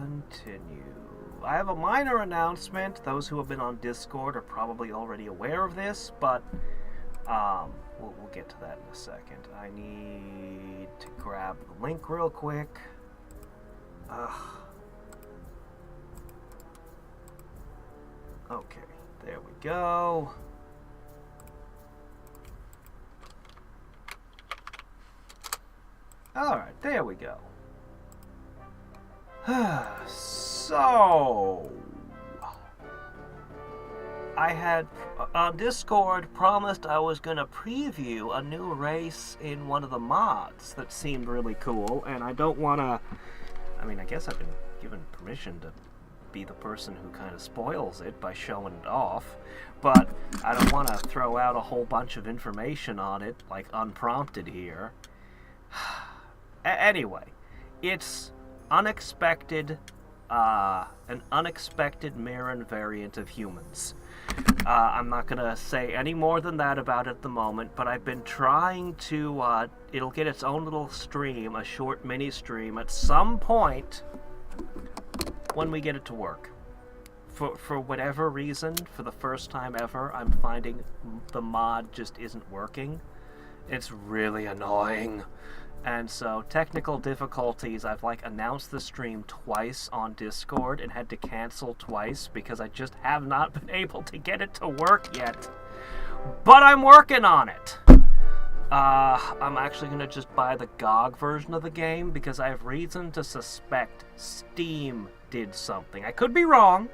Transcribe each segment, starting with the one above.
continue. I have a minor announcement. Those who have been on Discord are probably already aware of this, but we'll get to that in a second. I need to grab the link real quick. Okay, there we go. Alright, there we go. So, I had on Discord promised I was going to preview a new race in one of the mods that seemed really cool, and I don't want to... I mean, I guess I've been given permission to be the person who kind of spoils it by showing it off, but I don't want to throw out a whole bunch of information on it, like, unprompted here. Anyway, it's unexpected, an unexpected Mirren variant of humans. I'm not going to say any more than that about it at the moment, but I've been trying to, it'll get its own little stream, a short mini stream, at some point when we get it to work. For whatever reason, for the first time ever, I'm finding the mod just isn't working. It's really annoying. And so, technical difficulties, I've announced the stream twice on Discord and had to cancel twice because I just have not been able to get it to work yet. But I'm working on it! I'm actually going to just buy the GOG version of the game because I have reason to suspect Steam did something. I could be wrong,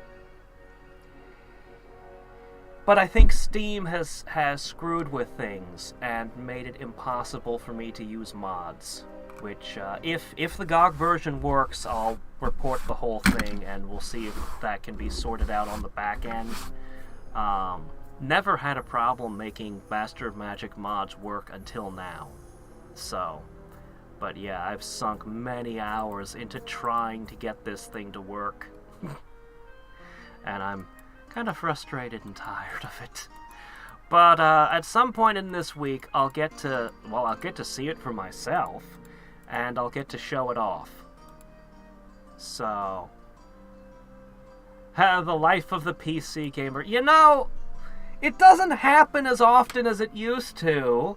but I think Steam has screwed with things and made it impossible for me to use mods. Which, if the GOG version works, I'll report the whole thing and we'll see if that can be sorted out on the back end. Never had a problem making Master of Magic mods work until now. So, but yeah, I've sunk many hours into trying to get this thing to work. And I'm kind of frustrated and tired of it. But at some point in this week, I'll get to see it for myself, and I'll get to show it off. So, the life of the PC gamer. You know, it doesn't happen as often as it used to.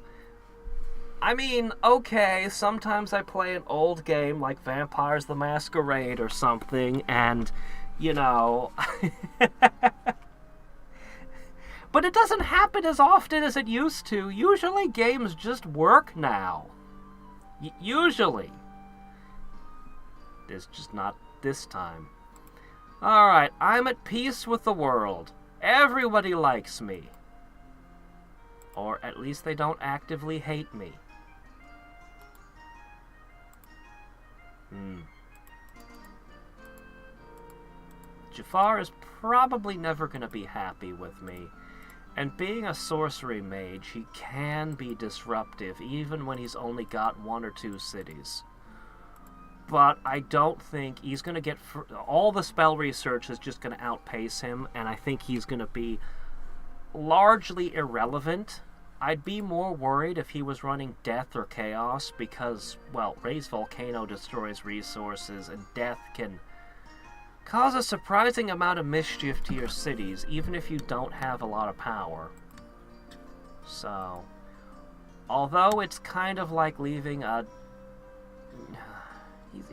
I mean, okay, sometimes I play an old game like Vampires the Masquerade or something, and, you know... But it doesn't happen as often as it used to. Usually games just work now. Usually. It's just not this time. Alright, I'm at peace with the world. Everybody likes me. Or at least they don't actively hate me. Jafar is probably never going to be happy with me. And being a sorcery mage, he can be disruptive, even when he's only got 1 or 2 cities. But I don't think he's going to get... all the spell research is just going to outpace him, and I think he's going to be largely irrelevant. I'd be more worried if he was running Death or Chaos, because, well, Raise Volcano destroys resources, and Death can cause a surprising amount of mischief to your cities, even if you don't have a lot of power. So, although it's kind of like leaving a...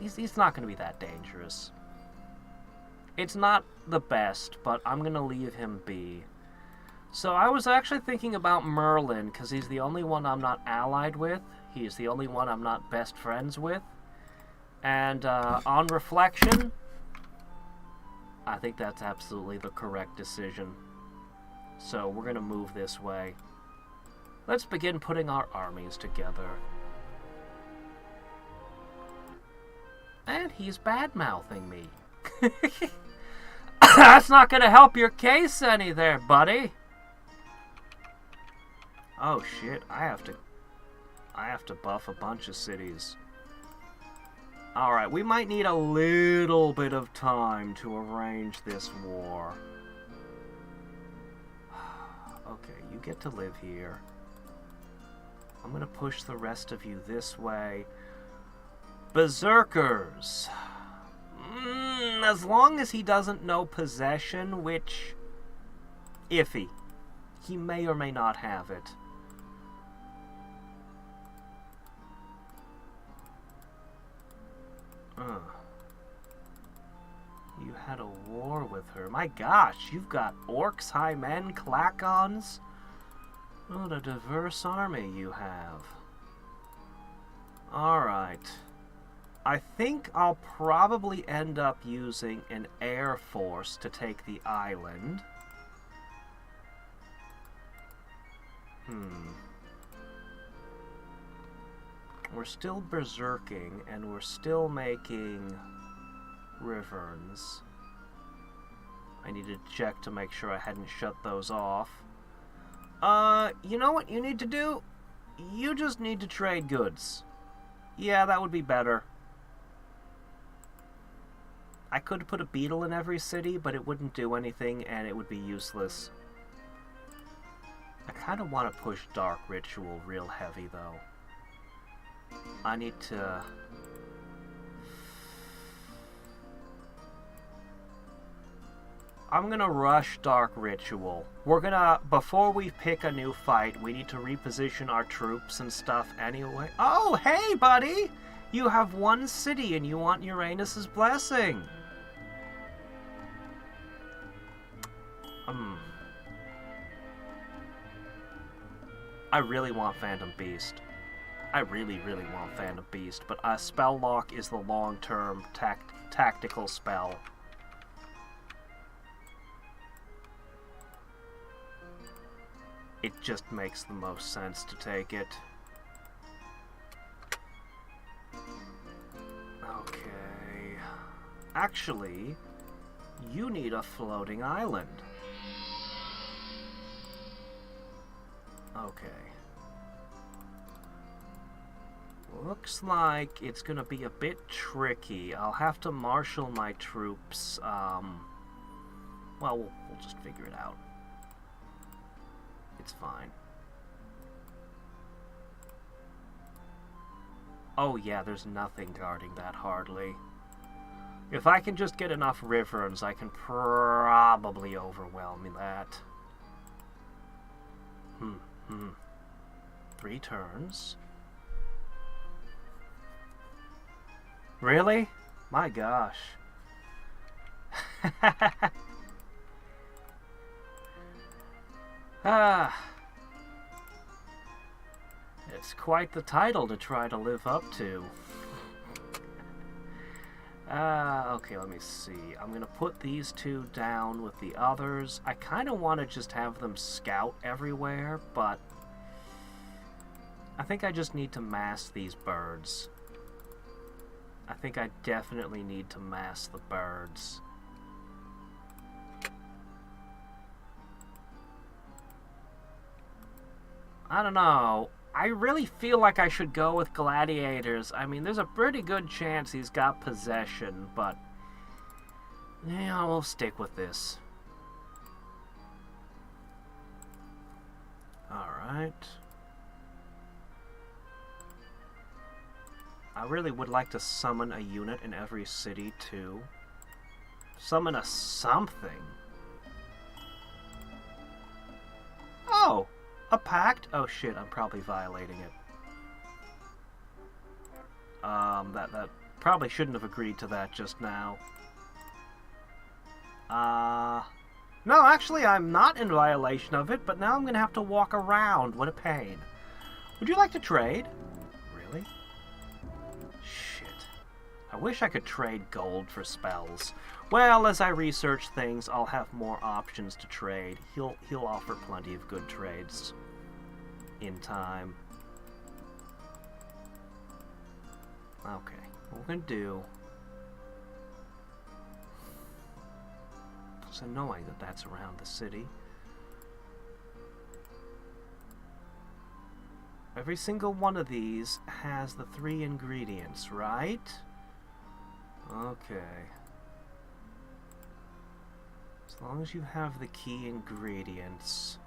He's not going to be that dangerous. It's not the best, but I'm going to leave him be. So I was actually thinking about Merlin, because he's the only one I'm not allied with. He's the only one I'm not best friends with. And on reflection, I think that's absolutely the correct decision. So we're going to move this way. Let's begin putting our armies together. And he's bad-mouthing me. That's not going to help your case any there, buddy. Oh shit, I have to buff a bunch of cities. Alright, we might need a little bit of time to arrange this war. Okay, you get to live here. I'm gonna push the rest of you this way. Berserkers! As long as he doesn't know possession, which... iffy. He may or may not have it. You had a war with her. My gosh, you've got orcs, high men, clacons. What a diverse army you have. Alright. I think I'll probably end up using an air force to take the island. We're still berserking, and we're still making Riverns. I needed to check to make sure I hadn't shut those off. You know what you need to do? You just need to trade goods. Yeah, that would be better. I could put a beetle in every city, but it wouldn't do anything, and it would be useless. I kind of want to push Dark Ritual real heavy, though. I need to... I'm gonna rush Dark Ritual. We're gonna... Before we pick a new fight, we need to reposition our troops and stuff anyway. Oh, hey, buddy! You have one city and you want Uranus's blessing. I really want Phantom Beast. I really, really want Phantom Beast, but Spell Lock is the long-term tactical spell. It just makes the most sense to take it. Okay. Actually, you need a floating island. Okay. Looks like it's gonna be a bit tricky. I'll have to marshal my troops, well, we'll just figure it out. It's fine. Oh yeah, there's nothing guarding that hardly. If I can just get enough Riverns, I can probably overwhelm that. 3 turns. Really? My gosh. It's quite the title to try to live up to. Okay, let me see. I'm gonna put these 2 down with the others. I kind of want to just have them scout everywhere, but I think I just need to mass these birds. I think I definitely need to mass the birds. I don't know. I really feel like I should go with gladiators. I mean, there's a pretty good chance he's got possession, but yeah, we'll stick with this. Alright. I really would like to summon a unit in every city, too. Summon a something. Oh! A pact? Oh shit, I'm probably violating it. That probably shouldn't have agreed to that just now. No, actually I'm not in violation of it, but now I'm gonna have to walk around. What a pain. Would you like to trade? Really? Shit. I wish I could trade gold for spells. Well, as I research things, I'll have more options to trade. He'll offer plenty of good trades in time. Okay, what we're gonna do... It's annoying that that's around the city. Every single one of these has the 3 ingredients, right? Okay. As long as you have the key ingredients.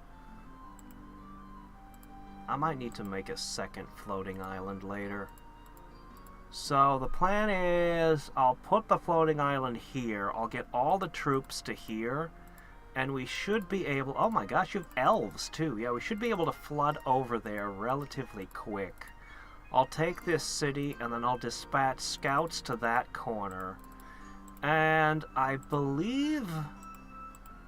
I might need to make a second floating island later. So the plan is I'll put the floating island here. I'll get all the troops to here. And we should be able... Oh my gosh, you have elves too. Yeah, we should be able to flood over there relatively quick. I'll take this city and then I'll dispatch scouts to that corner. And I believe,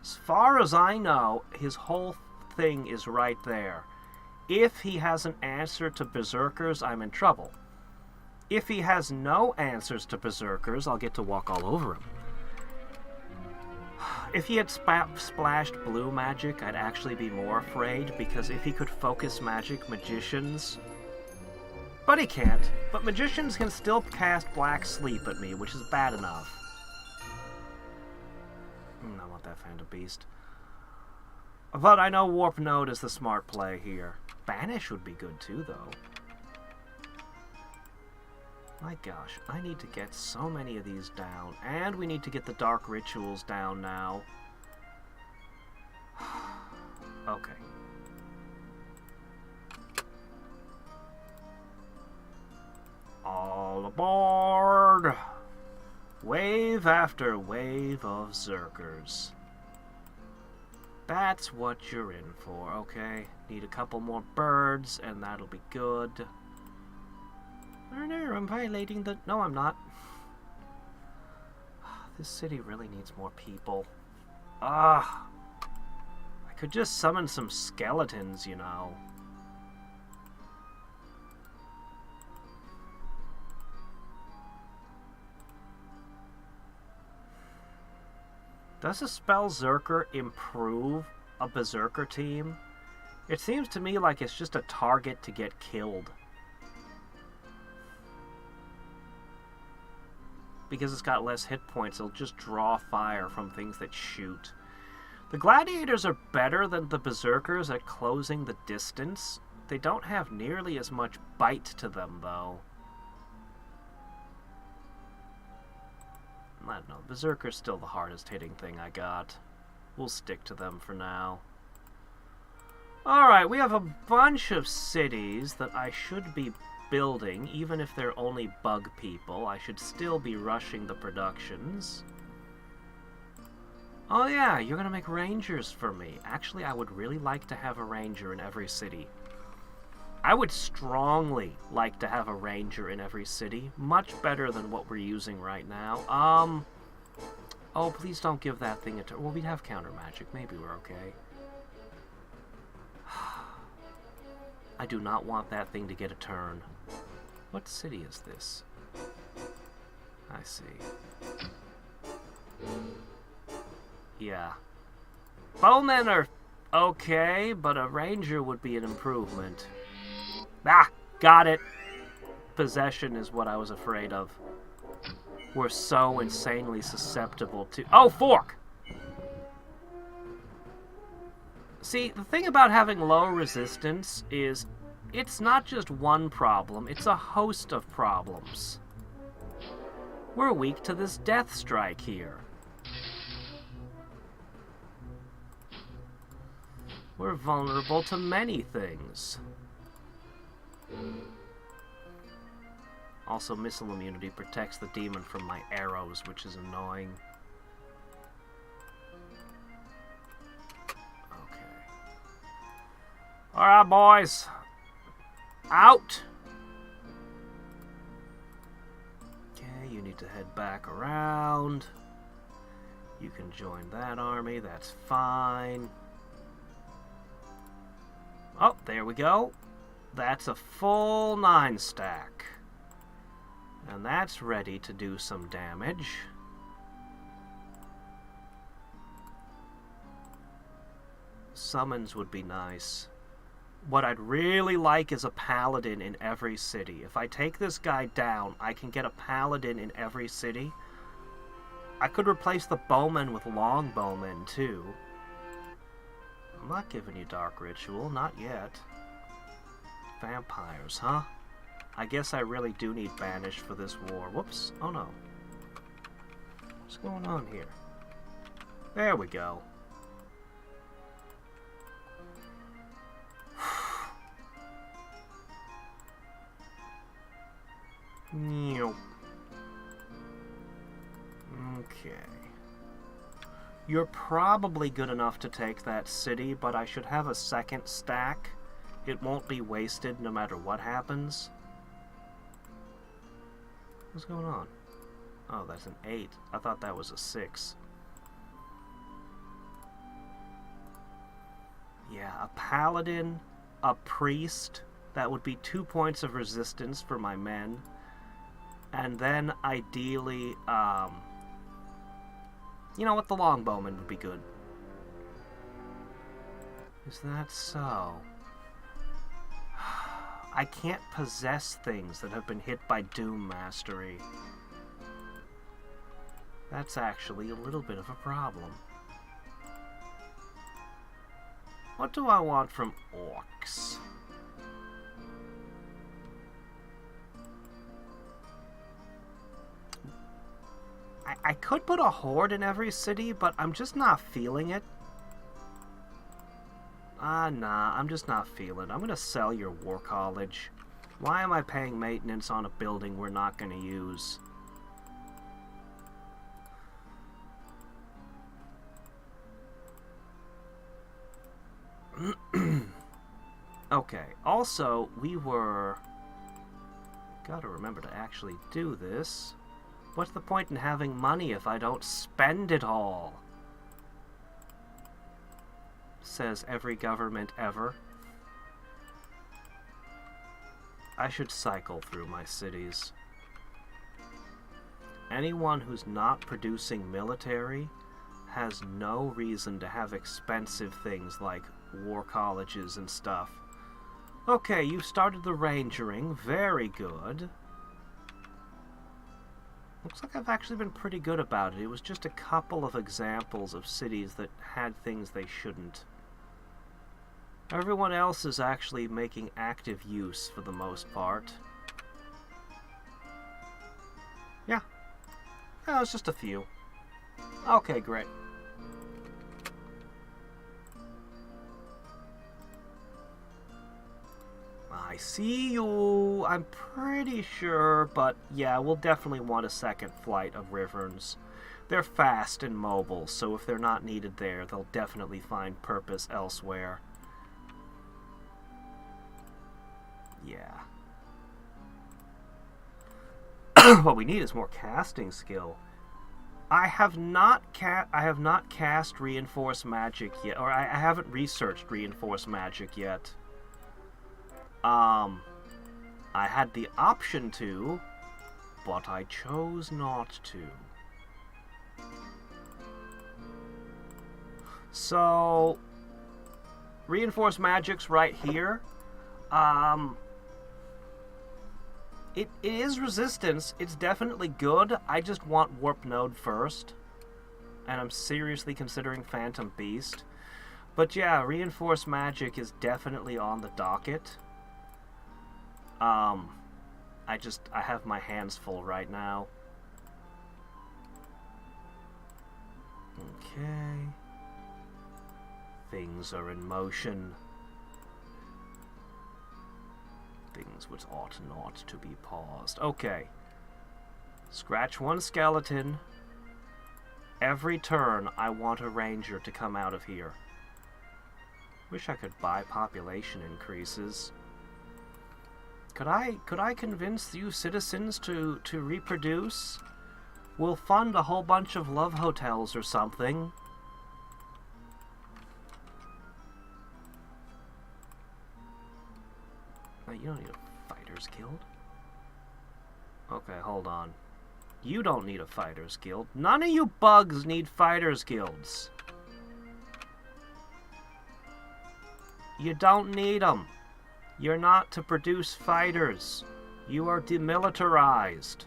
as far as I know, his whole thing is right there. If he has an answer to berserkers, I'm in trouble. If he has no answers to berserkers, I'll get to walk all over him. If he had splashed blue magic, I'd actually be more afraid, because if he could focus magic, magicians... But he can't. But magicians can still cast Black Sleep at me, which is bad enough. I want that Phantom Beast. But I know Warp Node is the smart play here. Banish would be good too, though. My gosh, I need to get so many of these down. And we need to get the Dark Rituals down now. Okay. All aboard! Wave after wave of Zerkers. That's what you're in for, okay? Need a couple more birds, and that'll be good. Oh no, I'm violating the... No, I'm not. This city really needs more people. I could just summon some skeletons, you know. Does a spell Zerker improve a Berserker team? It seems to me like it's just a target to get killed. Because it's got less hit points, it'll just draw fire from things that shoot. The Gladiators are better than the Berserkers at closing the distance. They don't have nearly as much bite to them, though. I don't know, Berserker's still the hardest hitting thing I got. We'll stick to them for now. Alright, we have a bunch of cities that I should be building, even if they're only bug people. I should still be rushing the productions. Oh yeah, you're gonna make rangers for me. Actually, I would really like to have a ranger in every city. I would strongly like to have a ranger in every city. Much better than what we're using right now. Oh, please don't give that thing a turn. Well, we'd have counter magic. Maybe we're okay. I do not want that thing to get a turn. What city is this? I see. Yeah. Bowmen are okay, but a ranger would be an improvement. Ah! Got it! Possession is what I was afraid of. We're so insanely susceptible to... Oh, fork! See, the thing about having low resistance is it's not just one problem, it's a host of problems. We're weak to this death strike here. We're vulnerable to many things. Also, missile immunity protects the demon from my arrows, which is annoying. Okay. Alright, boys. Out! Okay, you need to head back around. You can join that army, that's fine. Oh, there we go. That's a full 9 stack. And that's ready to do some damage. Summons would be nice. What I'd really like is a paladin in every city. If I take this guy down, I can get a paladin in every city. I could replace the bowmen with longbowmen, too. I'm not giving you Dark Ritual, not yet. Vampires, huh? I guess I really do need Banish for this war. Whoops. Oh no. What's going on here? There we go. Nope. Okay. You're probably good enough to take that city, but I should have a second stack. It won't be wasted no matter what happens. What's going on? Oh, that's an 8. I thought that was a 6. Yeah, a paladin, a priest. That would be 2 points of resistance for my men. And then, ideally, you know what? The longbowman would be good. Is that so? I can't possess things that have been hit by Doom Mastery. That's actually a little bit of a problem. What do I want from orcs? I could put a horde in every city, but I'm just not feeling it. Nah, I'm just not feeling it. I'm gonna sell your war college. Why am I paying maintenance on a building we're not gonna use? Okay, also, we were... Gotta remember to actually do this. What's the point in having money if I don't spend it all? Says every government ever. I should cycle through my cities. Anyone who's not producing military has no reason to have expensive things like war colleges and stuff. Okay, you started the rangering. Very good. Looks like I've actually been pretty good about it. It was just a couple of examples of cities that had things they shouldn't. Everyone else is actually making active use for the most part. Yeah. Yeah, it's just a few. Okay, great. I see you. I'm pretty sure, but yeah, we'll definitely want a second flight of Wyverns. They're fast and mobile, so if they're not needed there, they'll definitely find purpose elsewhere. Yeah. What we need is more casting skill. I have not cast Reinforced Magic yet, or I haven't researched Reinforced Magic yet. I had the option to, but I chose not to. So, Reinforced Magic's right here. It is resistance. It's definitely good. I just want Warp Node first. And I'm seriously considering Phantom Beast. But yeah, Reinforced Magic is definitely on the docket. I have my hands full right now. Okay. Things are in motion. Things which ought not to be paused. Okay. Scratch one skeleton. Every turn, I want a ranger to come out of here. Wish I could buy population increases. Could I convince you citizens to reproduce? We'll fund a whole bunch of love hotels or something. Wait, you don't need a fighter's guild. Okay, hold on. You don't need a fighter's guild. None of you bugs need fighters guilds. You don't need them. You're not to produce fighters. You are demilitarized.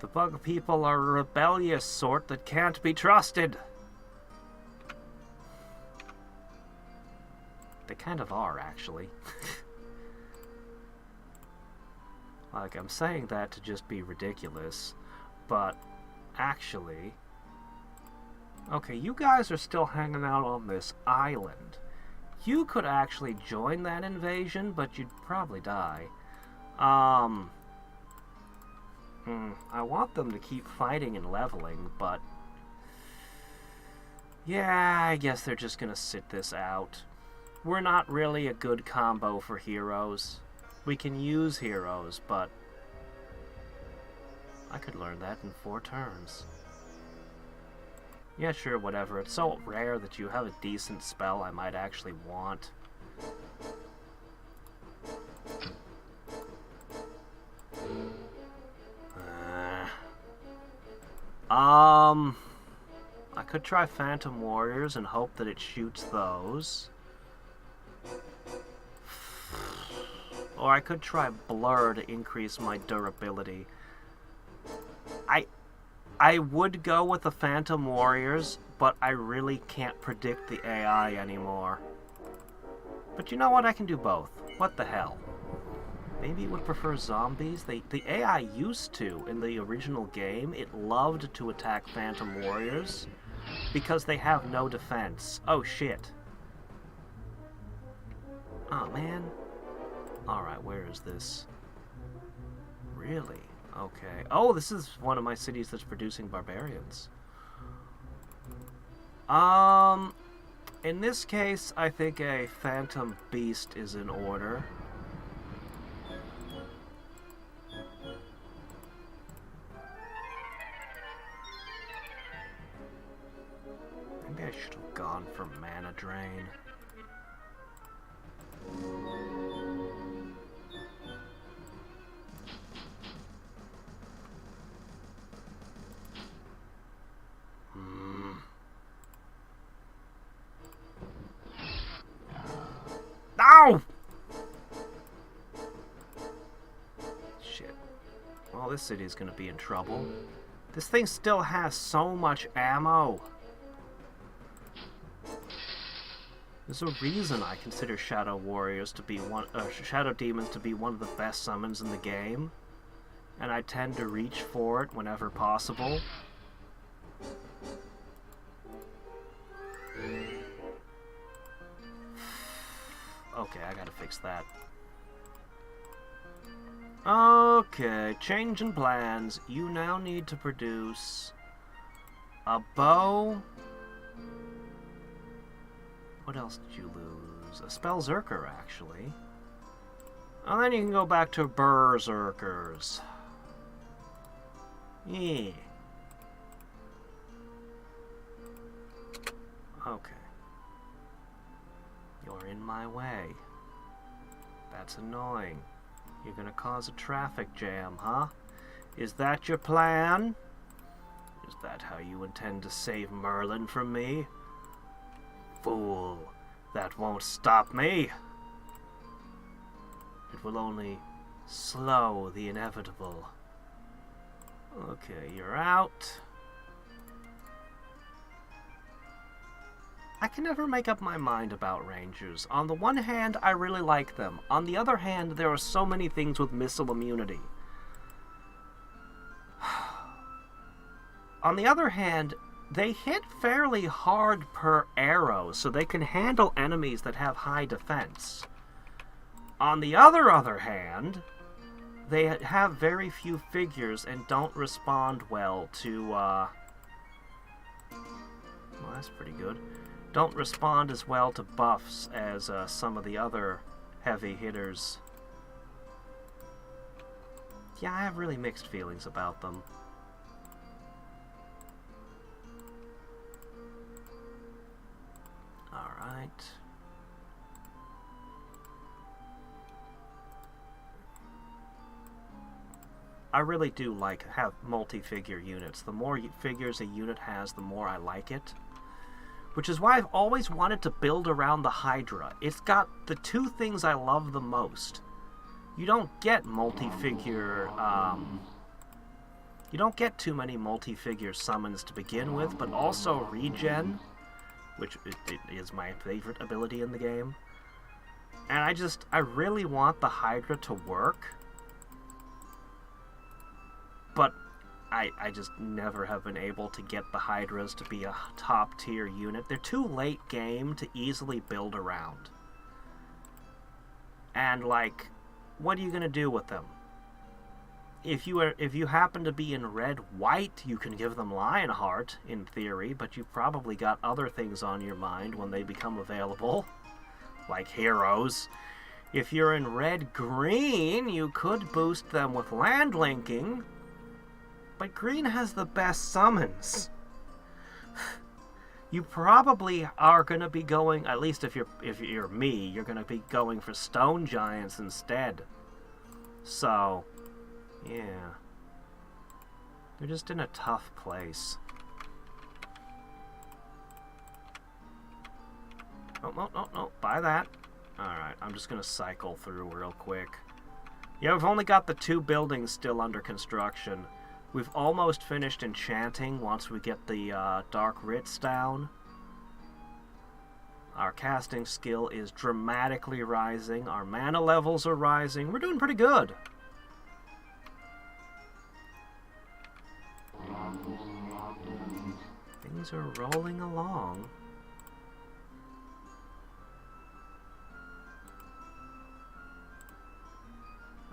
The bug people are a rebellious sort that can't be trusted. They kind of are, actually. Like, I'm saying that to just be ridiculous, but actually... Okay, you guys are still hanging out on this island. You could actually join that invasion, but you'd probably die. I want them to keep fighting and leveling, but... yeah, I guess they're just gonna sit this out. We're not really a good combo for heroes. We can use heroes, but... I could learn that in 4 turns. Yeah, sure, whatever. It's so rare that you have a decent spell I might actually want. I could try Phantom Warriors and hope that it shoots those. Or I could try Blur to increase my durability. I would go with the Phantom Warriors, but I really can't predict the AI anymore. But you know what? I can do both. What the hell? Maybe it would prefer zombies? The AI used to, in the original game, it loved to attack Phantom Warriors because they have no defense. Oh, shit. Oh, man. Alright, where is this? Really? Okay. Oh, this is one of my cities that's producing barbarians. In this case, I think a Phantom Beast is in order. Maybe I should have gone for Mana Drain. Ow! Shit. Well, this city is gonna be in trouble. This thing still has so much ammo. There's a reason I consider Shadow Warriors to be Shadow Demons to be one of the best summons in the game, and I tend to reach for it whenever possible. Okay, I gotta fix that. Okay, change in plans. You now need to produce a bow. What else did you lose? A Spellzerker, actually. And then you can go back to Berserkers. Yeah. Okay. You're in my way. That's annoying. You're gonna cause a traffic jam, huh? Is that your plan? Is that how you intend to save Merlin from me? Fool, that won't stop me. It will only slow the inevitable. Okay, you're out. I can never make up my mind about Rangers. On the one hand, I really like them. On the other hand, there are so many things with missile immunity. On the other hand, they hit fairly hard per arrow, so they can handle enemies that have high defense. On the other hand, they have very few figures and don't respond well to, well, that's pretty good. Don't respond as well to buffs as some of the other heavy hitters. Yeah, I have really mixed feelings about them. Alright. I really do have multi-figure units. The more figures a unit has, the more I like it. Which is why I've always wanted to build around the Hydra. It's got the two things I love the most. You don't get multi-figure, you don't get too many multi-figure summons to begin with, but also regen, which it is my favorite ability in the game. And I really want the Hydra to work. But I just never have been able to get the Hydras to be a top-tier unit. They're too late game to easily build around. And, what are you going to do with them? If you happen to be in red-white, you can give them Lionheart, in theory, but you've probably got other things on your mind when they become available, like heroes. If you're in red-green, you could boost them with land linking, but green has the best summons. You probably are going to be going, at least if you're me, you're going to be going for stone giants instead. So, yeah. They're just in a tough place. Oh, no, buy that. Alright, I'm just going to cycle through real quick. Yeah, we've only got the 2 buildings still under construction. We've almost finished enchanting once we get the Dark Writs down. Our casting skill is dramatically rising. Our mana levels are rising. We're doing pretty good. Things are rolling along.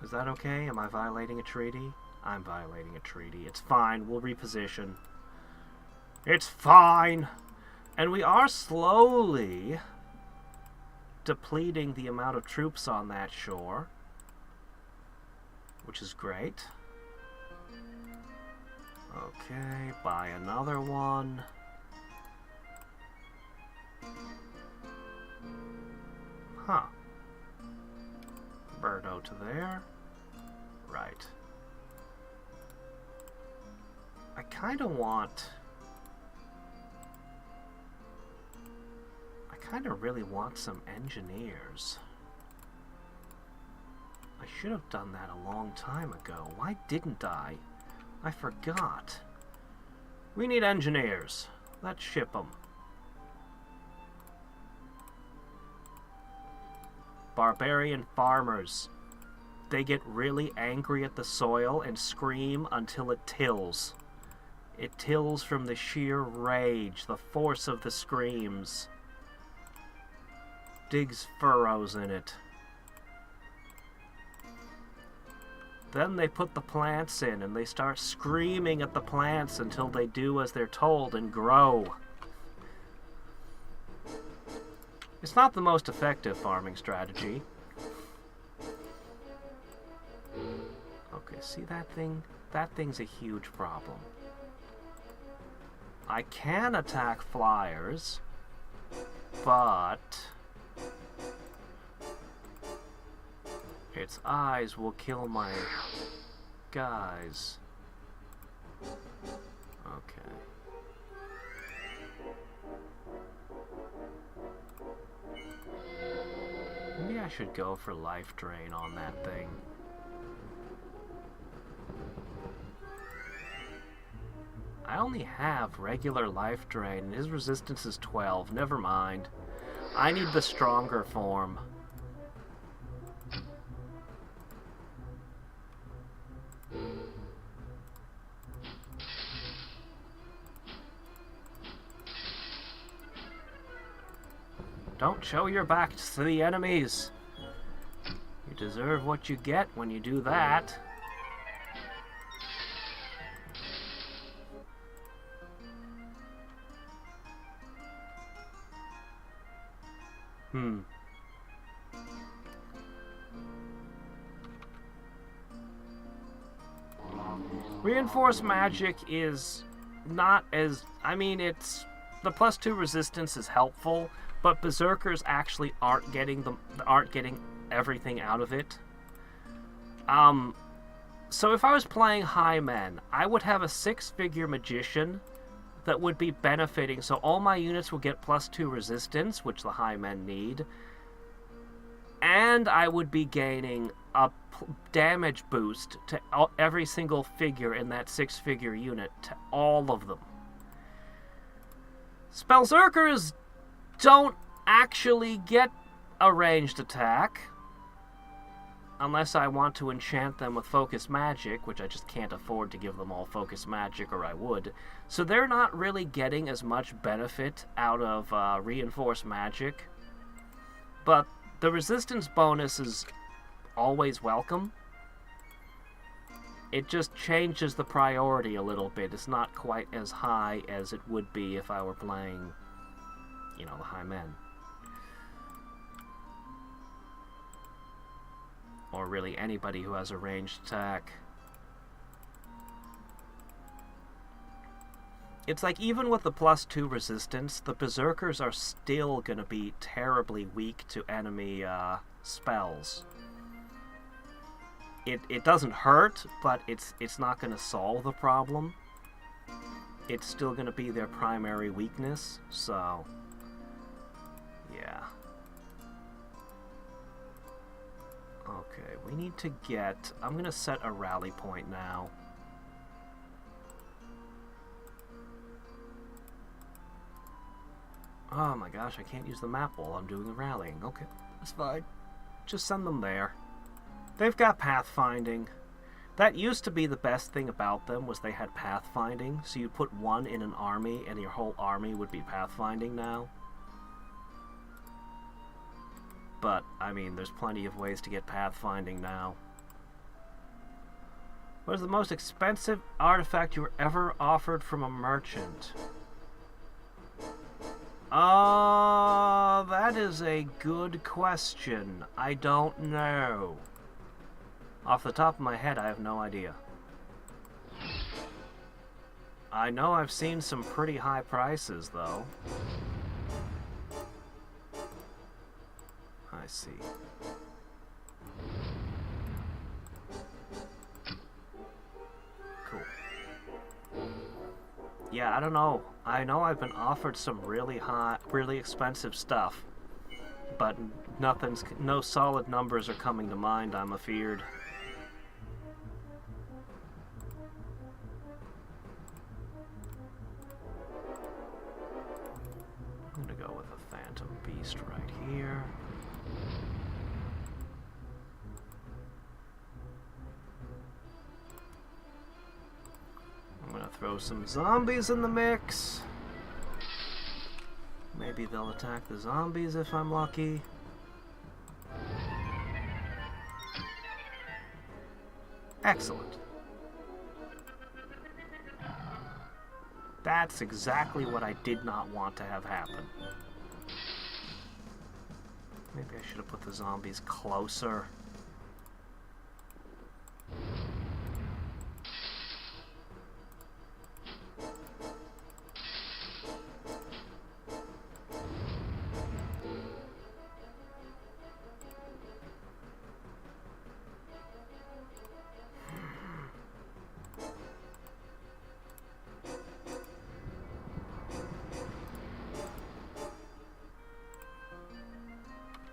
Is that okay? Am I violating a treaty? I'm violating a treaty. It's fine. We'll reposition. It's fine! And we are slowly depleting the amount of troops on that shore, which is great. Okay, buy another one. Huh. Birdo to there. Right. I kind of really want some engineers. I should have done that a long time ago. Why didn't I? I forgot. We need engineers. Let's ship them. Barbarian farmers. They get really angry at the soil and scream until it tills. It tills from the sheer rage, the force of the screams. Digs furrows in it. Then they put the plants in and they start screaming at the plants until they do as they're told and grow. It's not the most effective farming strategy. Okay, see that thing? That thing's a huge problem. I can attack flyers, but its eyes will kill my guys. Okay. Maybe I should go for life drain on that thing. I only have regular life drain, and his resistance is 12. Never mind. I need the stronger form. Don't show your back to the enemies. You deserve what you get when you do that. Reinforced magic is not as... I mean, it's... The +2 resistance is helpful, but berserkers actually aren't getting everything out of it. So if I was playing high men, I would have a 6-figure magician that would be benefiting, so all my units will get +2 resistance, which the high men need, and I would be gaining a damage boost to every single figure in that 6-figure unit, to all of them. Spellzerkers don't actually get a ranged attack, unless I want to enchant them with focus magic, which I just can't afford to give them all focus magic, or I would. So they're not really getting as much benefit out of reinforced magic. But the resistance bonuses always welcome. It just changes the priority a little bit. It's not quite as high as it would be if I were playing, you know, the high men. Or really anybody who has a ranged attack. It's like, even with the +2 resistance, the Berserkers are still gonna be terribly weak to enemy spells. It doesn't hurt, but it's not gonna solve the problem. It's still gonna be their primary weakness, so yeah. Okay, we need to get... I'm gonna set a rally point now. Oh my gosh, I can't use the map while I'm doing the rallying. Okay, that's fine. Just send them there. They've got pathfinding. That used to be the best thing about them, was they had pathfinding. So you put one in an army and your whole army would be pathfinding now. But, I mean, there's plenty of ways to get pathfinding now. What is the most expensive artifact you were ever offered from a merchant? That is a good question. I don't know. Off the top of my head, I have no idea. I know I've seen some pretty high prices, though. I see. Cool. Yeah, I don't know. I know I've been offered some really expensive stuff, but no solid numbers are coming to mind, I'm afeared. I'm gonna go with a Phantom Beast right here. I'm gonna throw some zombies in the mix. Maybe they'll attack the zombies if I'm lucky. Excellent. That's exactly what I did not want to have happen. Maybe I should have put the zombies closer.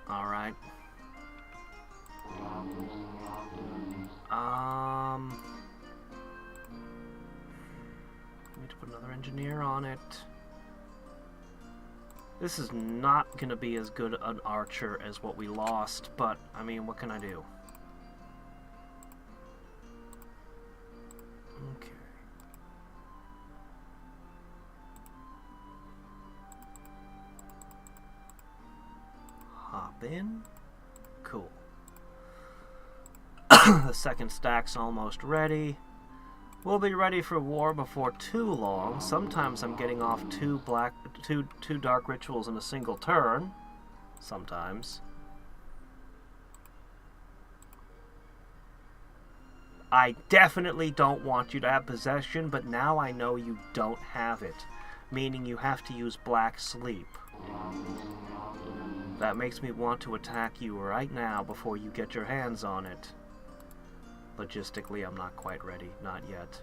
Alright. Need to put another engineer on it. This is not going to be as good an archer as what we lost, but, I mean, what can I do? Okay. Hop in. Cool. The second stack's almost ready. We'll be ready for war before too long. Sometimes I'm getting off two dark rituals in a single turn. Sometimes. I definitely don't want you to have possession, but now I know you don't have it, meaning you have to use Black Sleep. That makes me want to attack you right now before you get your hands on it. Logistically, I'm not quite ready. Not yet.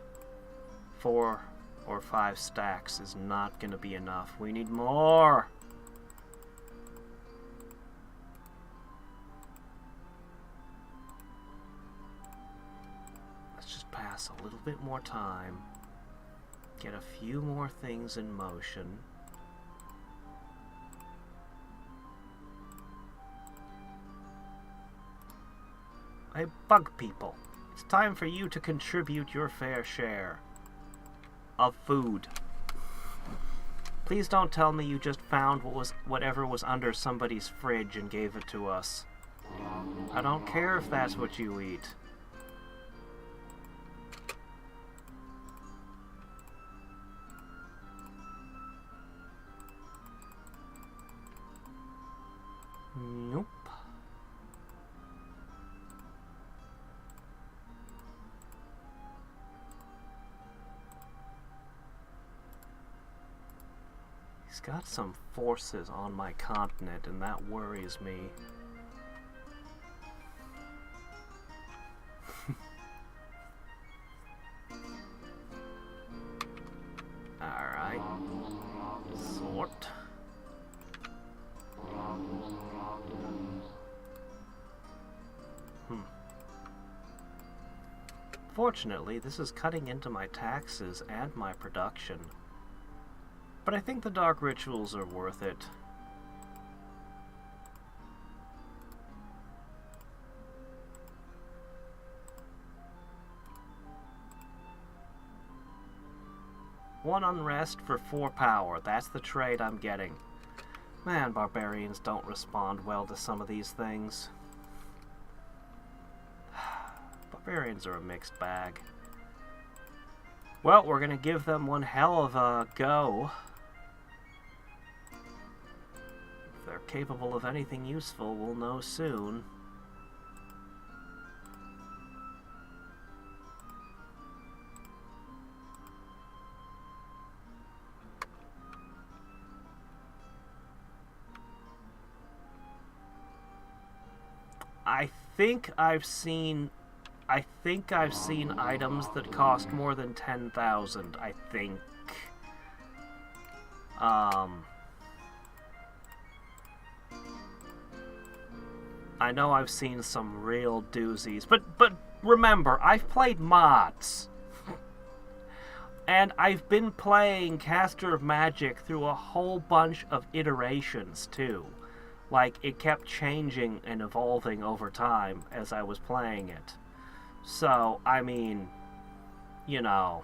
4 or 5 stacks is not going to be enough. We need more! Let's just pass a little bit more time. Get a few more things in motion. Hey, bug people. It's time for you to contribute your fair share of food. Please don't tell me you just found whatever was under somebody's fridge and gave it to us. I don't care if that's what you eat. Nope. He's got some forces on my continent, and that worries me. Alright. Sort. Fortunately, this is cutting into my taxes and my production. But I think the dark rituals are worth it. One unrest for 4 power. That's the trade I'm getting. Man, barbarians don't respond well to some of these things. Barbarians are a mixed bag. Well, we're gonna give them one hell of a go. If they're capable of anything useful, we'll know soon. I think I've seen items that cost more than 10,000, I think. I know I've seen some real doozies, but remember, I've played mods. And I've been playing Caster of Magic through a whole bunch of iterations, too. Like, it kept changing and evolving over time as I was playing it. So, I mean, you know,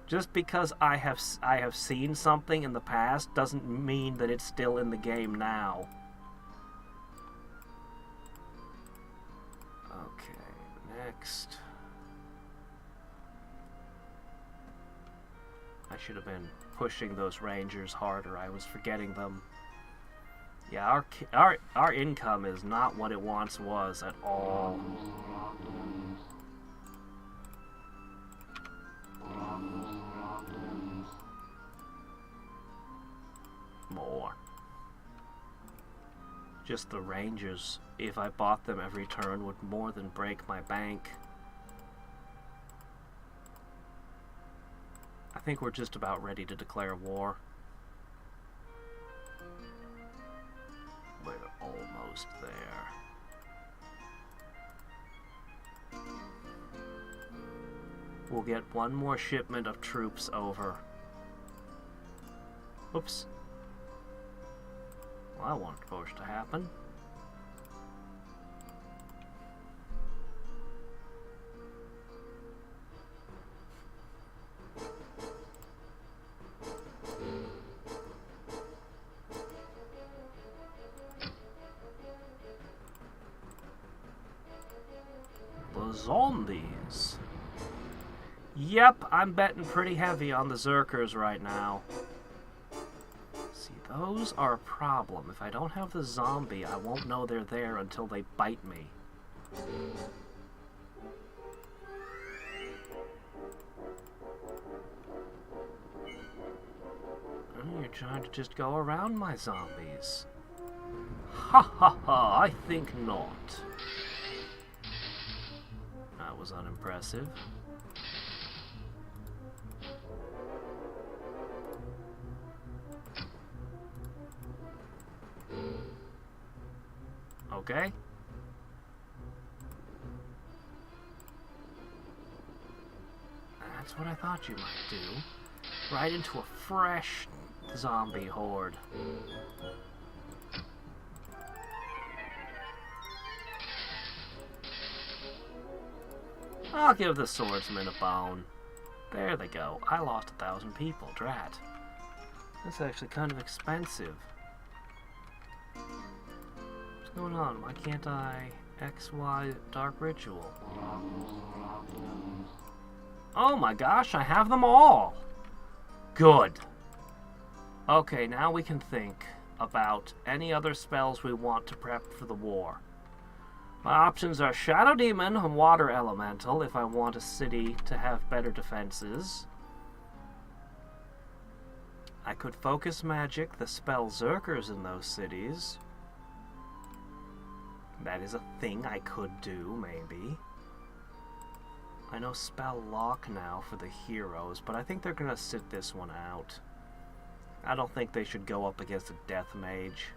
just because I have seen something in the past doesn't mean that it's still in the game now. Okay, next. I should have been pushing those rangers harder. I was forgetting them. Yeah, our income is not what it once was at all. More. Just the rangers, if I bought them every turn, would more than break my bank. I think we're just about ready to declare war. We're almost there. We'll get one more shipment of troops over. Oops. Well, that wasn't supposed to happen. Zombies. Yep, I'm betting pretty heavy on the Zerkers right now. See, those are a problem. If I don't have the zombie, I won't know they're there until they bite me. Oh, you're trying to just go around my zombies. Ha ha ha, I think not. That was unimpressive. Okay. That's what I thought you might do. Right into a fresh zombie horde. I'll give the swordsman a bone. There they go. I lost 1,000 people. Drat. That's actually kind of expensive. What's going on? Why can't I XY Dark Ritual? Oh my gosh, I have them all! Good. Okay, now we can think about any other spells we want to prep for the war. My options are Shadow Demon and Water Elemental if I want a city to have better defenses. I could focus magic the spell Zerkers in those cities. That is a thing I could do, maybe. I know spell Lock now for the heroes, but I think they're gonna sit this one out. I don't think they should go up against a Death Mage.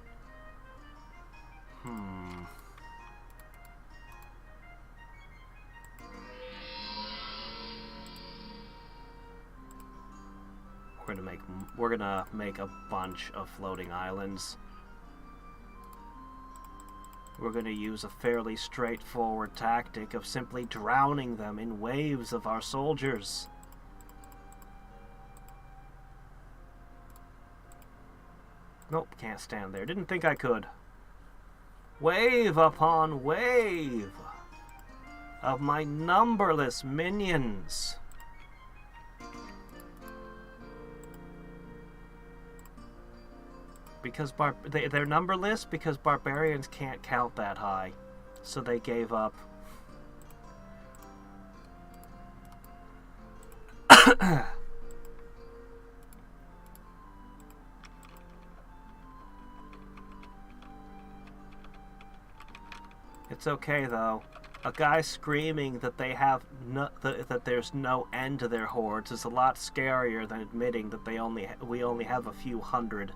We're gonna make a bunch of floating islands. We're gonna use a fairly straightforward tactic of simply drowning them in waves of our soldiers. Nope, can't stand there. Didn't think I could. Wave upon wave of my numberless minions. Because they're numberless because barbarians can't count that high. So they gave up. It's okay though. A guy screaming that they have that there's no end to their hordes is a lot scarier than admitting that we only have a few hundred.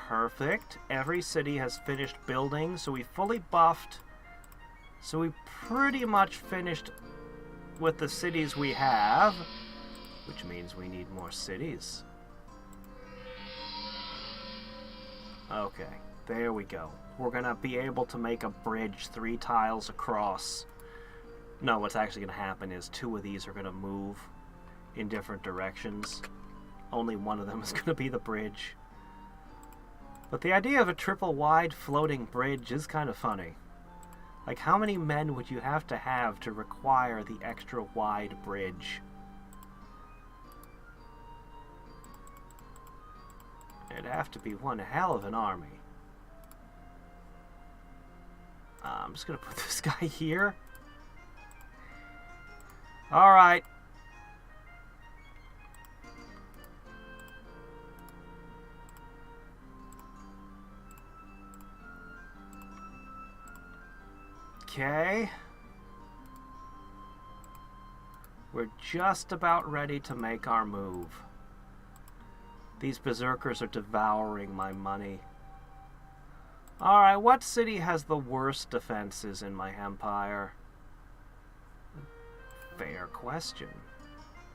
Perfect. Every city has finished building, so we fully buffed. So we pretty much finished with the cities we have, which means we need more cities. Okay, there we go. We're gonna be able to make a bridge 3 tiles across. No, what's actually gonna happen is 2 of these are gonna move in different directions. Only one of them is gonna be the bridge. But the idea of a triple wide floating bridge is kind of funny. Like, how many men would you have to require the extra wide bridge? It'd have to be one hell of an army. I'm just gonna put this guy here. Alright. Okay. We're just about ready to make our move. These berserkers are devouring my money. Alright, what city has the worst defenses in my empire? Fair question.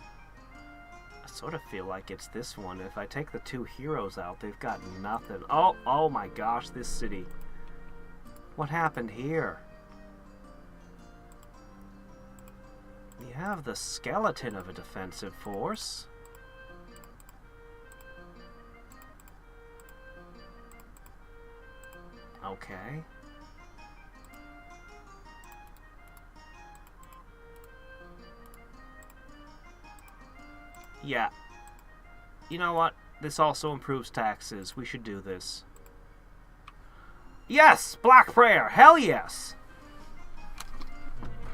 I sort of feel like it's this one. If I take the 2 heroes out, they've got nothing. Oh my gosh, this city. What happened here? We have the skeleton of a defensive force. Okay. Yeah. You know what? This also improves taxes. We should do this. Yes! Black Prayer! Hell yes!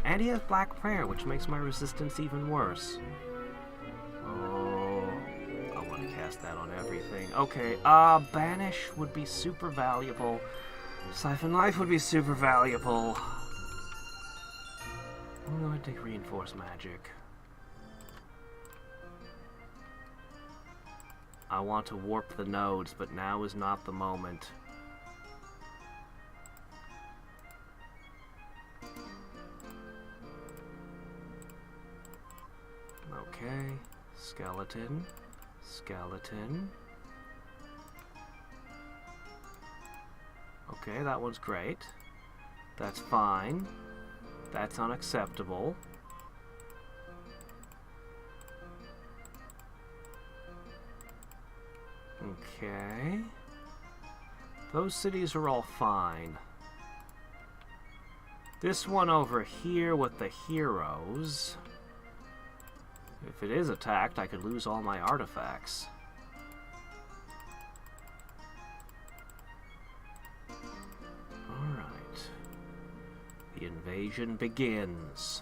And he has Black Prayer, which makes my resistance even worse. Oh, I want to cast that on everything. Okay, Banish would be super valuable. Siphon Life would be super valuable. I'm going to take Reinforce Magic. I want to warp the nodes, but now is not the moment. Okay, skeleton, skeleton. Okay, that one's great. That's fine. That's unacceptable. Okay. Those cities are all fine. This one over here with the heroes. If it is attacked, I could lose all my artifacts. Alright. The invasion begins.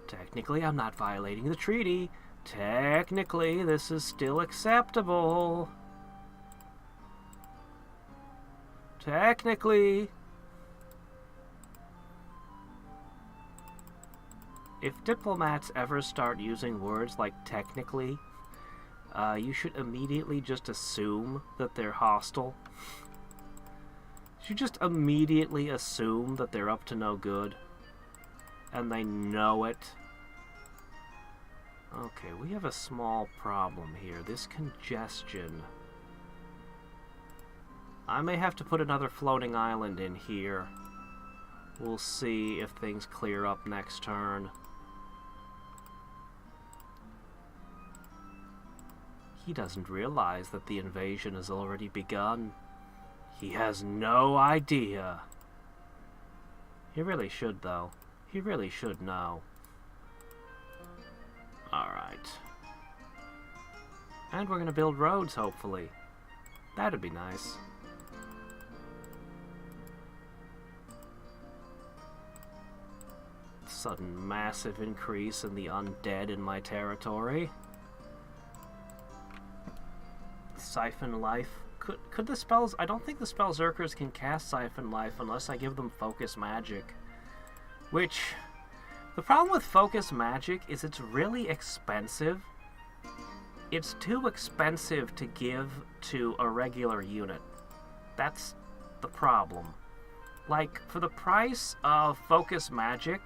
Technically, I'm not violating the treaty. Technically, this is still acceptable. Technically. If diplomats ever start using words like technically, you should immediately just assume that they're hostile. You should just immediately assume that they're up to no good. And they know it. Okay, we have a small problem here. This congestion. I may have to put another floating island in here. We'll see if things clear up next turn. He doesn't realize that the invasion has already begun. He has no idea. He really should, though. He really should know. Alright. And we're gonna build roads, hopefully. That'd be nice. Sudden massive increase in the undead in my territory. Siphon Life. Could the spells... I don't think the Spellzerkers can cast Siphon Life unless I give them Focus Magic. Which... The problem with Focus Magic is it's really expensive. It's too expensive to give to a regular unit. That's the problem. Like, for the price of Focus Magic,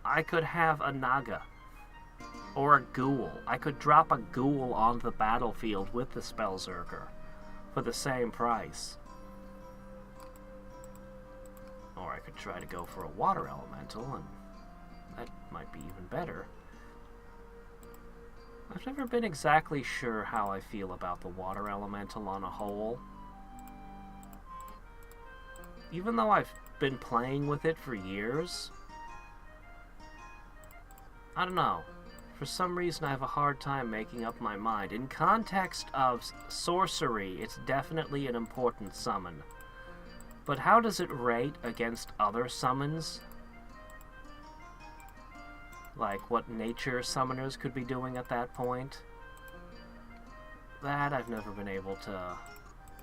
I could have a Naga. Or a Ghoul. I could drop a Ghoul onto the battlefield with the Spellzerker for the same price. Or I could try to go for a Water Elemental, and that might be even better. I've never been exactly sure how I feel about the Water Elemental on a whole. Even though I've been playing with it for years, I don't know. For some reason, I have a hard time making up my mind. In context of sorcery, it's definitely an important summon. But how does it rate against other summons? Like what nature summoners could be doing at that point? That I've never been able to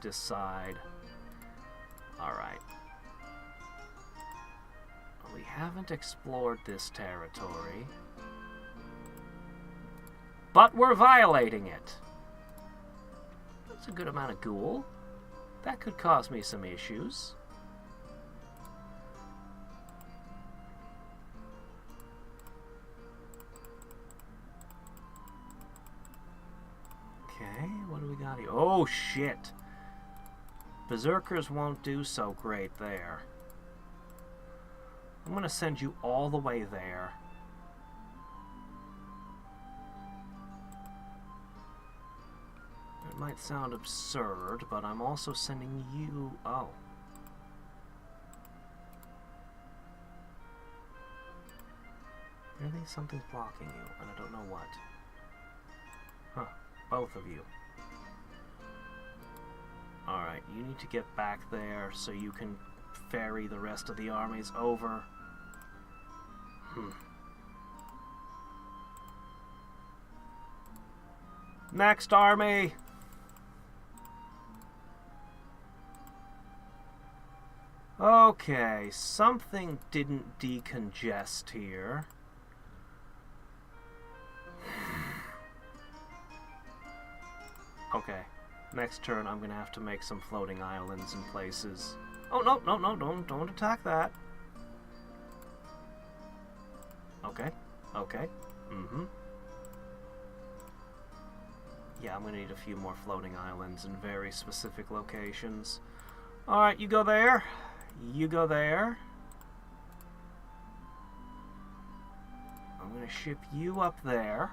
decide. Alright. We haven't explored this territory. But we're violating it. That's a good amount of ghoul. That could cause me some issues. Okay, what do we got here? Oh, shit. Berserkers won't do so great there. I'm gonna send you all the way there. It might sound absurd, but I'm also sending you... Oh. Really? Something's blocking you, and I don't know what. Huh. Both of you. Alright, you need to get back there so you can ferry the rest of the armies over. Next army! Okay, something didn't decongest here. Okay, next turn I'm gonna have to make some floating islands in places. Oh, no, no, no, don't attack that. Okay, okay, Yeah, I'm gonna need a few more floating islands in very specific locations. Alright, you go there. You go there. I'm gonna ship you up there.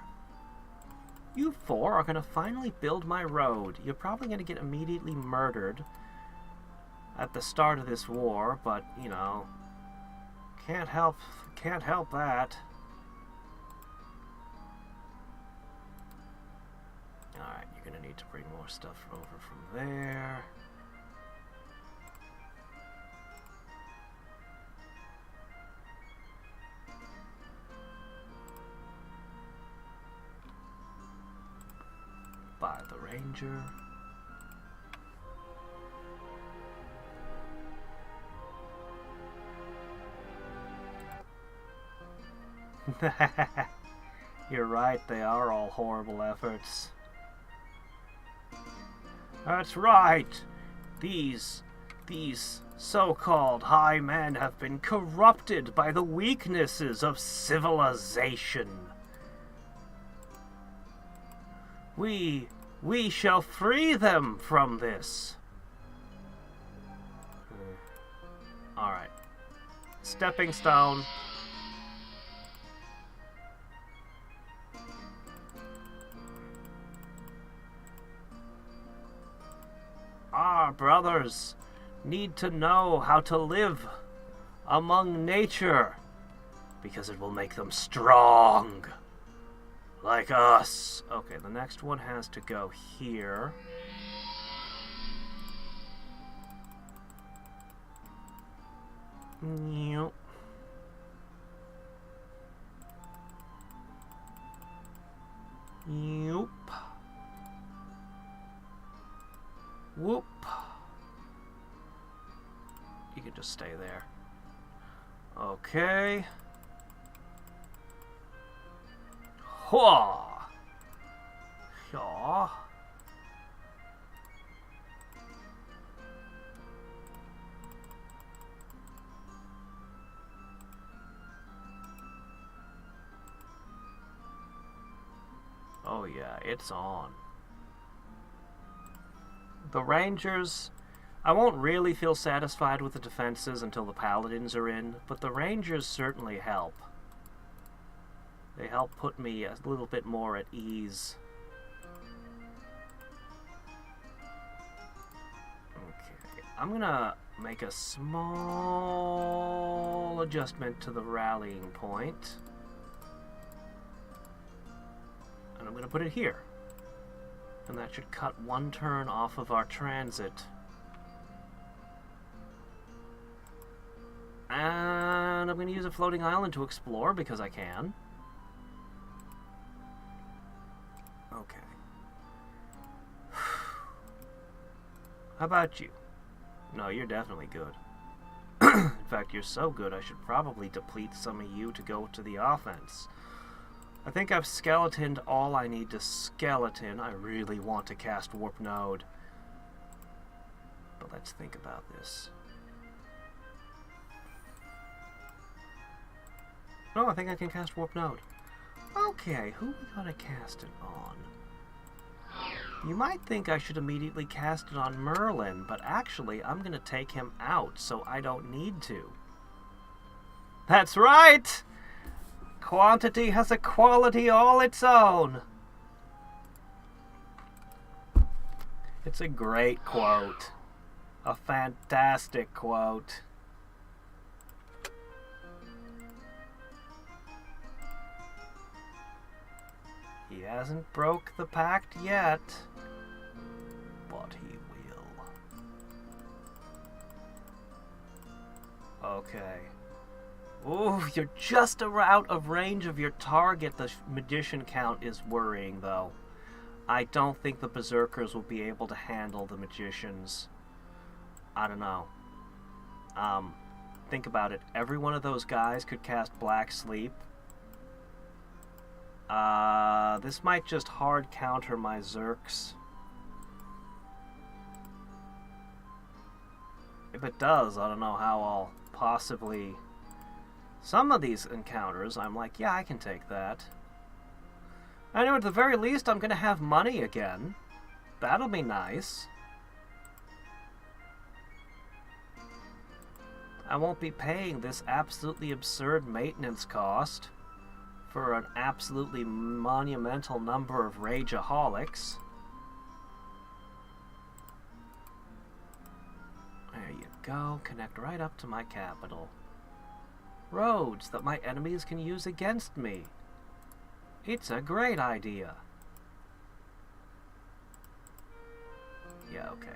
You four are gonna finally build my road. You're probably gonna get immediately murdered at the start of this war, but, you know, can't help that. Alright, you're gonna need to bring more stuff over from there. By the ranger. You're right, they are all horrible efforts. That's right. These so-called high men have been corrupted by the weaknesses of civilization. We shall free them from this. Alright. Stepping stone. Our brothers need to know how to live among nature because it will make them strong. Like us. Okay, the next one has to go here. Yep. Yep. Whoop. You can just stay there. Okay. Hua. Yeah. Oh yeah, it's on. The Rangers, I won't really feel satisfied with the defenses until the Paladins are in, but the Rangers certainly help. They help put me a little bit more at ease. Okay, I'm gonna make a small adjustment to the rallying point. And I'm gonna put it here. And that should cut one turn off of our transit. And I'm going to use a floating island to explore because I can. Okay. How about you? No, you're definitely good. In fact, you're so good I should probably deplete some of you to go to the offense. I think I've skeletoned all I need to skeleton. I really want to cast Warp Node. But let's think about this. Oh, I think I can cast Warp Node. Okay, who are we gonna cast it on? You might think I should immediately cast it on Merlin, but actually I'm gonna take him out, so I don't need to. That's right! Quantity has a quality all its own. It's a great quote. A fantastic quote. He hasn't broke the pact yet, but he will. Okay. Ooh, you're just out of range of your target. The magician count is worrying, though. I don't think the berserkers will be able to handle the magicians. I don't know. Think about it. Every one of those guys could cast Black Sleep. This might just hard counter my Zerks. If it does, I don't know how I'll possibly... Some of these encounters, I'm like, yeah, I can take that. I know at the very least I'm gonna have money again. That'll be nice. I won't be paying this absolutely absurd maintenance cost for an absolutely monumental number of rageaholics. There you go. Connect right up to my capital. Roads that my enemies can use against me. It's a great idea. Yeah, okay.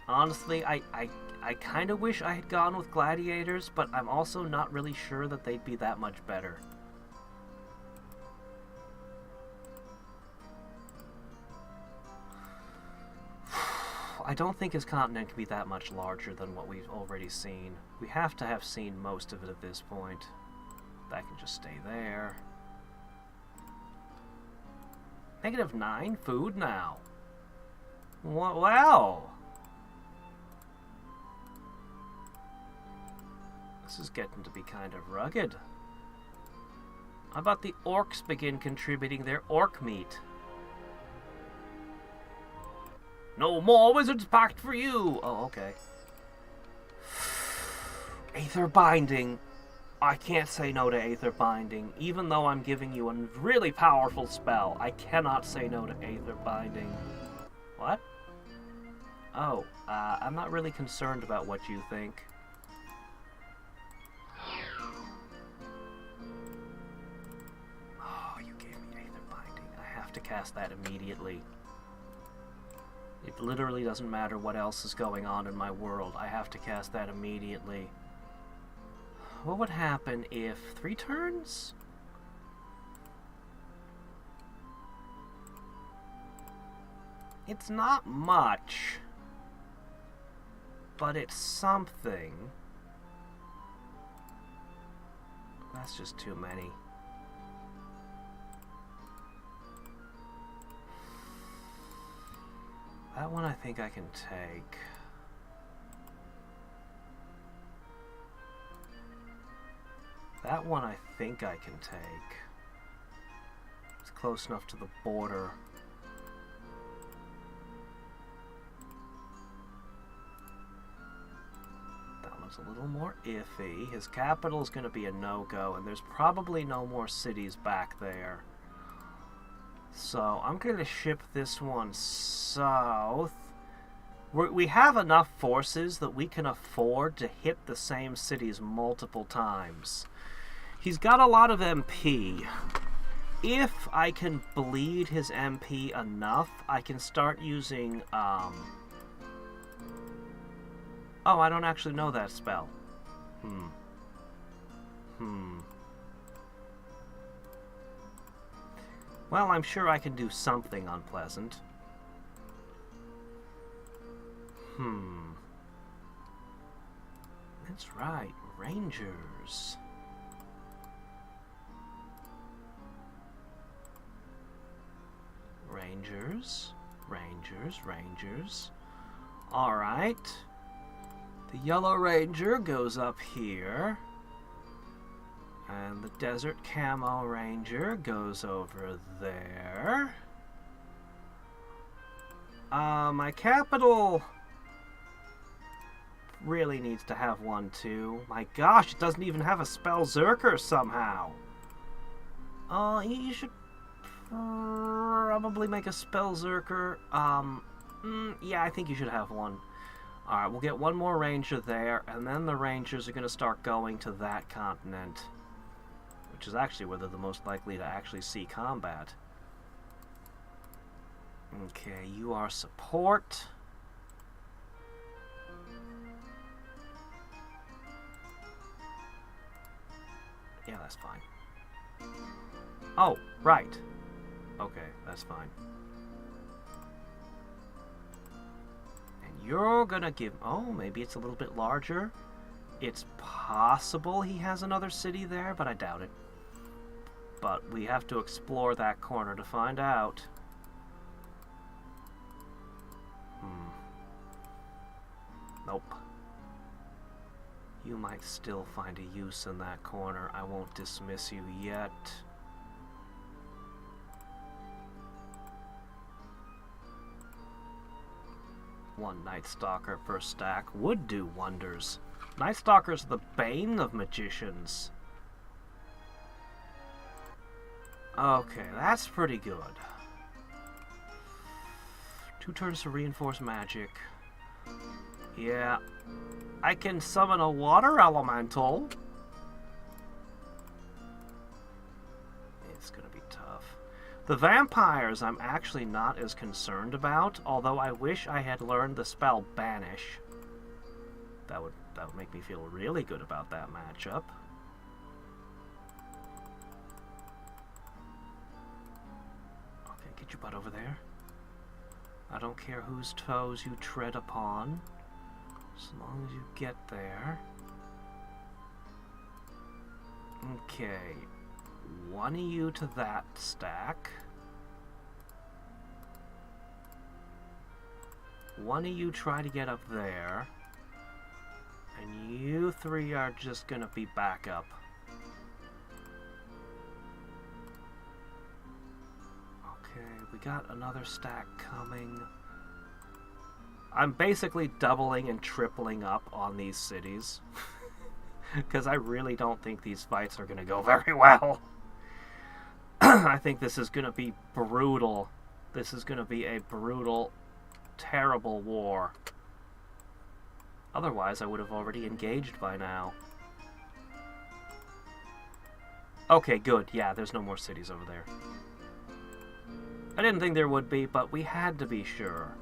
Honestly, I kind of wish I had gone with gladiators, but I'm also not really sure that they'd be that much better. I don't think his continent can be that much larger than what we've already seen. We have to have seen most of it at this point. That can just stay there. -9 food now. Wow! This is getting to be kind of rugged. How about the orcs begin contributing their orc meat? No more Wizard's Pact for you! Oh, okay. Aether Binding. I can't say no to Aether Binding. Even though I'm giving you a really powerful spell, I cannot say no to Aether Binding. What? Oh, I'm not really concerned about what you think. Oh, you gave me Aether Binding. I have to cast that immediately. It literally doesn't matter what else is going on in my world. I have to cast that immediately. What would happen if 3 turns? It's not much, but it's something. That's just too many. That one I think I can take. That one I think I can take. It's close enough to the border. That one's a little more iffy. His capital's going to be a no-go, and there's probably no more cities back there. So I'm going to ship this one south. We have enough forces that we can afford to hit the same cities multiple times. He's got a lot of MP. If I can bleed his MP enough, I can start using... Oh, I don't actually know that spell. Well, I'm sure I can do something unpleasant. That's right, Rangers. Rangers. Alright. The Yellow Ranger goes up here. And the Desert Camo Ranger goes over there. My capital really needs to have one too. My gosh, it doesn't even have a Spell Zerker somehow. You should probably make a Spell Zerker. Yeah, I think you should have one. Alright, we'll get one more Ranger there, and then the Rangers are going to start going to that continent. Which is actually where they're the most likely to actually see combat. Okay, you are support. Yeah, that's fine. Oh, right. Okay, that's fine. And you're gonna give... Oh, maybe it's a little bit larger. It's possible he has another city there, but I doubt it. But we have to explore that corner to find out. Nope. You might still find a use in that corner. I won't dismiss you yet. One Night Stalker per stack would do wonders. Night Stalker's the bane of magicians. Okay, that's pretty good. 2 turns to reinforce magic. Yeah. I can summon a water elemental. It's gonna be tough. The vampires I'm actually not as concerned about, although I wish I had learned the spell Banish. That would make me feel really good about that matchup. Okay, get your butt over there. I don't care whose toes you tread upon, as long as you get there. Okay, one of you to that stack. One of you try to get up there. And you 3 are just gonna be backup. Okay, we got another stack coming. I'm basically doubling and tripling up on these cities. Because I really don't think these fights are gonna go very well. I think this is gonna be brutal. This is gonna be a brutal, terrible war. Otherwise, I would have already engaged by now. Okay, good. Yeah, there's no more cities over there. I didn't think there would be, but we had to be sure.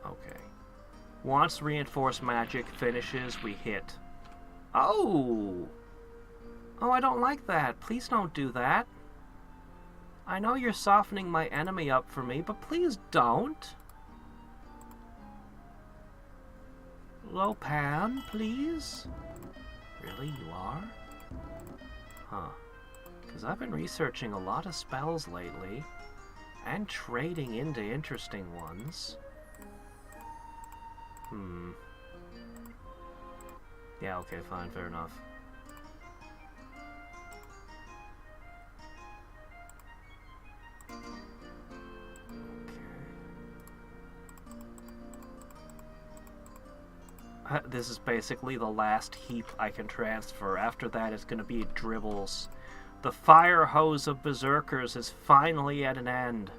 Okay. Once reinforced magic finishes, we hit. Oh! Oh, I don't like that. Please don't do that. I know you're softening my enemy up for me, but please don't. Lopan, please? Really, you are? Huh. Because I've been researching a lot of spells lately, and trading into interesting ones. Yeah, okay, fine, fair enough. This is basically the last heap I can transfer. After that, it's going to be dribbles. The fire hose of berserkers is finally at an end.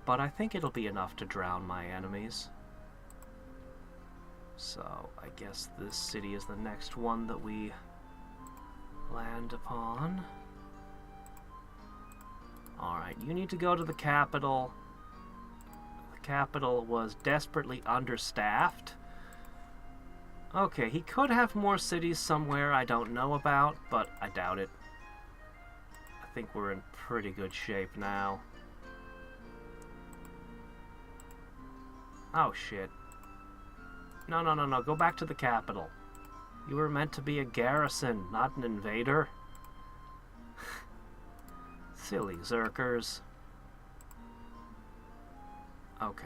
But I think it'll be enough to drown my enemies. So, I guess this city is the next one that we land upon. Alright, you need to go to the capital. The capital was desperately understaffed. Okay, he could have more cities somewhere I don't know about, but I doubt it. I think we're in pretty good shape now. Oh, shit. No, no, no, no, go back to the capital. You were meant to be a garrison, not an invader. Silly Zerkers. Okay.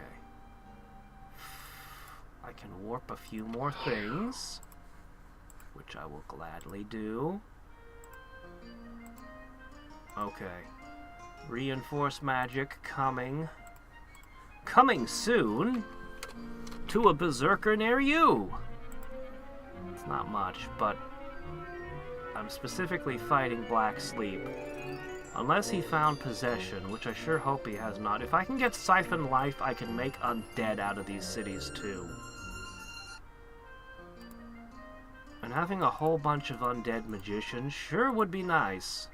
I can warp a few more things, which I will gladly do. Okay. Reinforced magic coming. Coming soon to a berserker near you. It's not much, but I'm specifically fighting Black Sleep. Unless he found possession, which I sure hope he has not. If I can get Siphon Life, I can make undead out of these cities too. And having a whole bunch of undead magicians sure would be nice.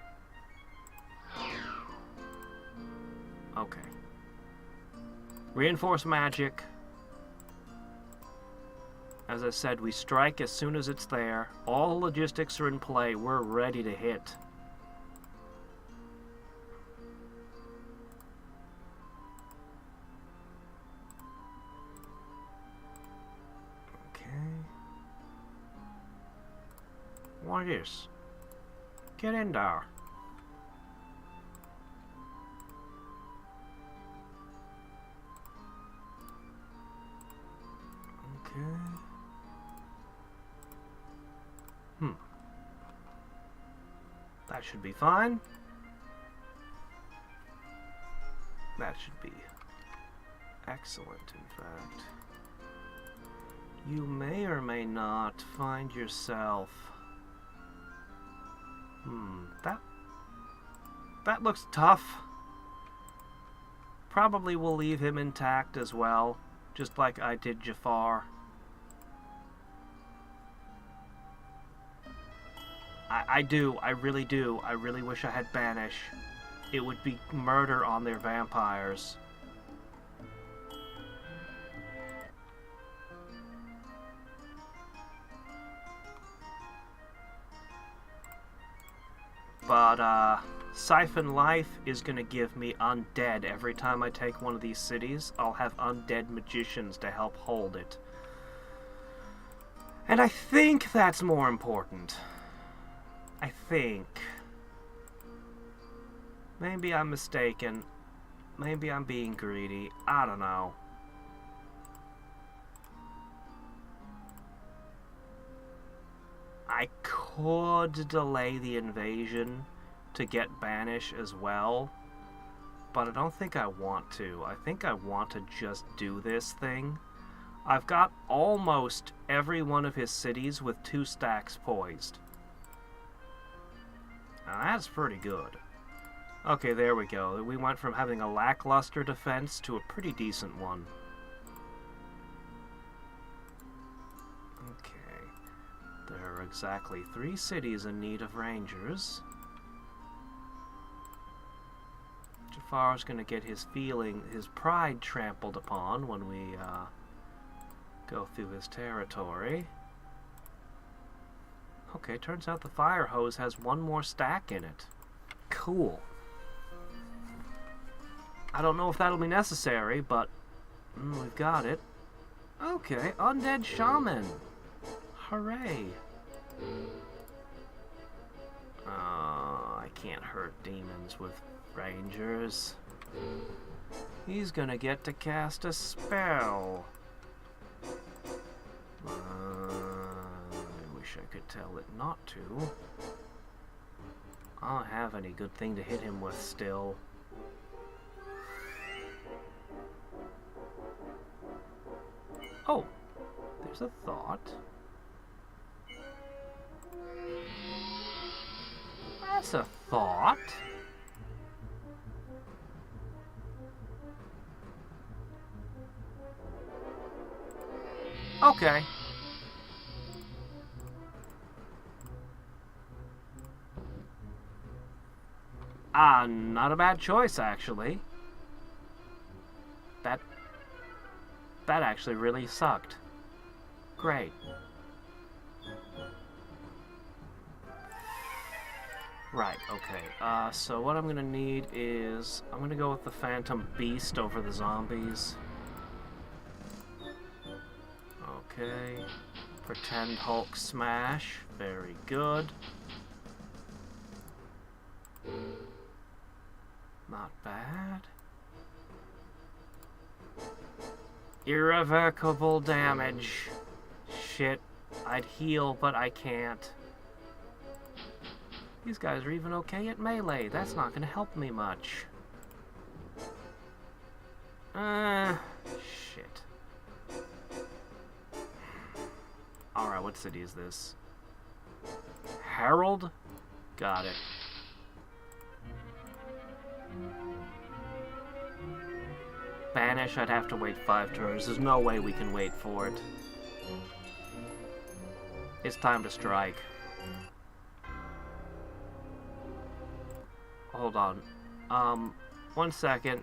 Okay. Reinforced magic. As I said, we strike as soon as it's there. All logistics are in play. We're ready to hit. What is? Get in there. That should be fine. That should be excellent, in fact. You may or may not find yourself... That looks tough. Probably will leave him intact as well, just like I did Jafar. I do. I really do. I really wish I had Banish. It would be murder on their vampires. But, Siphon Life is gonna give me undead. Every time I take one of these cities, I'll have undead magicians to help hold it. And I think that's more important. I think. Maybe I'm mistaken. Maybe I'm being greedy. I don't know. I could delay the invasion to get Banish as well, but I don't think I want to. I think I want to just do this thing. I've got almost every one of his cities with 2 stacks poised. Now that's pretty good. Okay, there we go. We went from having a lackluster defense to a pretty decent one. Okay. There are exactly 3 cities in need of rangers. Jafar's gonna get his pride trampled upon when we go through his territory. Okay, turns out the fire hose has 1 more stack in it. Cool. I don't know if that'll be necessary, but we've got it. Okay, Undead Shaman. Hooray. I can't hurt demons with rangers. He's gonna get to cast a spell. I wish I could tell it not to. I don't have any good thing to hit him with still. Oh, there's a thought. That's a thought. Okay. Not a bad choice, actually. That actually really sucked. Great. Right, okay. So what I'm gonna need is... I'm gonna go with the Phantom Beast over the zombies. Okay. Pretend Hulk Smash. Very good. Not bad. Irrevocable damage. Shit. I'd heal, but I can't. These guys are even okay at melee. That's not gonna help me much. Shit. Alright, what city is this? Harold? Got it. Banish, I'd have to wait 5 turns. There's no way we can wait for it. It's time to strike. Hold on. 1 second.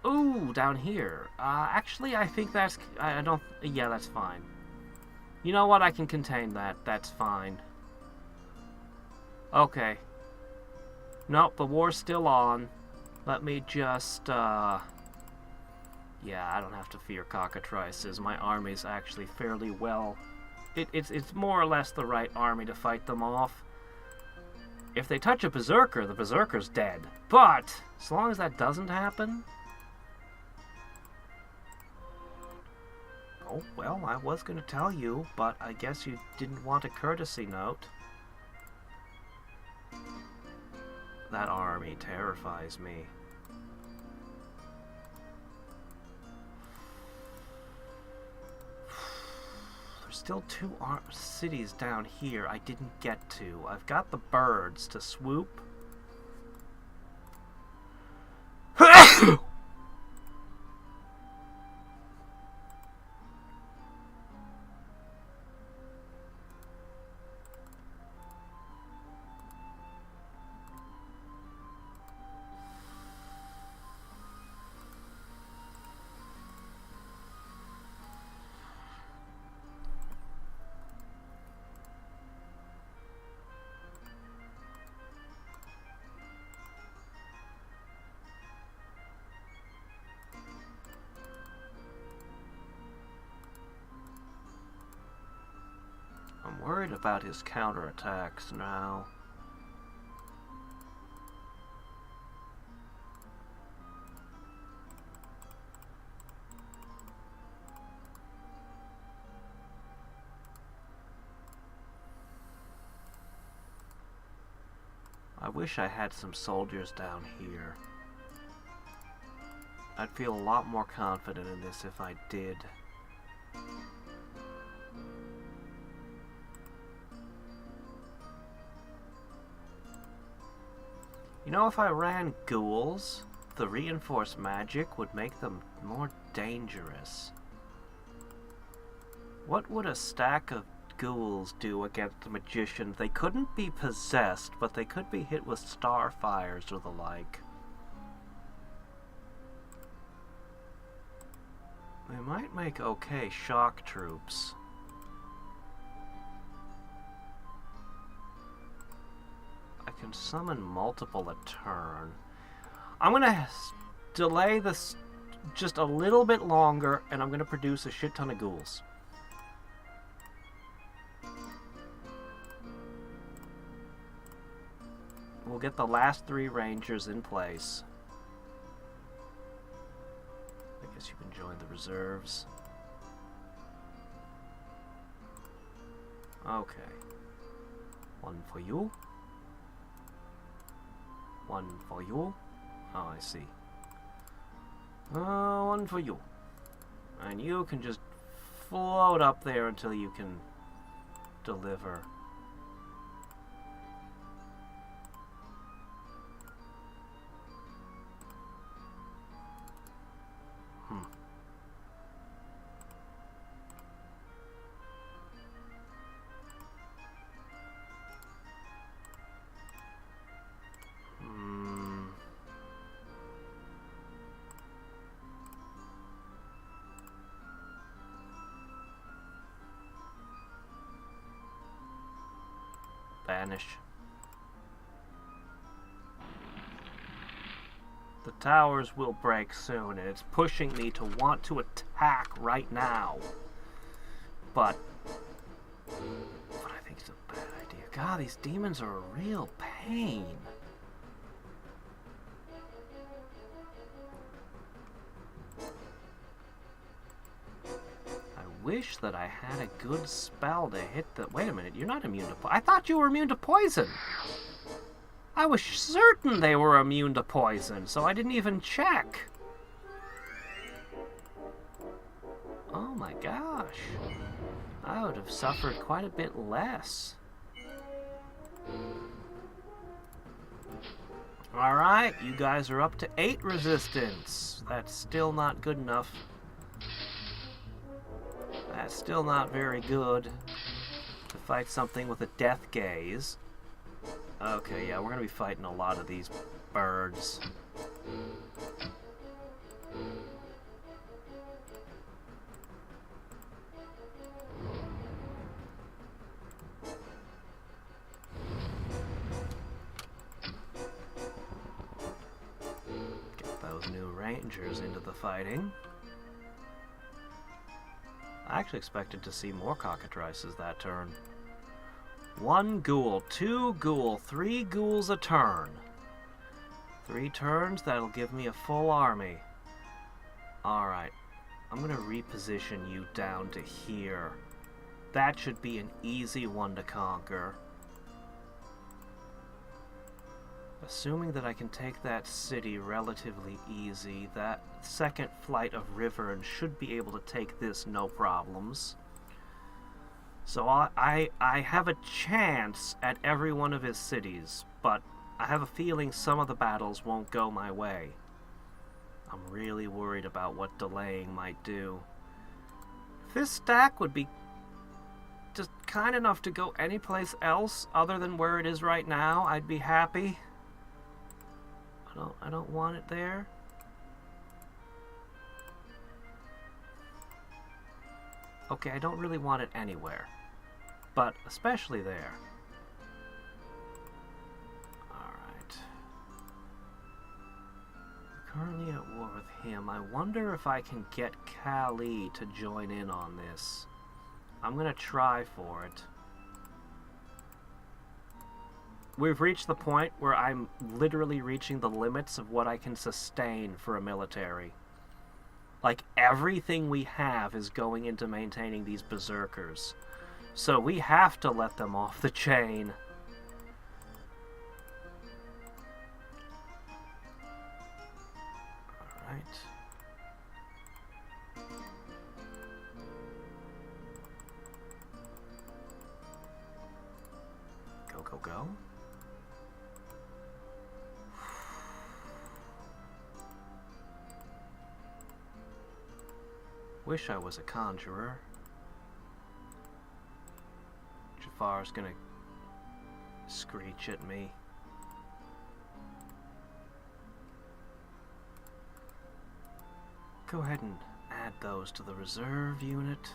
Ooh, down here. Actually, I think that's... I don't... Yeah, that's fine. You know what? I can contain that. That's fine. Okay. Nope, the war's still on. Let me just, Yeah, I don't have to fear cockatrices. My army's actually fairly well... It's more or less the right army to fight them off. If they touch a berserker, the berserker's dead. But, as long as that doesn't happen... Oh, well, I was going to tell you, but I guess you didn't want a courtesy note. That army terrifies me. There's still two cities down here I didn't get to. I've got the birds to swoop. I'm worried about his counterattacks now. I wish I had some soldiers down here. I'd feel a lot more confident in this if I did. You know, if I ran ghouls, the reinforced magic would make them more dangerous. What would a stack of ghouls do against a magician? They couldn't be possessed, but they could be hit with starfires or the like. They might make okay shock troops. I can summon multiple a turn. I'm gonna delay this just a little bit longer, and I'm gonna produce a shit ton of ghouls. We'll get the last 3 rangers in place. I guess you can join the reserves. Okay. 1 for you. 1 for you. Oh, I see. 1 for you. And you can just float up there until you can deliver. Banish. The towers will break soon, and it's pushing me to want to attack right now. But I think it's a bad idea. God, these demons are a real pain. I wish that I had a good spell to hit the... Wait a minute, you're not immune to poison. I thought you were immune to poison. I was certain they were immune to poison, so I didn't even check. Oh my gosh. I would have suffered quite a bit less. Alright, you guys are up to 8 resistance. That's still not good enough. That's still not very good to fight something with a death gaze. Okay, yeah, we're gonna be fighting a lot of these birds. Get those new rangers into the fighting. I actually expected to see more cockatrices that turn. 1 ghoul, 2 ghoul, 3 ghouls a turn. 3 turns, that'll give me a full army. Alright, I'm gonna reposition you down to here. That should be an easy one to conquer. Assuming that I can take that city relatively easy, that second flight of River should be able to take this no problems. So I have a chance at every one of his cities, but I have a feeling some of the battles won't go my way. I'm really worried about what delaying might do. If this stack would be just kind enough to go anyplace else other than where it is right now, I'd be happy. I don't want it there. Okay, I don't really want it anywhere, but especially there. Alright. Currently at war with him. I wonder if I can get Kali to join in on this. I'm gonna try for it. We've reached the point where I'm literally reaching the limits of what I can sustain for a military. Like, everything we have is going into maintaining these berserkers. So we have to let them off the chain. Alright. Go, go, go. Wish I was a conjurer. Jafar's gonna screech at me. Go ahead and add those to the reserve unit.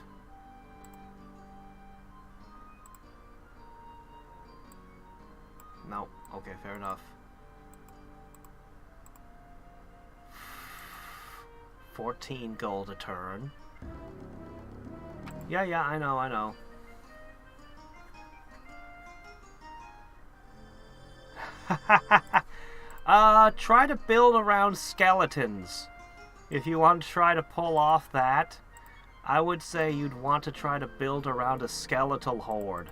No, okay, fair enough. 14 gold a turn. Yeah, I know. Try to build around skeletons. If you want to try to pull off that, I would say you'd want to try to build around a skeletal horde.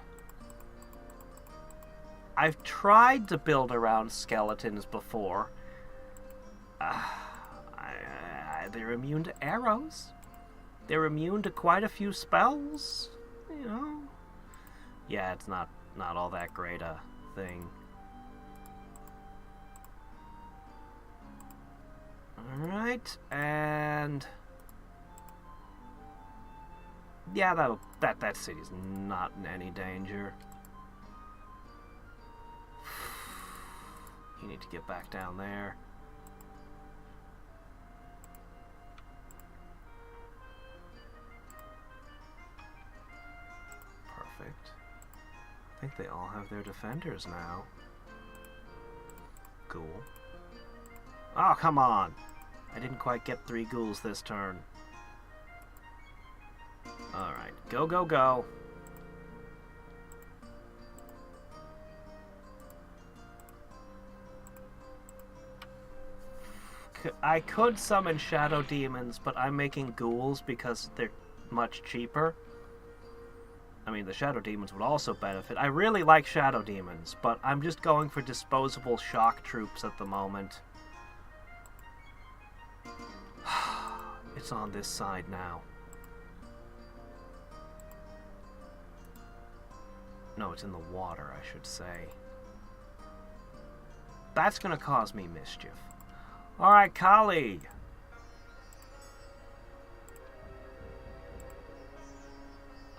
I've tried to build around skeletons before. They're immune to arrows. They're immune to quite a few spells, you know. Yeah, it's not all that great a thing. Alright, and yeah, that city's not in any danger. You need to get back down there. Perfect. I think they all have their defenders now. Ghoul. Oh, come on! I didn't quite get 3 ghouls this turn. Alright, go, go, go. I could summon shadow demons, but I'm making ghouls because they're much cheaper. I mean, the shadow demons would also benefit. I really like shadow demons, but I'm just going for disposable shock troops at the moment. It's on this side now. No, it's in the water, I should say. That's gonna cause me mischief. Alright, Kali.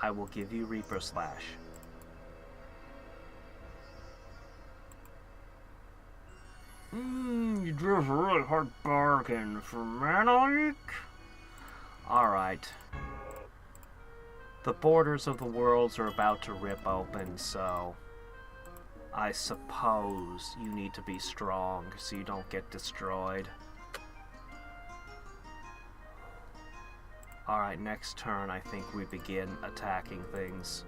I will give you Reaper Slash. You drove a really hard bargain for Manalik. Alright. The borders of the worlds are about to rip open, so I suppose you need to be strong so you don't get destroyed. Alright, next turn I think we begin attacking things.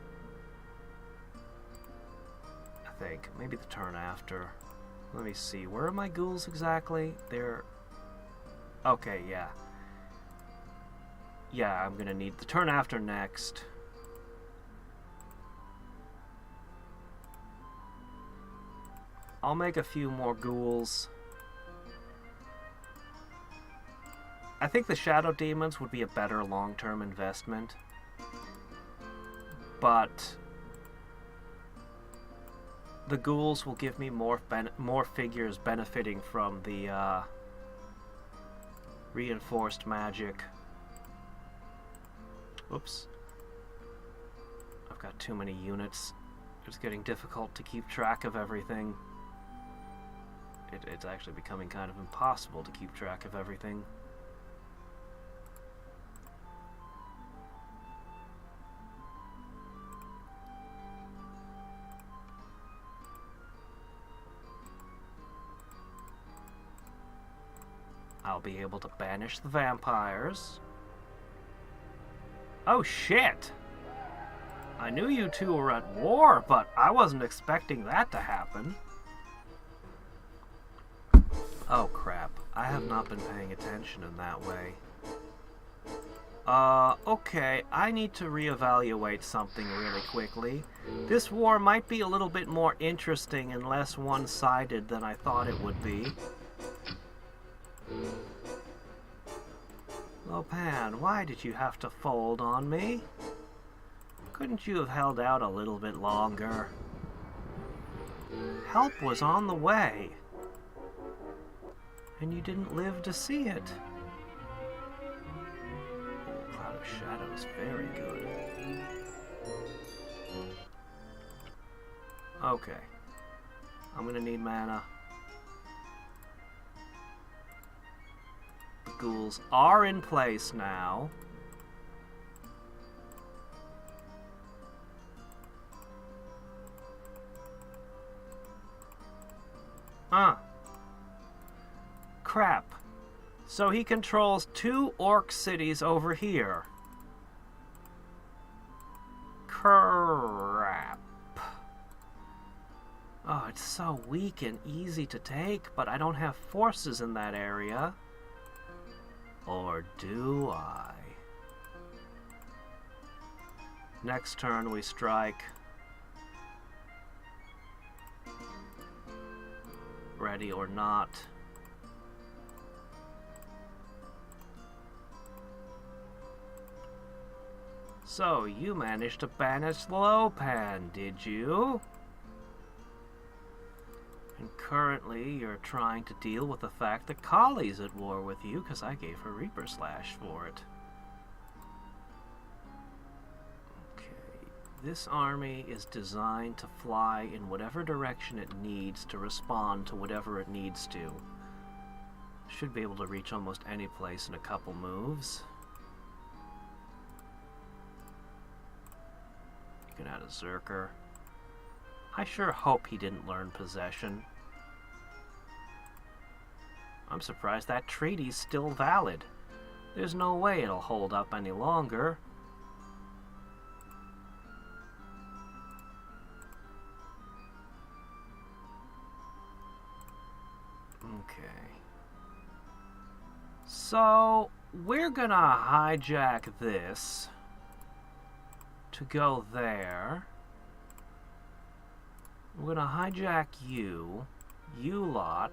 I think. Maybe the turn after. Let me see. Where are my ghouls exactly? They're... Okay, yeah. Yeah, I'm gonna need the turn after next. I'll make a few more ghouls. I think the shadow demons would be a better long-term investment. But the ghouls will give me more figures benefiting from the reinforced magic. Oops. I've got too many units. It's getting difficult to keep track of everything. It's actually becoming kind of impossible to keep track of everything. I'll be able to banish the vampires. Oh shit! I knew you two were at war, but I wasn't expecting that to happen. Oh crap, I have not been paying attention in that way. Okay, I need to reevaluate something really quickly. This war might be a little bit more interesting and less one-sided than I thought it would be. Lopan, why did you have to fold on me? Couldn't you have held out a little bit longer? Help was on the way. And you didn't live to see it. Cloud of Shadows, very good. Okay. I'm gonna need mana. The ghouls are in place now. Crap. So he controls 2 orc cities over here. Crap. Oh, it's so weak and easy to take, but I don't have forces in that area. Or do I? Next turn we strike. Ready or not. So, you managed to banish Lopan, did you? And currently, you're trying to deal with the fact that Kali's at war with you, because I gave her Reaper Slash for it. Okay, this army is designed to fly in whatever direction it needs to respond to whatever it needs to. Should be able to reach almost any place in a couple moves. You can add a Zerker. I sure hope he didn't learn Possession. I'm surprised that treaty's still valid. There's no way it'll hold up any longer. Okay. So, we're gonna hijack this to go there. We're gonna hijack you lot,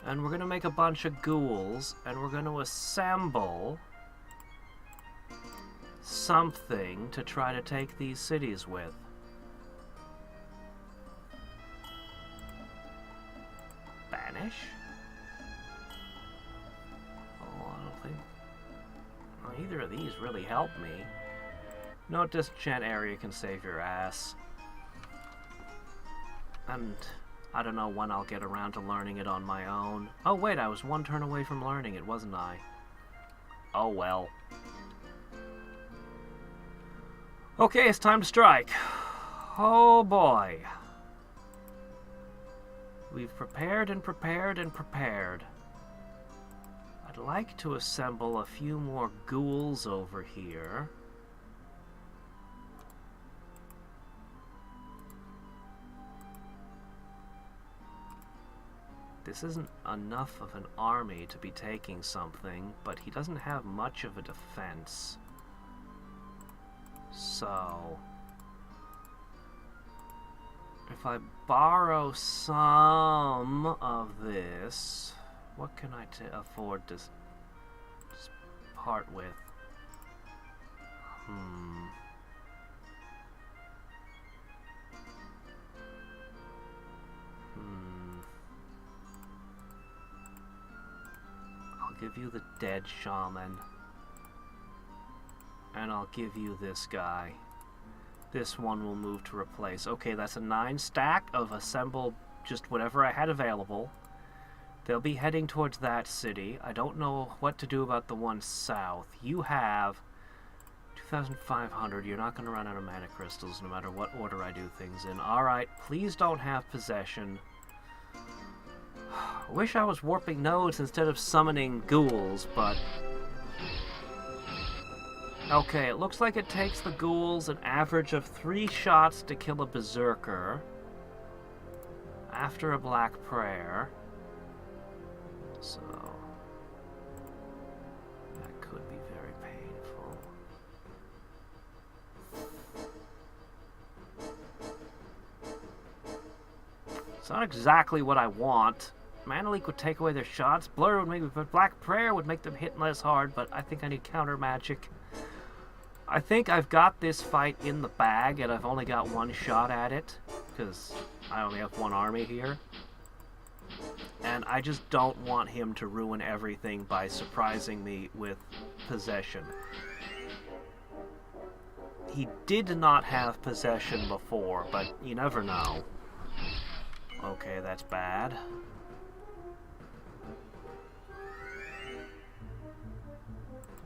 and we're gonna make a bunch of ghouls, and we're gonna assemble something to try to take these cities with. Banish? Oh, I don't think... well, either of these really help me. No disenchant area can save your ass. And I don't know when I'll get around to learning it on my own. Oh wait, I was one turn away from learning it, wasn't I? Oh well. Okay, it's time to strike. Oh boy. We've prepared and prepared and prepared. I'd like to assemble a few more ghouls over here. This isn't enough of an army to be taking something, but he doesn't have much of a defense. So... If I borrow some of this, what can I afford to part with? I'll give you the dead shaman. And I'll give you this guy. This one will move to replace. Okay, that's a 9 stack of assemble just whatever I had available. They'll be heading towards that city. I don't know what to do about the one south. You have 2,500. You're not going to run out of mana crystals no matter what order I do things in. Alright, please don't have possession. I wish I was warping nodes instead of summoning ghouls, but... Okay, it looks like it takes the ghouls an average of 3 shots to kill a berserker after a black prayer. So that could be very painful. It's not exactly what I want. Mana Leak would take away their shots. Blur would make me, but Black Prayer would make them hit less hard, but I think I need counter magic. I think I've got this fight in the bag, and I've only got 1 shot at it, because I only have 1 army here. And I just don't want him to ruin everything by surprising me with possession. He did not have possession before, but you never know. Okay, that's bad.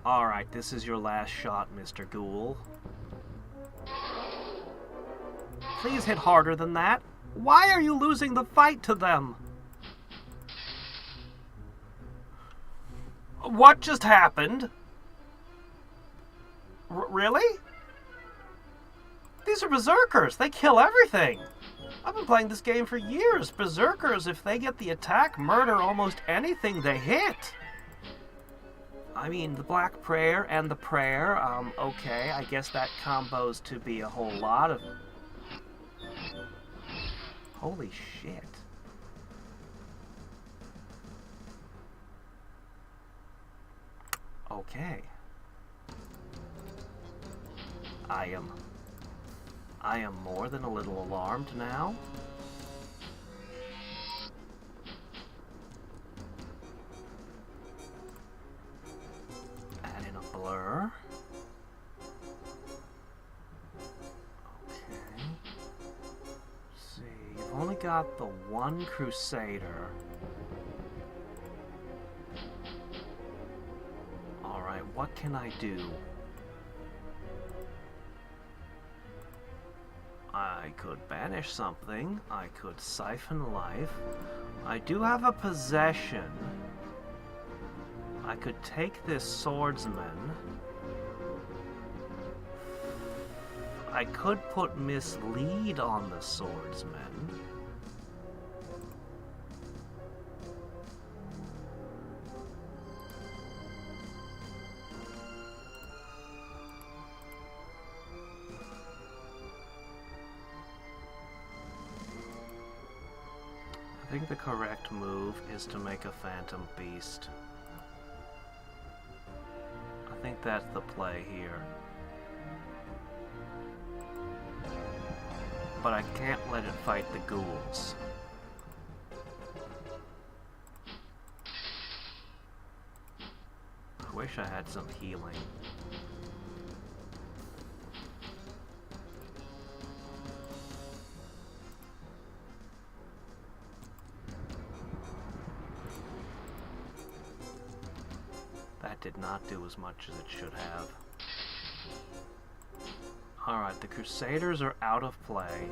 Alright, this is your last shot, Mr. Ghoul. Please hit harder than that. Why are you losing the fight to them? What just happened? Really? These are berserkers. They kill everything. I've been playing this game for years. Berserkers, if they get the attack, murder almost anything they hit. I mean, the Black Prayer and the Prayer, okay, I guess that combos to be a whole lot of... Holy shit. Okay. I am more than a little alarmed now. Add in a blur. Okay. Let's see, you've only got the 1 Crusader. Alright, what can I do? I could banish something. I could siphon life. I do have a possession. I could take this swordsman. I could put mislead on the swordsman. I think the correct move is to make a Phantom Beast. I think that's the play here. But I can't let it fight the ghouls. I wish I had some healing. Did not do as much as it should have. Alright, the Crusaders are out of play.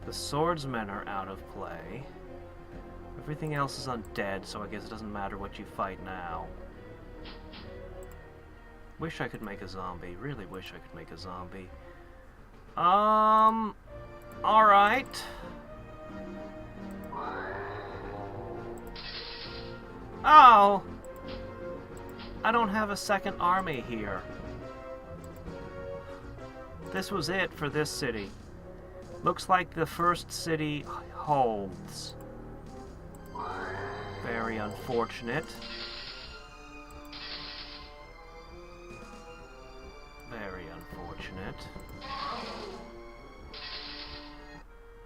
The Swordsmen are out of play. Everything else is undead, so I guess it doesn't matter what you fight now. Wish I could make a zombie. Really wish I could make a zombie. Alright. Oh! I don't have a second army here. This was it for this city. Looks like the first city holds. Very unfortunate. Very unfortunate.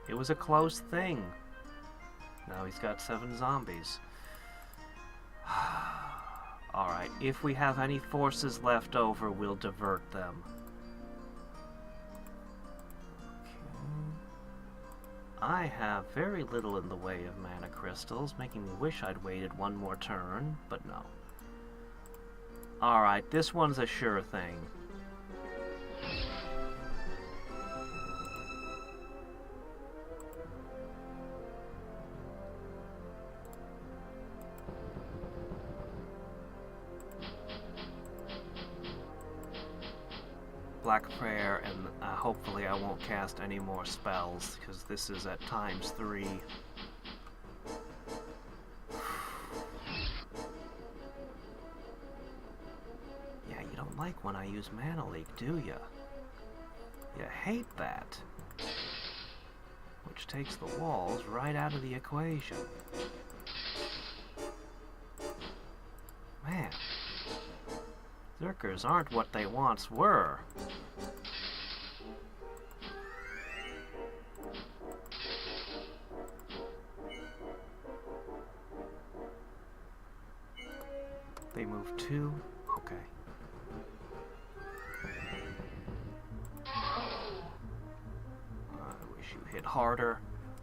It was a close thing. Now he's got 7 zombies. Alright, if we have any forces left over, we'll divert them. I have very little in the way of mana crystals, making me wish I'd waited one more turn, but no. Alright, this one's a sure thing. Black Prayer, and hopefully I won't cast any more spells, because this is at ×3. Yeah, you don't like when I use Mana Leak, do ya? You hate that. Which takes the walls right out of the equation. Man. Zerkers aren't what they once were. They move 2? Okay. I wish you hit harder.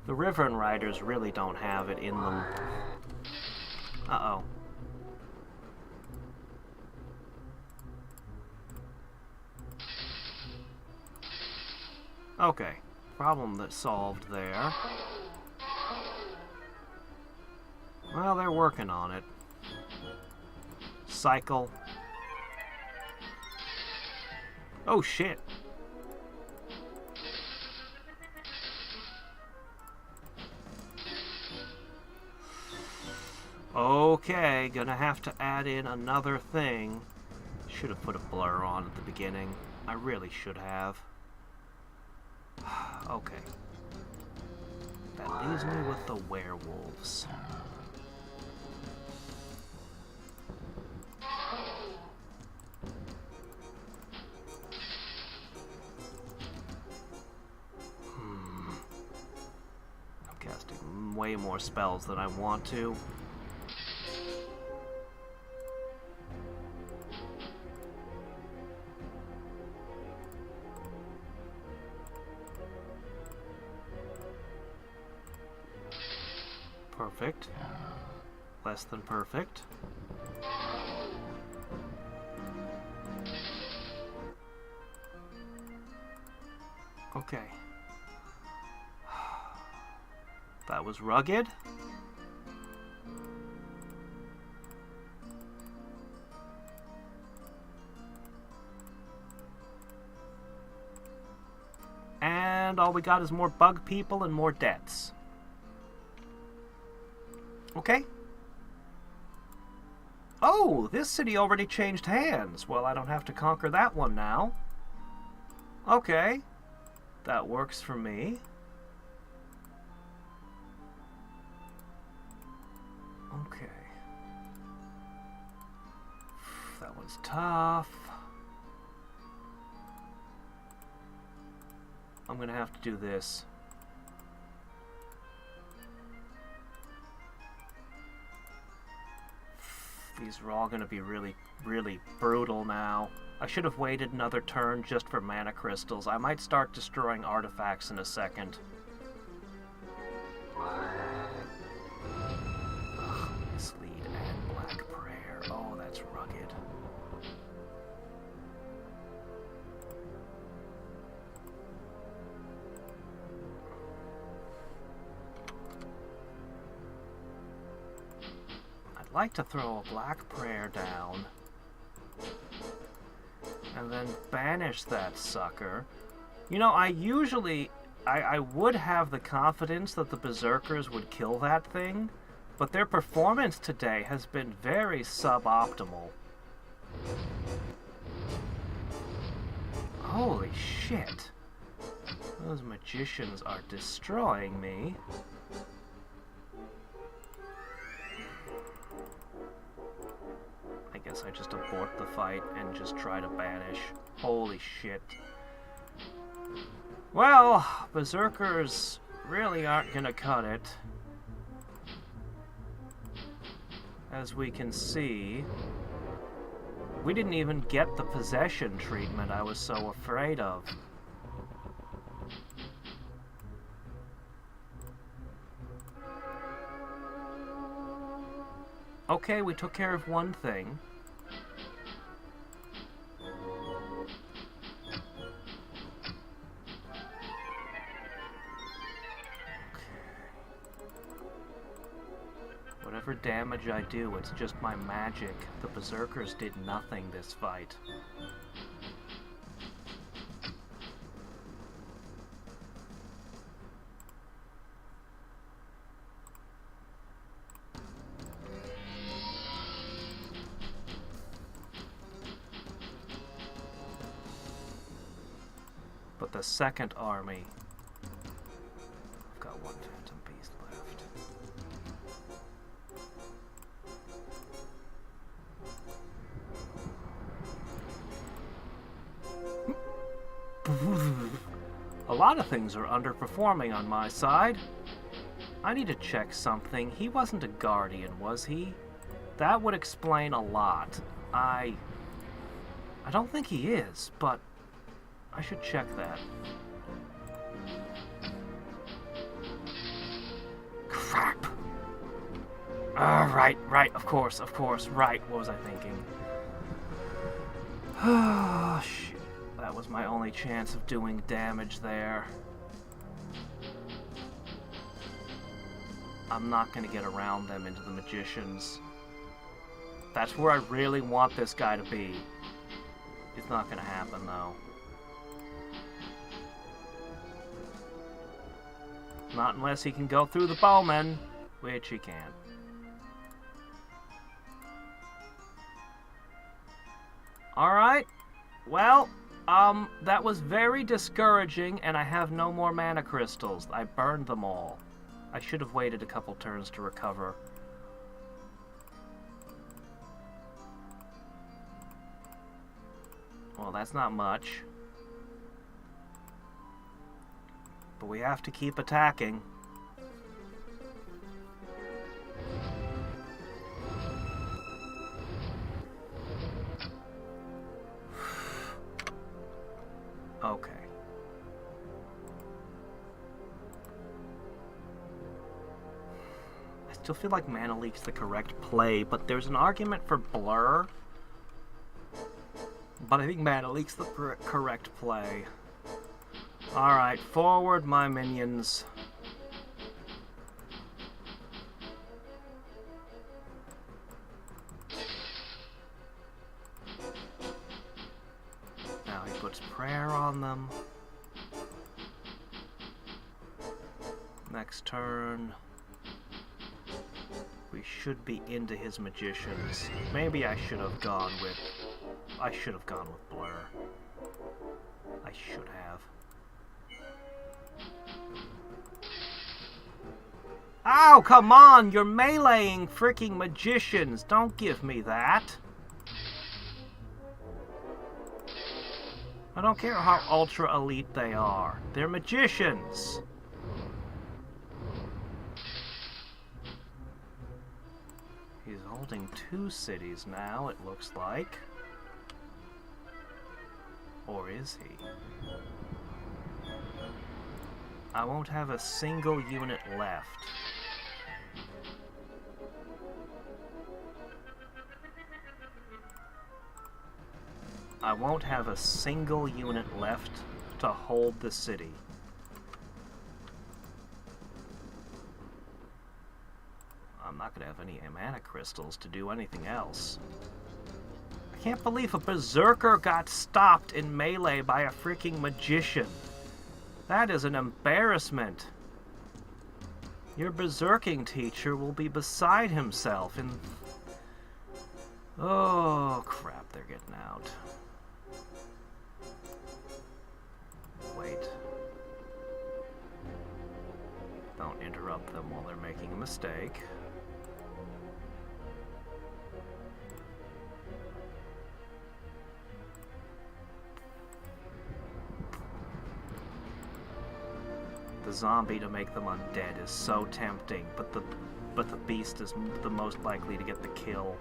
The Riven Riders really don't have it in them. Uh-oh. Okay, problem that's solved there. Well, they're working on it. Cycle. Oh, shit. Okay, gonna have to add in another thing. Should have put a blur on at the beginning. I really should have. Okay. That leaves me with the werewolves. I'm casting way more spells than I want to. Perfect. Less than perfect. Okay. That was rugged. And all we got is more bug people and more debts. Okay. Oh, this city already changed hands. Well, I don't have to conquer that one now. Okay. That works for me. Okay. That one's tough. I'm gonna have to do this. These are all going to be really, really brutal now. I should have waited another turn just for mana crystals. I might start destroying artifacts in a second. Ugh, Mislead and Black Prayer. Oh, that's rugged. I'd like to throw a Black Prayer down and then banish that sucker. You know, I would have the confidence that the Berserkers would kill that thing, but their performance today has been very suboptimal. Holy shit. Those magicians are destroying me. I guess I just abort the fight and just try to banish. Holy shit. Well, berserkers really aren't gonna cut it. As we can see, we didn't even get the possession treatment I was so afraid of. Okay, we took care of one thing. Whatever damage I do, it's just my magic. The berserkers did nothing this fight. But the second army... I've got one phantom beast left. A lot of things are underperforming on my side. I need to check something. He wasn't a guardian, was he? That would explain a lot. I don't think he is, but I should check that. Crap! Right, of course, right. What was I thinking? Oh, shit. That was my only chance of doing damage there. I'm not gonna get around them into the magicians. That's where I really want this guy to be. It's not gonna happen, though. Not unless he can go through the bowmen, which he can't. Alright, well, that was very discouraging, and I have no more mana crystals. I burned them all. I should have waited a couple turns to recover. Well, that's not much. But we have to keep attacking. Okay. I still feel like Mana Leak's the correct play, but there's an argument for Blur. But I think Mana Leak's the correct play. Alright, forward, my minions. Now he puts prayer on them. Next turn, we should be into his magicians. Maybe I should have gone with... Blur. I should have. Oh, come on! You're meleeing freaking magicians! Don't give me that! I don't care how ultra elite they are. They're magicians! He's holding 2 cities now, it looks like. Or is he? I won't have a single unit left. I won't have a single unit left to hold the city. I'm not going to have any mana crystals to do anything else. I can't believe a berserker got stopped in melee by a freaking magician. That is an embarrassment. Your berserking teacher will be beside himself in... Oh, crap, they're getting out. Wait. Don't interrupt them while they're making a mistake. The zombie to make them undead is so tempting, but the beast is the most likely to get the kill.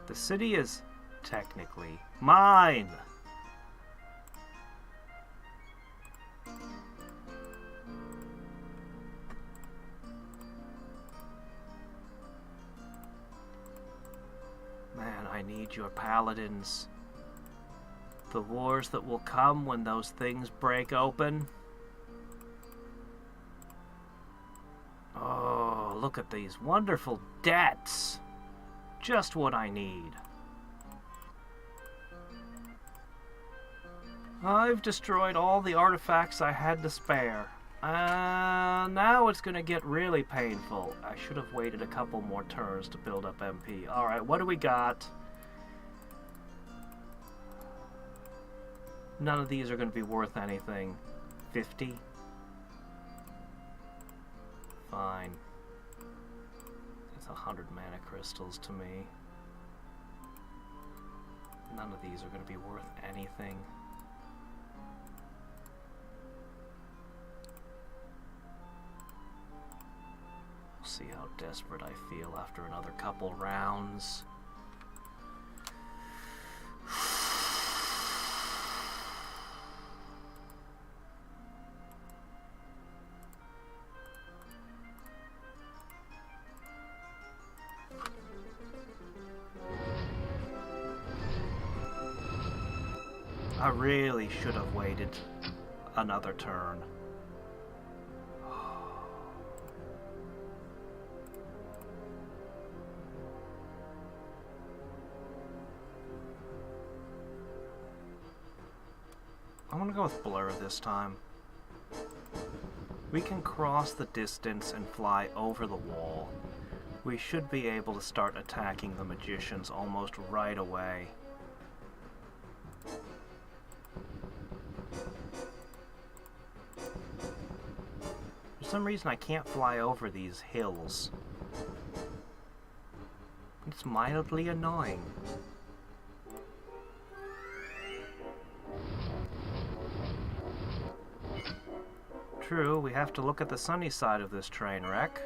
The city is technically mine! Man, I need your paladins. The wars that will come when those things break open. Oh, look at these wonderful debts! Just what I need. I've destroyed all the artifacts I had to spare. Now it's gonna get really painful. I should have waited a couple more turns to build up MP. Alright, what do we got? None of these are gonna be worth anything. 50? Fine. 100 mana crystals to me. None of these are going to be worth anything. We'll see how desperate I feel after another couple rounds. I really should have waited another turn. I'm gonna go with Blur this time. We can cross the distance and fly over the wall. We should be able to start attacking the magicians almost right away. For some reason I can't fly over these hills. It's mildly annoying. True, we have to look at the sunny side of this train wreck.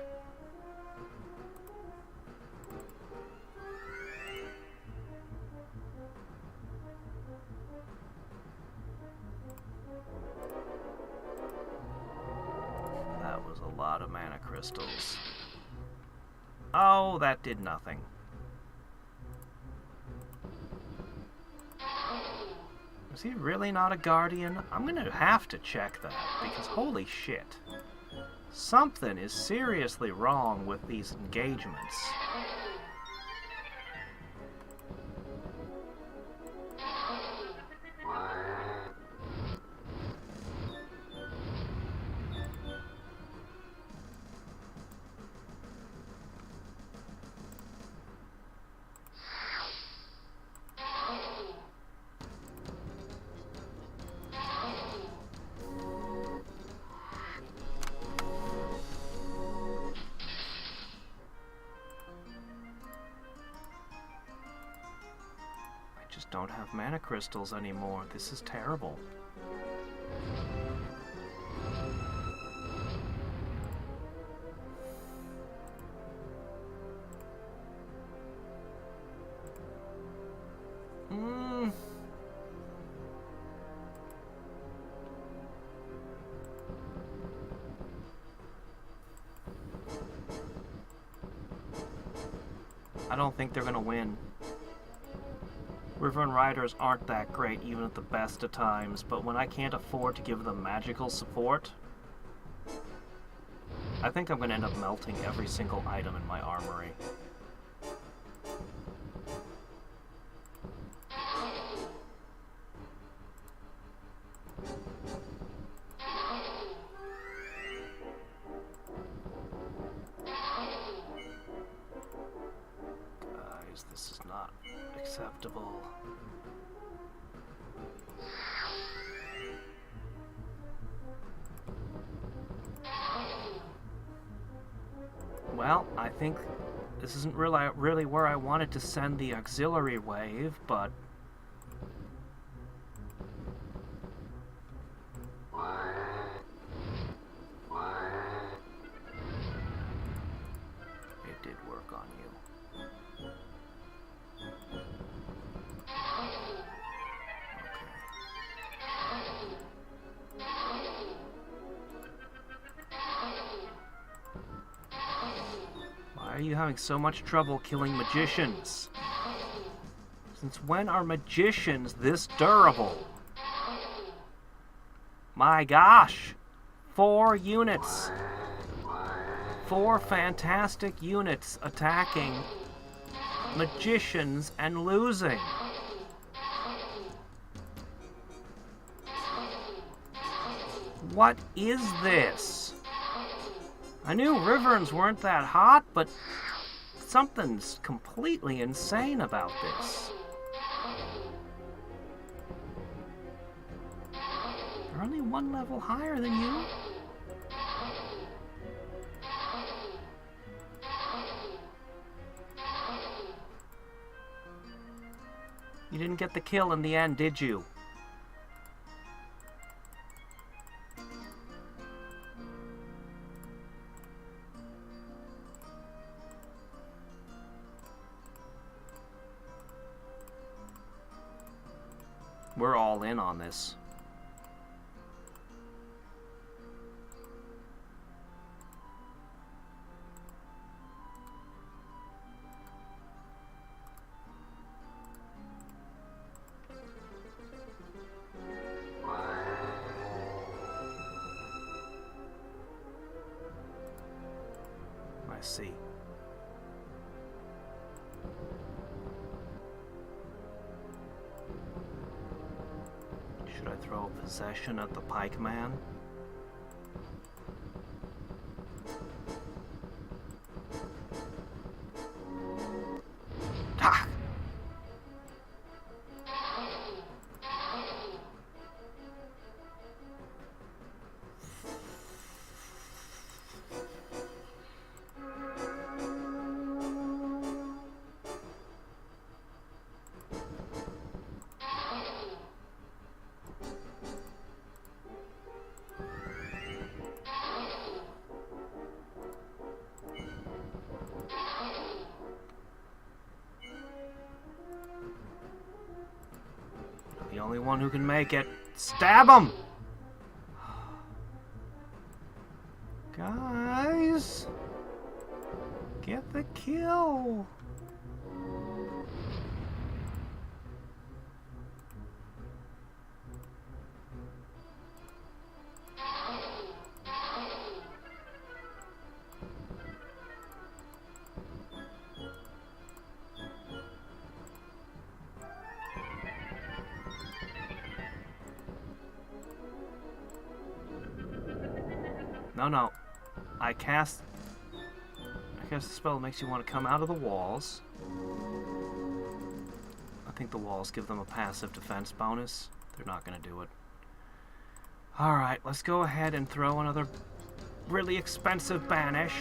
That was a lot of mana crystals. Oh, that did nothing. Is he really not a guardian? I'm gonna have to check that, because holy shit. Something is seriously wrong with these engagements. Don't have mana crystals anymore. This is terrible. I don't think they're gonna win. Wyvern Riders aren't that great even at the best of times, but when I can't afford to give them magical support, I think I'm gonna end up melting every single item in my armory. Guys, this is not acceptable. Well, I think this isn't really where I wanted to send the auxiliary wave, but... it did work on you. Why are you having so much trouble killing magicians? Since when are magicians this durable? My gosh! 4 units! 4 fantastic units attacking magicians and losing. What is this? I knew Wyverns weren't that hot, but something's completely insane about this. They're only 1 level higher than you. You didn't get the kill in the end, did you? We're all in on this. I see. Should I throw a possession at the pikeman? Ah! The only one who can make it. Stab him! Guys! Get the kill! No. I cast a spell that makes you want to come out of the walls. I think the walls give them a passive defense bonus. They're not going to do it. Alright, let's go ahead and throw another really expensive banish.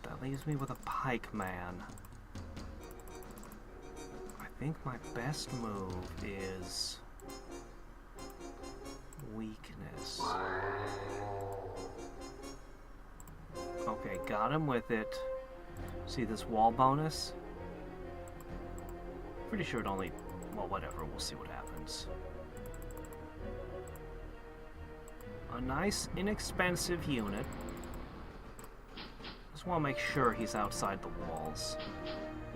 That leaves me with a pikeman. I think my best move is... weakness. Okay, got him with it. See this wall bonus? Pretty sure it only... well, whatever, we'll see what happens. A nice, inexpensive unit. Just want to make sure he's outside the walls.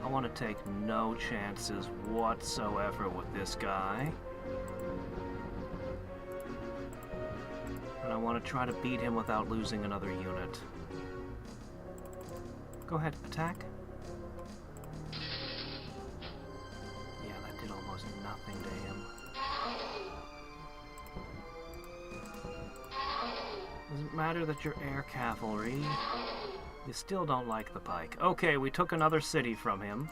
I want to take no chances whatsoever with this guy. I want to try to beat him without losing another unit. Go ahead, attack. Yeah, that did almost nothing to him. Doesn't matter that you're air cavalry. You still don't like the pike. Okay, we took another city from him.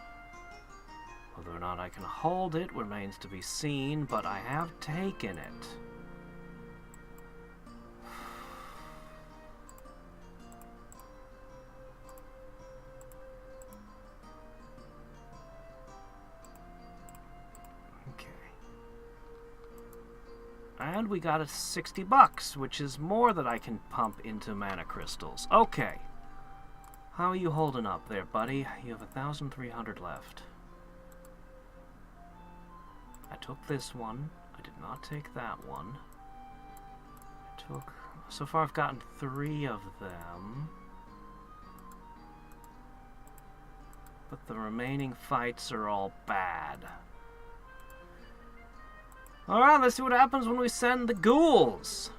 Whether or not I can hold it remains to be seen, but I have taken it. Okay. And we got a $60, which is more that I can pump into mana crystals. Okay. How are you holding up there, buddy? You have 1,300 left. I took this one. I did not take that one. I took... So far I've gotten 3 of them. But the remaining fights are all bad. Alright, let's see what happens when we send the ghouls.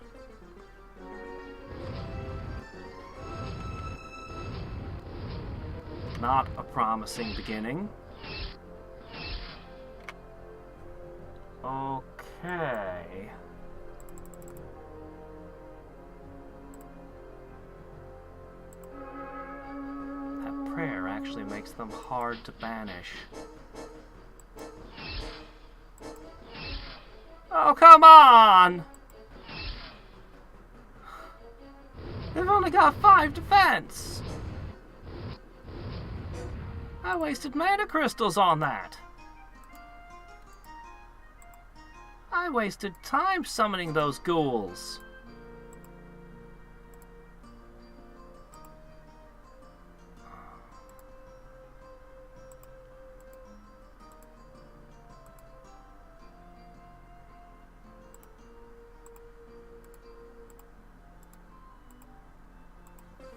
Not a promising beginning. Okay. That prayer actually makes them hard to banish. Oh, come on! They've only got 5 defense! I wasted mana crystals on that! I wasted time summoning those ghouls.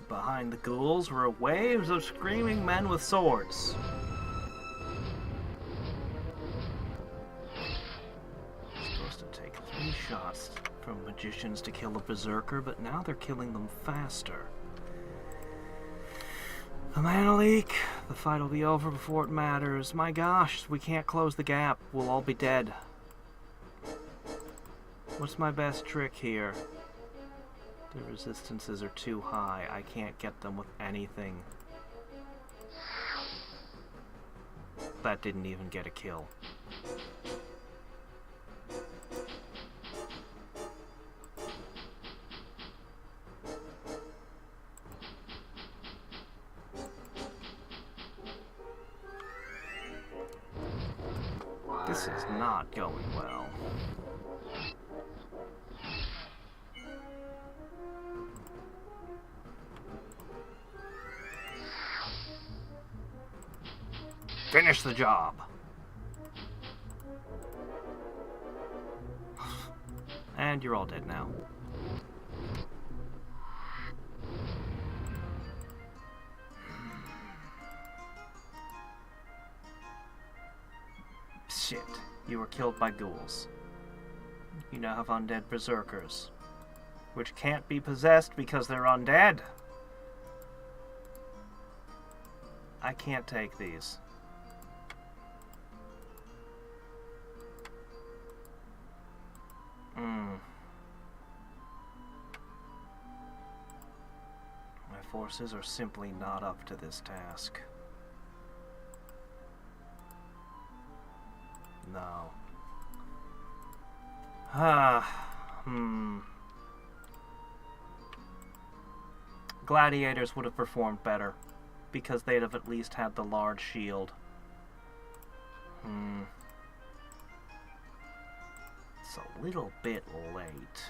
Behind the ghouls were waves of screaming men with swords. Shots from magicians to kill a berserker, but now they're killing them faster. The mana leak. The fight will be over before it matters. My gosh, we can't close the gap. We'll all be dead. What's my best trick here? The resistances are too high. I can't get them with anything. That didn't even get a kill. This is not going well. Finish the job. And you're all dead now. Shit, you were killed by ghouls. You now have undead berserkers, which can't be possessed because they're undead. I can't take these. My forces are simply not up to this task. No. Gladiators would have performed better, because they'd have at least had the large shield. It's a little bit late.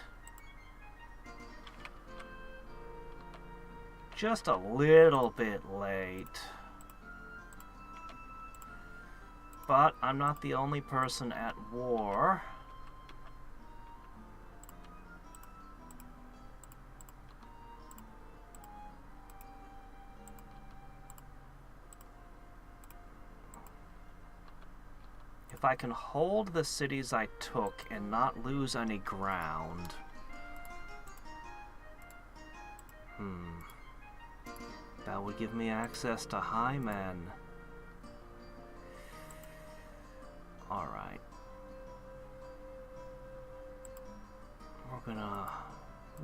Just a little bit late. But I'm not the only person at war. If I can hold the cities I took and not lose any ground, That would give me access to high men. Alright. We're gonna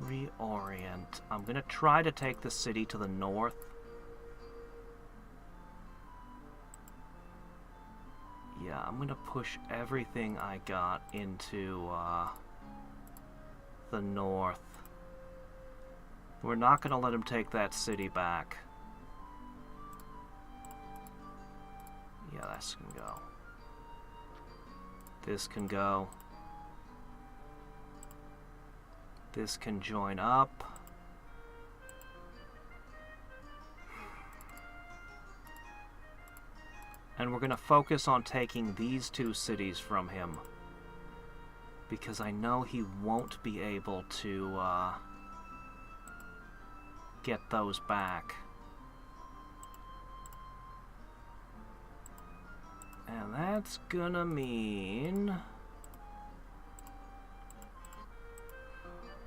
reorient. I'm gonna try to take the city to the north. Yeah, I'm gonna push everything I got into the north. We're not gonna let him take that city back. Yeah, this can go. This can go. This can join up. And we're going to focus on taking these two cities from him. Because I know he won't be able to get those back. And that's gonna mean...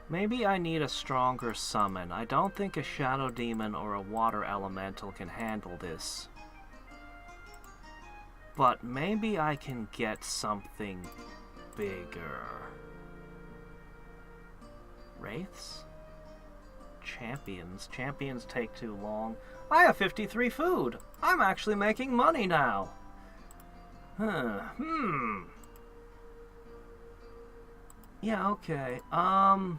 maybe I need a stronger summon. I don't think a shadow demon or a water elemental can handle this. But maybe I can get something bigger. Wraiths? Champions. Champions take too long. I have 53 food. I'm actually making money now. Yeah, okay. I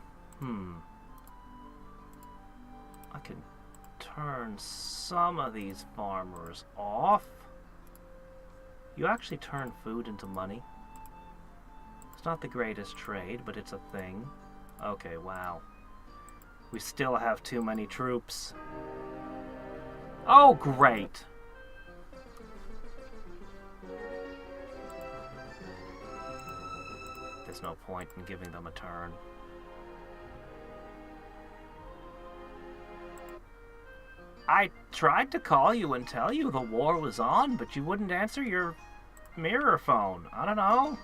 can turn some of these farmers off. You actually turn food into money. It's not the greatest trade, but it's a thing. Okay, wow. We still have too many troops. Oh, great! There's no point in giving them a turn. I tried to call you and tell you the war was on, but you wouldn't answer your mirror phone. I don't know.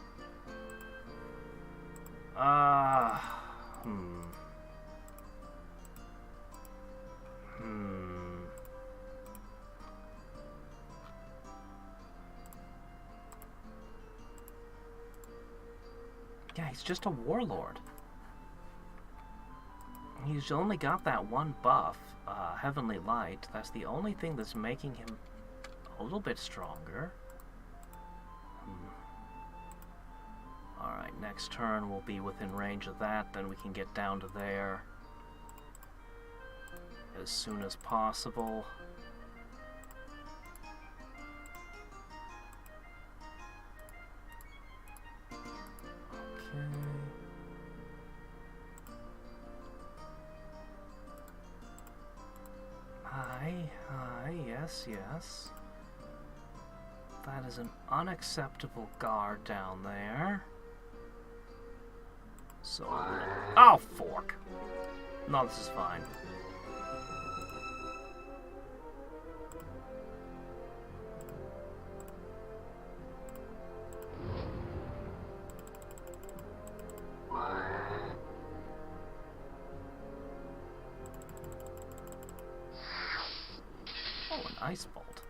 Yeah, he's just a warlord. He's only got that one buff, Heavenly Light. That's the only thing that's making him a little bit stronger. Alright, next turn we'll be within range of that, then we can get down to there as soon as possible. Okay. Hi, yes, yes. That is an unacceptable guard down there. So, oh, fork. No, this is fine. Oh, an ice bolt.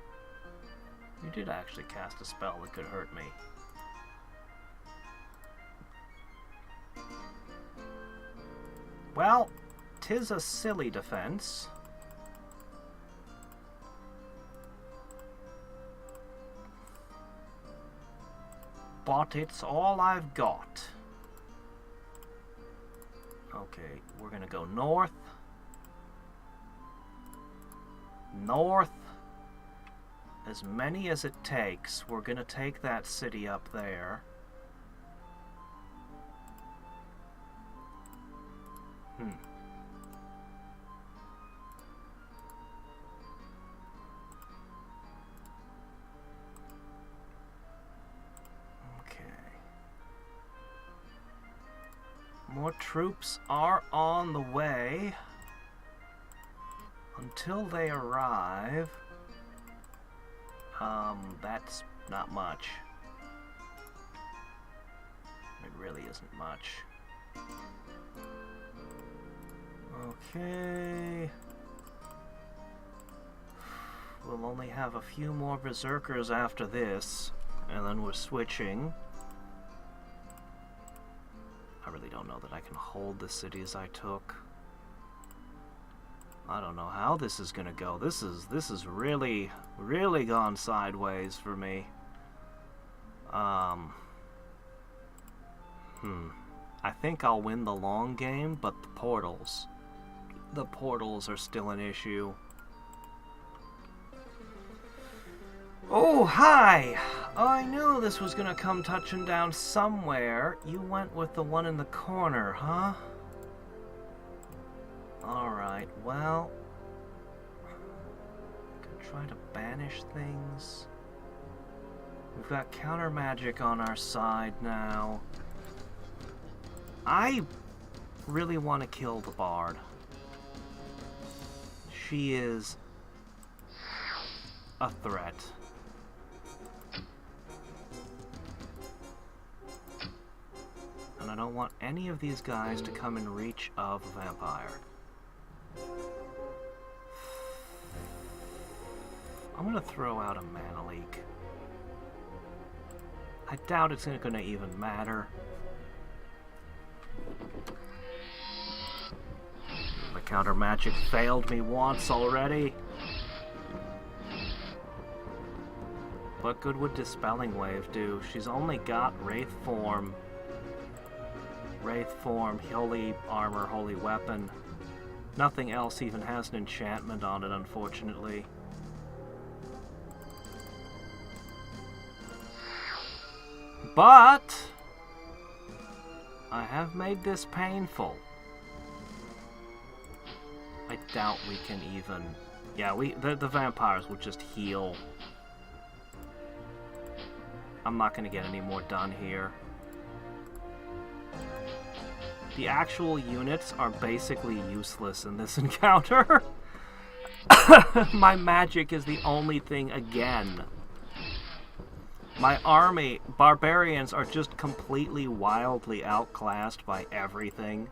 You did actually cast a spell that could hurt me. Well, 'tis a silly defense. But it's all I've got. Okay, we're gonna go north. North. As many as it takes. We're gonna take that city up there. Okay. More troops are on the way. Until they arrive, that's not much. It really isn't much. Okay. we'll only have a few more berserkers after this, and then we're switching. I really don't know that I can hold the cities I took. I don't know how this is gonna go. This is really, really gone sideways for me. I think I'll win the long game, but the portals are still an issue. Oh, hi! I knew this was gonna come touching down somewhere. You went with the one in the corner, huh? Alright, well... Could try to banish things. We've got counter magic on our side now. I really want to kill the Bard. She is a threat. And I don't want any of these guys to come in reach of a vampire. I'm gonna throw out a mana leak. I doubt it's gonna even matter. The counter magic failed me once already. What good would Dispelling Wave do? She's only got Wraith Form. Wraith Form, Holy Armor, Holy Weapon. Nothing else even has an enchantment on it, unfortunately. But I have made this painful. I doubt we can even... Yeah, the vampires will just heal. I'm not going to get any more done here. The actual units are basically useless in this encounter. My magic is the only thing again. My army, barbarians, are just completely wildly outclassed by everything.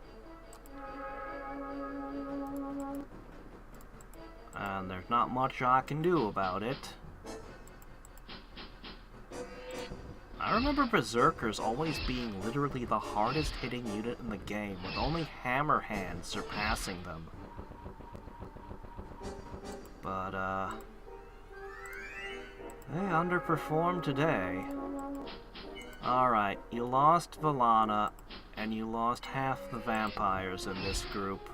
And there's not much I can do about it. I remember Berserkers always being literally the hardest hitting unit in the game, with only Hammerhand surpassing them. But, they underperformed today. Alright, you lost Valana, and you lost half the vampires in this group.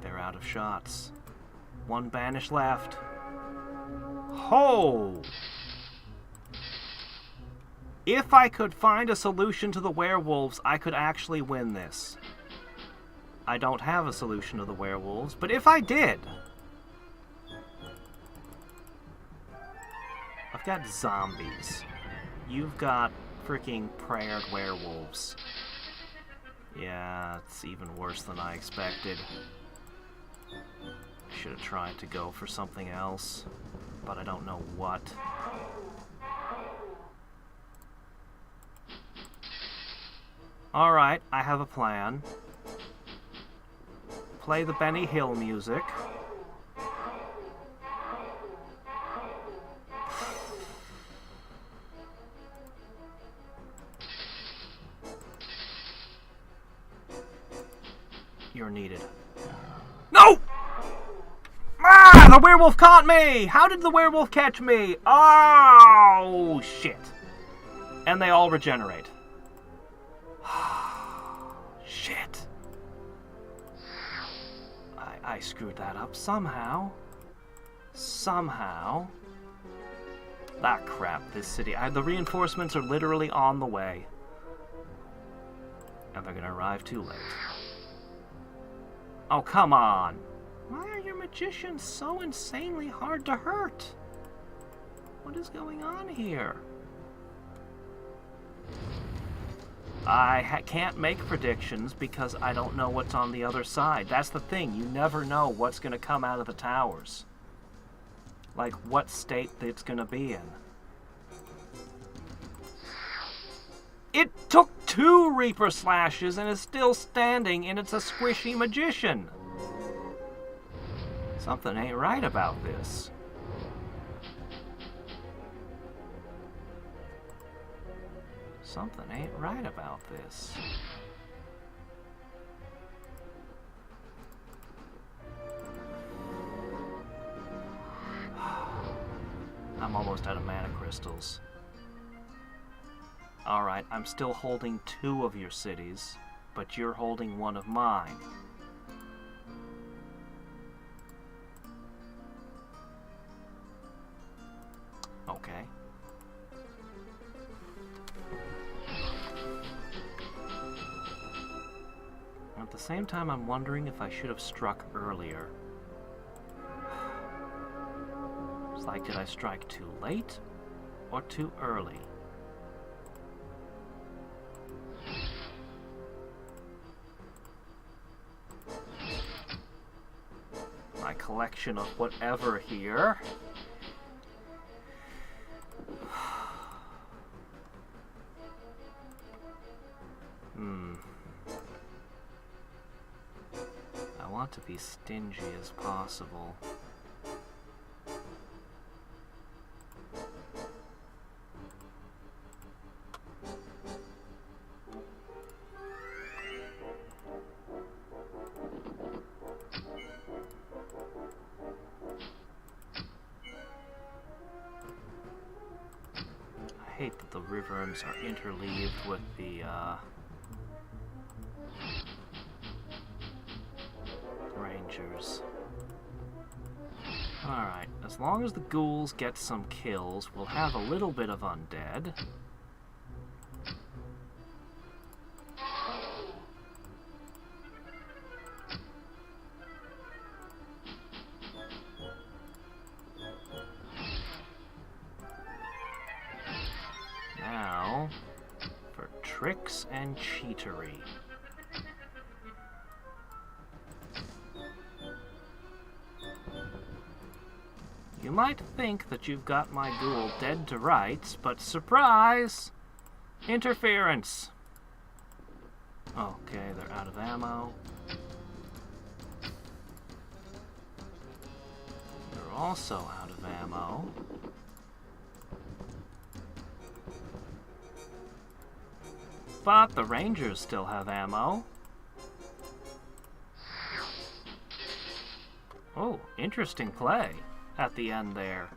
They're out of shots. One banish left. Ho! If I could find a solution to the werewolves, I could actually win this. I don't have a solution to the werewolves, but if I did... I've got zombies. You've got freaking prayered werewolves. Yeah, it's even worse than I expected. I should have tried to go for something else, but I don't know what. Alright, I have a plan. Play the Benny Hill music. You're needed. No! Ah! The werewolf caught me! How did the werewolf catch me? Oh, shit. And they all regenerate. Shit. I screwed that up somehow. Somehow. Ah, crap. This city... the reinforcements are literally on the way. And they're gonna arrive too late. Oh, come on. Why are your magicians so insanely hard to hurt? What is going on here? I can't make predictions because I don't know what's on the other side. That's the thing. You never know what's going to come out of the towers. Like, what state it's going to be in. It took 2 Reaper Slashes and is still standing, and it's a squishy magician. Something ain't right about this. Something ain't right about this. I'm almost out of mana crystals. Alright, I'm still holding 2 of your cities, but you're holding 1 of mine. Okay. At the same time, I'm wondering if I should have struck earlier. It's like, did I strike too late or too early? My collection of whatever here. I want to be stingy as possible. I hate that the Riverms are interleaved with the Rangers. Alright, as long as the ghouls get some kills, we'll have a little bit of undead. Now, for tricks and cheatery. You might think that you've got my ghoul dead to rights, but surprise! Interference! Okay, they're out of ammo. They're also out of ammo. But the Rangers still have ammo. Oh, interesting play at the end there.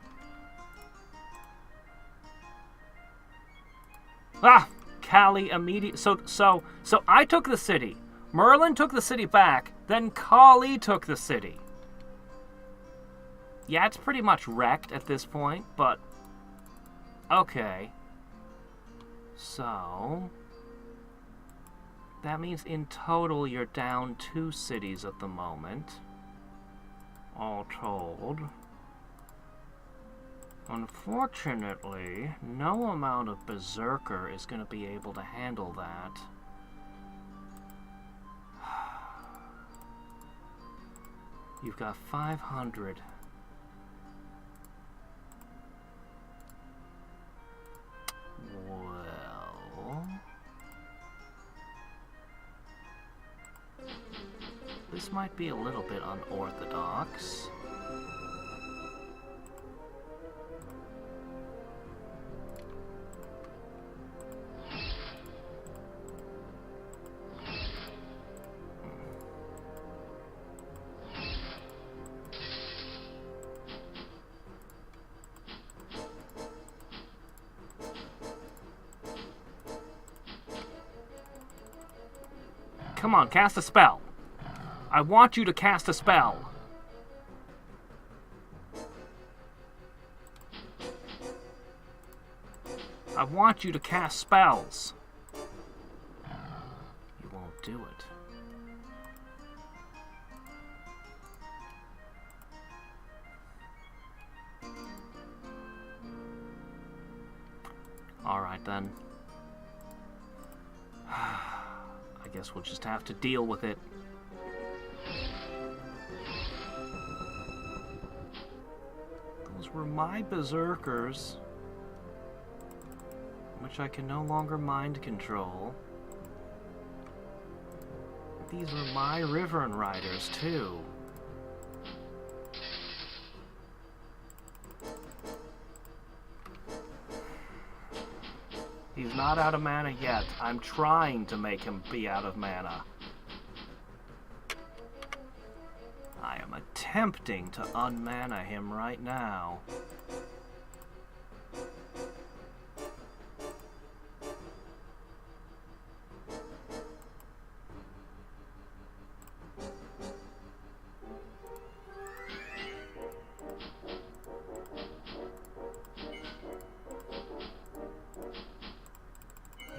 Ah! Callie immediately... So I took the city. Merlin took the city back. Then Callie took the city. Yeah, it's pretty much wrecked at this point, but... Okay. So... that means in total you're down 2 cities at the moment. All told. Unfortunately, no amount of Berserker is going to be able to handle that. You've got 500. Well... this might be a little bit unorthodox. Come on, cast a spell. I want you to cast a spell. I want you to cast spells. You won't do it. All right, then. I guess we'll just have to deal with it. Those were my berserkers. which I can no longer mind control. These were my Riverine Riders, too. He's not out of mana yet. I'm trying to make him be out of mana. I am attempting to unmana him right now.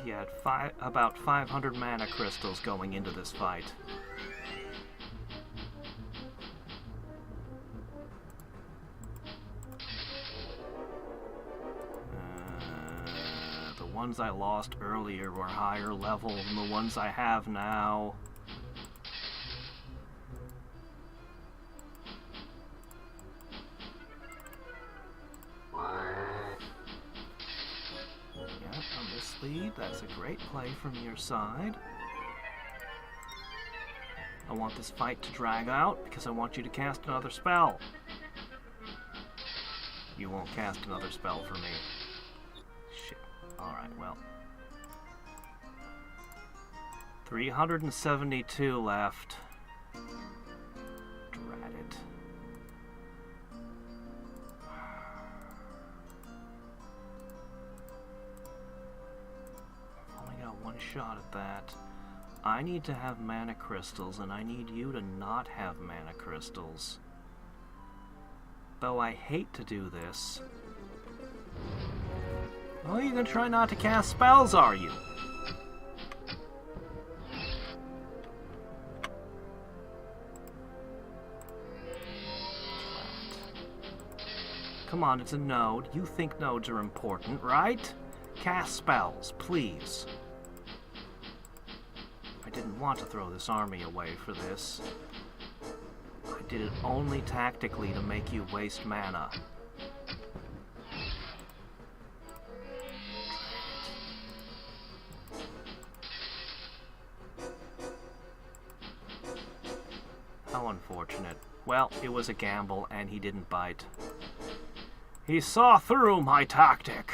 He had about 500 mana crystals going into this fight. The ones I lost earlier were higher level than the ones I have now. Lead. That's a great play from your side. I want this fight to drag out because I want you to cast another spell. You won't cast another spell for me. Shit. Alright, well. 372 left. Drat it. One shot at that. I need to have mana crystals, and I need you to not have mana crystals. Though I hate to do this. Oh, you gonna try not to cast spells, are you? Come on, it's a node. You think nodes are important, right? Cast spells, please. I didn't want to throw this army away for this. I did it only tactically to make you waste mana. How unfortunate. Well, it was a gamble and he didn't bite. He saw through my tactic.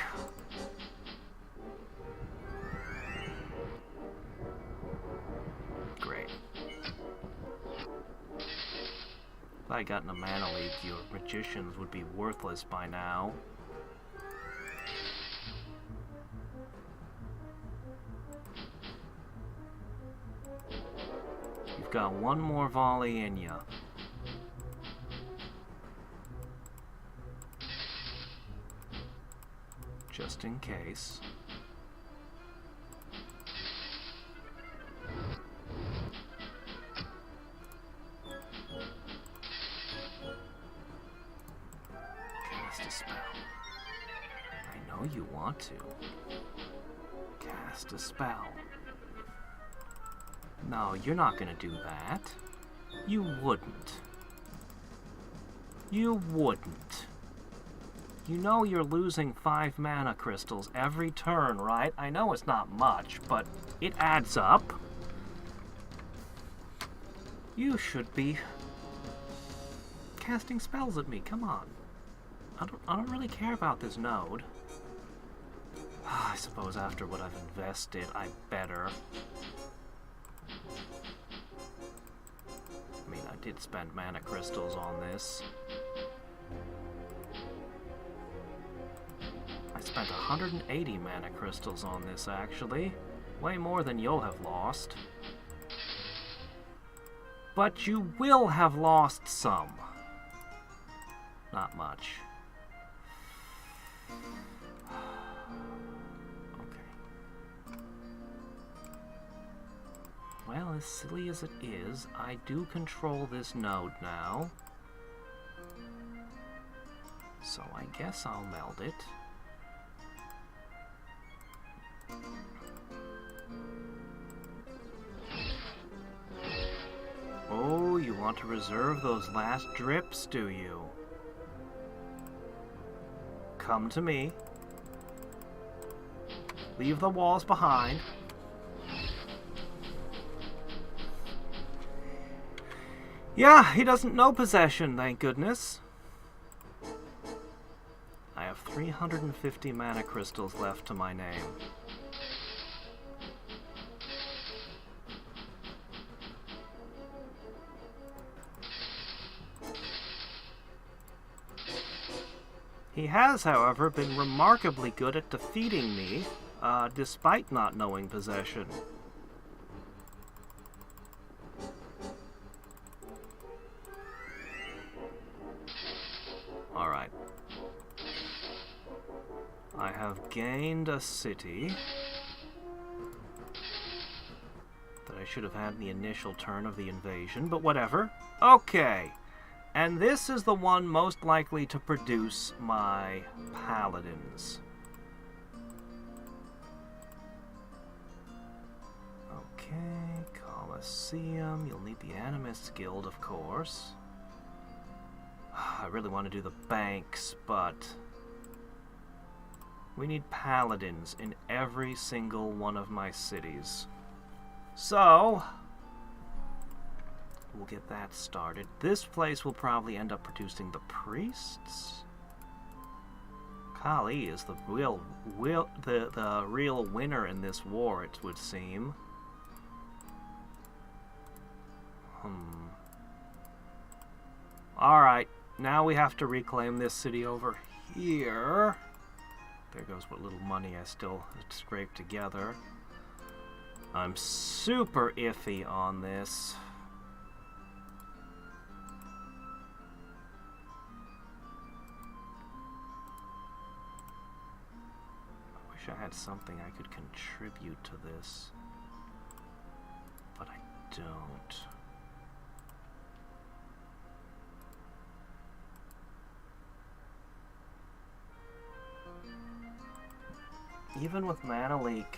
If I got in a mana leak, your magicians would be worthless by now. You've got one more volley in you. Just in case. You want to cast a spell. No, you're not gonna do that. You wouldn't. You wouldn't. You know you're losing 5 mana crystals every turn, right? I know it's not much, but it adds up. You should be casting spells at me. Come on. I don't really care about this node. I suppose after what I've invested, I better. I mean, I did spend mana crystals on this. I spent 180 mana crystals on this, actually. Way more than you'll have lost. But you will have lost some. Not much. Well, as silly as it is, I do control this node now. So I guess I'll meld it. Oh, you want to reserve those last drips, do you? Come to me. Leave the walls behind. Yeah, he doesn't know possession, thank goodness. I have 350 mana crystals left to my name. He has, however, been remarkably good at defeating me, despite not knowing possession. Alright. I have gained a city that I should have had in the initial turn of the invasion, but whatever. Okay. And this is the one most likely to produce my paladins. Okay, Colosseum. You'll need the Animist Guild, of course. I really want to do the banks, but we need paladins in every single one of my cities. So we'll get that started. This place will probably end up producing the priests. Kali is the real winner in this war, it would seem. Alright, now we have to reclaim this city over here. There goes what little money I still scraped together. I'm super iffy on this. I had something I could contribute to this, but I don't. Even with Mana Leak,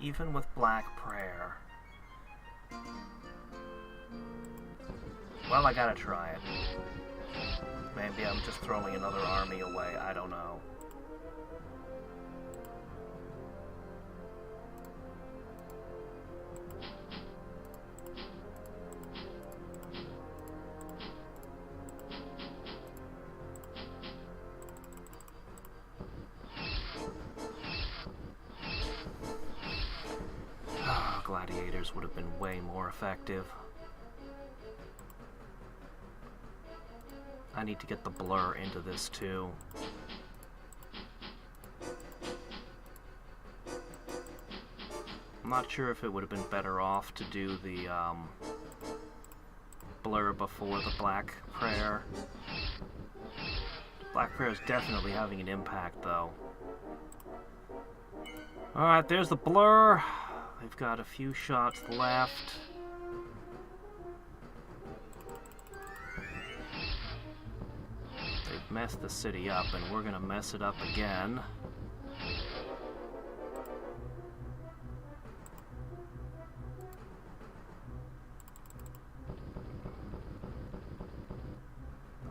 even with Black Prayer. Well, I gotta try it. Maybe I'm just throwing another army away, I don't know. Gladiators would have been way more effective. I need to get the blur into this too. I'm not sure if it would have been better off to do the blur before the Black Prayer. Black Prayer is definitely having an impact though. Alright, there's the blur. They've got a few shots left. They've messed the city up, and we're gonna mess it up again.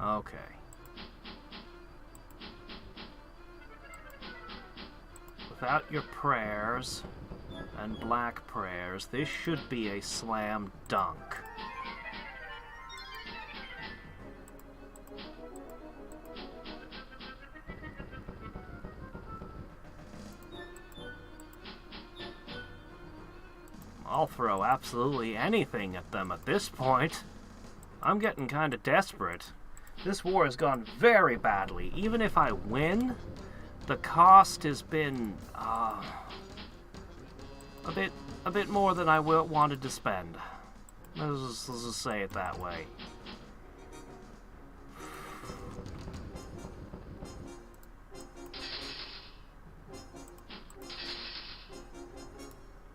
Okay. Without your prayers and Black Prayers, this should be a slam dunk. I'll throw absolutely anything at them at this point. I'm getting kind of desperate. This war has gone very badly. Even if I win, the cost has been a bit more than I wanted to spend. Let's just say it that way.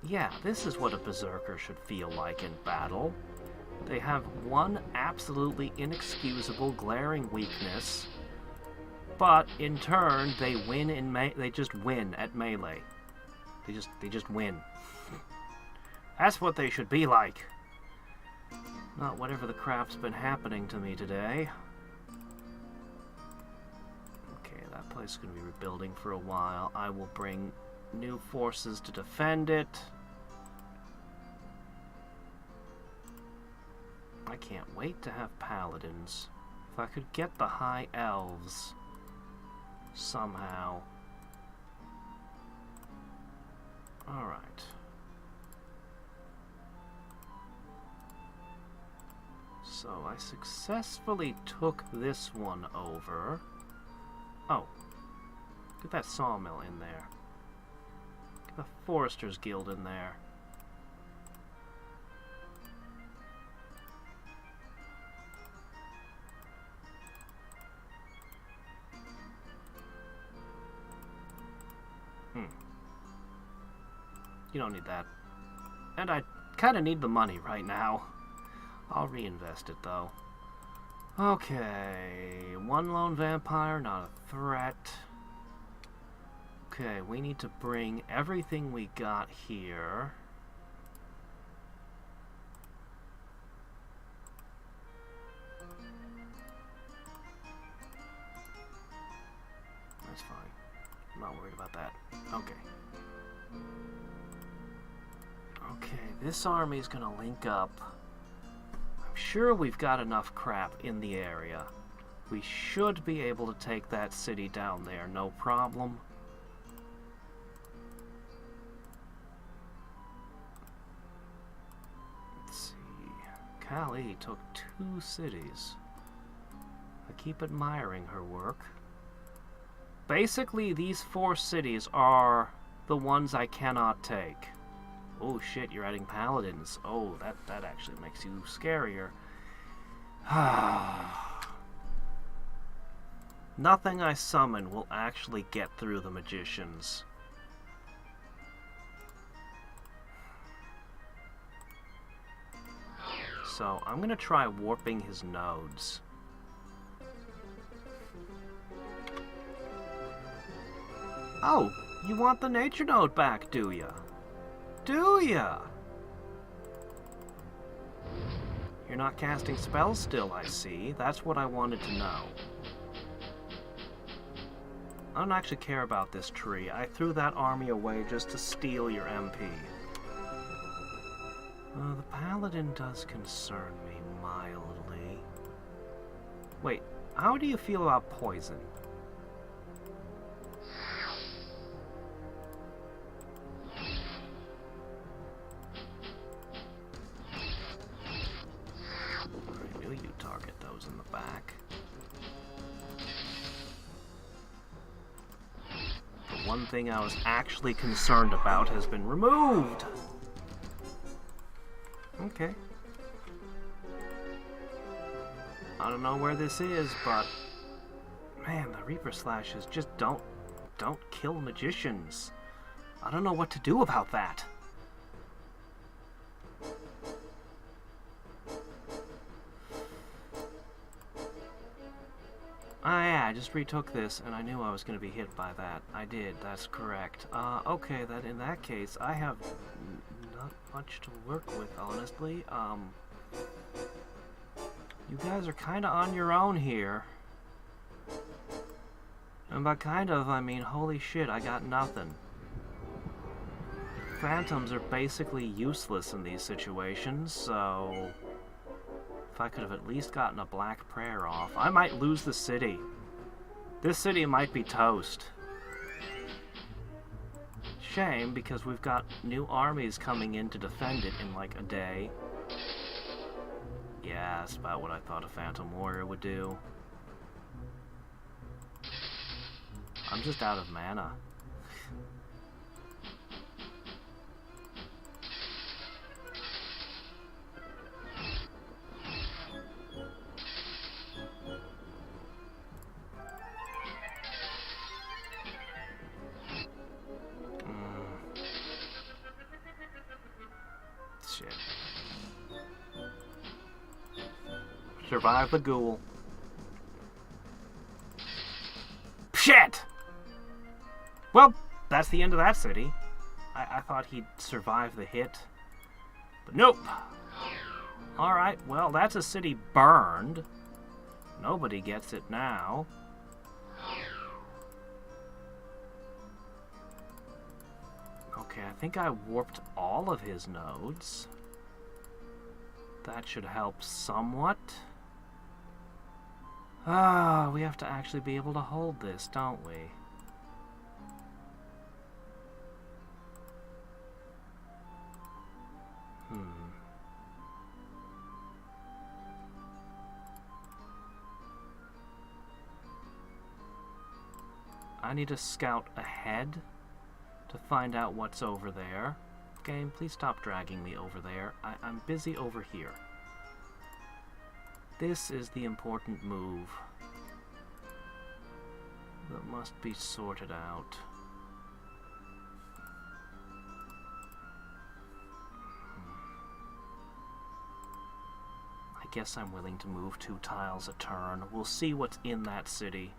Yeah, this is what a berserker should feel like in battle. They have one absolutely inexcusable, glaring weakness, but in turn they win they just win at melee. They just win. That's what they should be like. Not whatever the crap's been happening to me today. Okay, that place is going to be rebuilding for a while. I will bring new forces to defend it. I can't wait to have paladins. If I could get the high elves somehow. Alright. So I successfully took this one over. Oh. Get that sawmill in there. Get the Forester's Guild in there. You don't need that. And I kind of need the money right now. I'll reinvest it, though. Okay. One lone vampire, not a threat. Okay, we need to bring everything we got here. That's fine. I'm not worried about that. Okay. Okay, this army's gonna link up. I'm sure we've got enough crap in the area. We should be able to take that city down there, no problem. Let's see. Kali took 2 cities. I keep admiring her work. Basically, these 4 cities are the ones I cannot take. Oh shit, you're adding paladins. Oh, that actually makes you scarier. Nothing I summon will actually get through the magicians. So, I'm gonna try warping his nodes. Oh, you want the nature node back, do ya? Do ya? You're not casting spells still, I see. That's what I wanted to know. I don't actually care about this tree. I threw that army away just to steal your MP. The paladin does concern me mildly. Wait, how do you feel about poison? In the back. The one thing I was actually concerned about has been removed. Okay. I don't know where this is, but man, the Reaper Slashes just don't kill magicians. I don't know what to do about that. Ah, yeah, I just retook this, and I knew I was going to be hit by that. I did, that's correct. Okay, then in that case, I have not much to work with, honestly. You guys are kind of on your own here. And by kind of, I mean, holy shit, I got nothing. Phantoms are basically useless in these situations, so... if I could have at least gotten a Black Prayer off, I might lose the city. This city might be toast. Shame, because we've got new armies coming in to defend it in like a day. Yeah, that's about what I thought a Phantom Warrior would do. I'm just out of mana. Shit. Survive the ghoul. Shit! Well, that's the end of that city. I thought he'd survive the hit. But nope. Alright, well, that's a city burned. Nobody gets it now. Okay, I think I warped all of his nodes. That should help somewhat. Ah, we have to actually be able to hold this, don't we? I need to scout ahead to find out what's over there. Game, please stop dragging me over there. I'm busy over here. This is the important move that must be sorted out. I guess I'm willing to move 2 tiles a turn. We'll see what's in that city.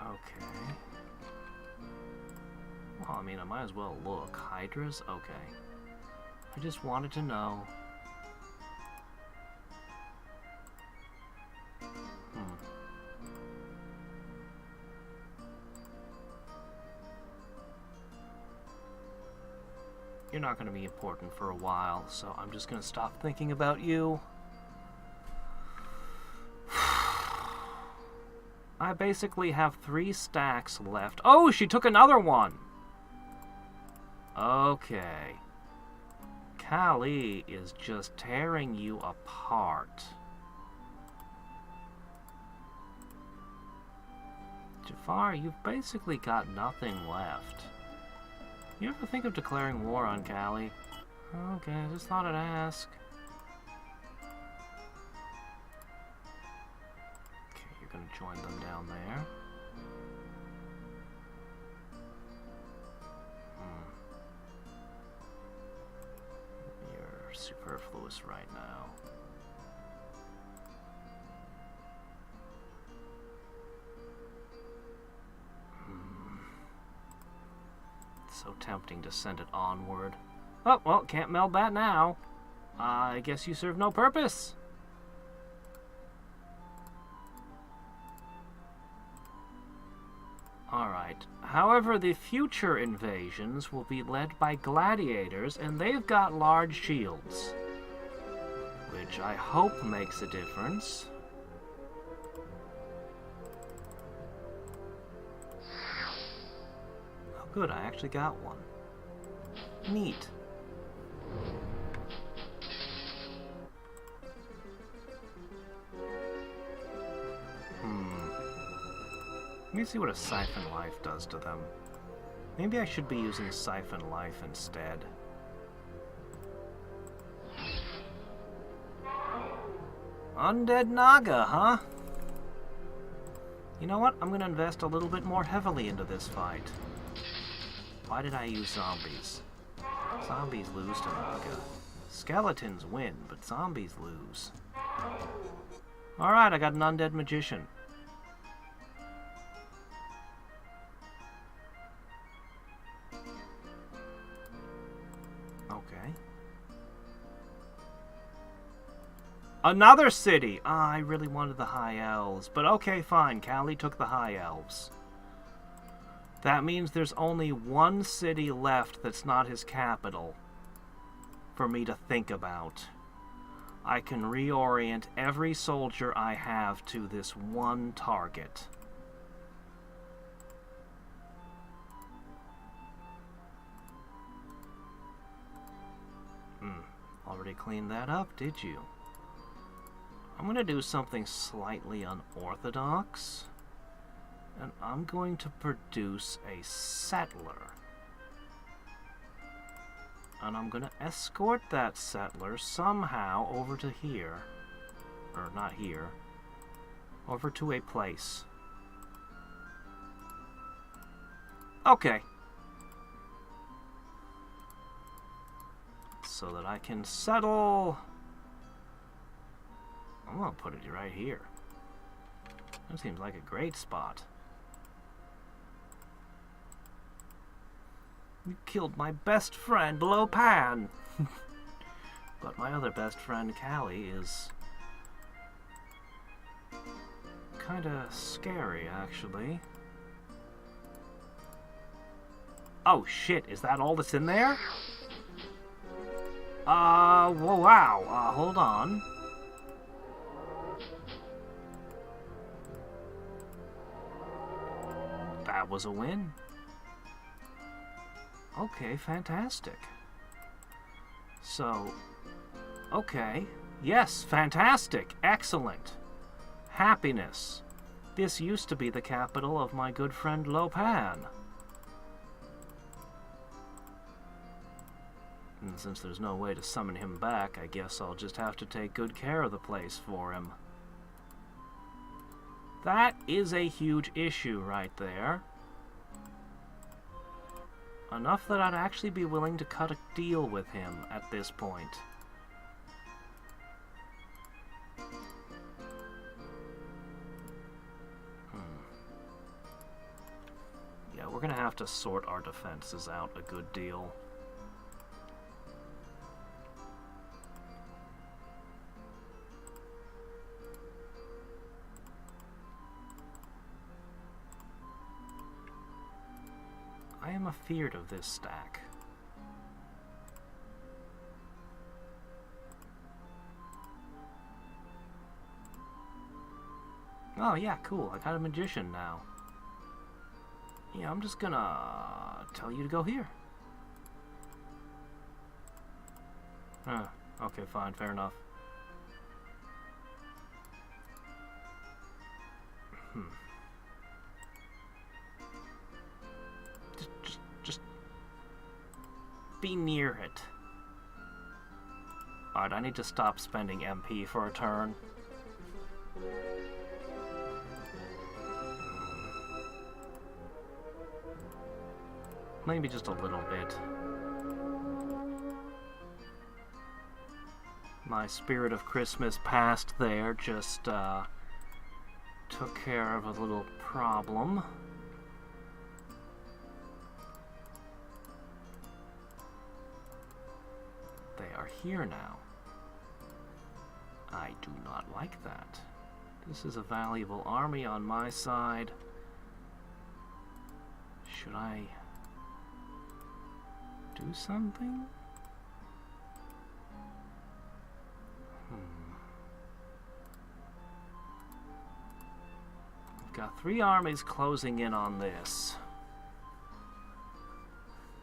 Okay. Well, I mean, I might as well look. Hydras? Okay. I just wanted to know. You're not going to be important for a while, so I'm just going to stop thinking about you. I basically have 3 stacks left. Oh, she took another one! Okay. Kali is just tearing you apart. Jafar, you've basically got nothing left. You ever think of declaring war on Kali? Okay, I just thought I'd ask. Okay, you're gonna join them down there. You're superfluous right now. So tempting to send it onward. Oh, well, can't meld that now. I guess you serve no purpose. Alright. However, the future invasions will be led by gladiators, and they've got large shields. Which I hope makes a difference. Good, I actually got one. Neat. Let me see what a Siphon Life does to them. Maybe I should be using Siphon Life instead. Undead Naga, huh? You know what? I'm gonna invest a little bit more heavily into this fight. Why did I use zombies? Zombies lose to Naga. Skeletons win, but zombies lose. Alright, I got an undead magician. Okay. Another city! Ah, I really wanted the High Elves, but okay, fine. Kali took the High Elves. That means there's only one city left that's not his capital for me to think about. I can reorient every soldier I have to this one target. Already cleaned that up, did you? I'm going to do something slightly unorthodox. And I'm going to produce a settler. And I'm going to escort that settler somehow over to here. Or not here. Over to a place. Okay. So that I can settle... I'm going to put it right here. That seems like a great spot. You killed my best friend, Lopan! But my other best friend, Callie, is kinda scary, actually. Oh shit, is that all that's in there? Whoa, wow, hold on. That was a win. Okay, fantastic. So, okay. Yes, fantastic. Excellent. Happiness. This used to be the capital of my good friend Lopan. And since there's no way to summon him back, I guess I'll just have to take good care of the place for him. That is a huge issue right there. Enough that I'd actually be willing to cut a deal with him at this point. Yeah, we're gonna have to sort our defenses out a good deal. I am afeard of this stack. Oh yeah, cool, I got a magician now. Yeah, I'm just gonna tell you to go here. Okay, fine, fair enough. Just be near it. Alright, I need to stop spending MP for a turn. Maybe just a little bit. My spirit of Christmas past there just took care of a little problem. They are here now. I do not like that. This is a valuable army on my side. Should I do something? I've got 3 armies closing in on this.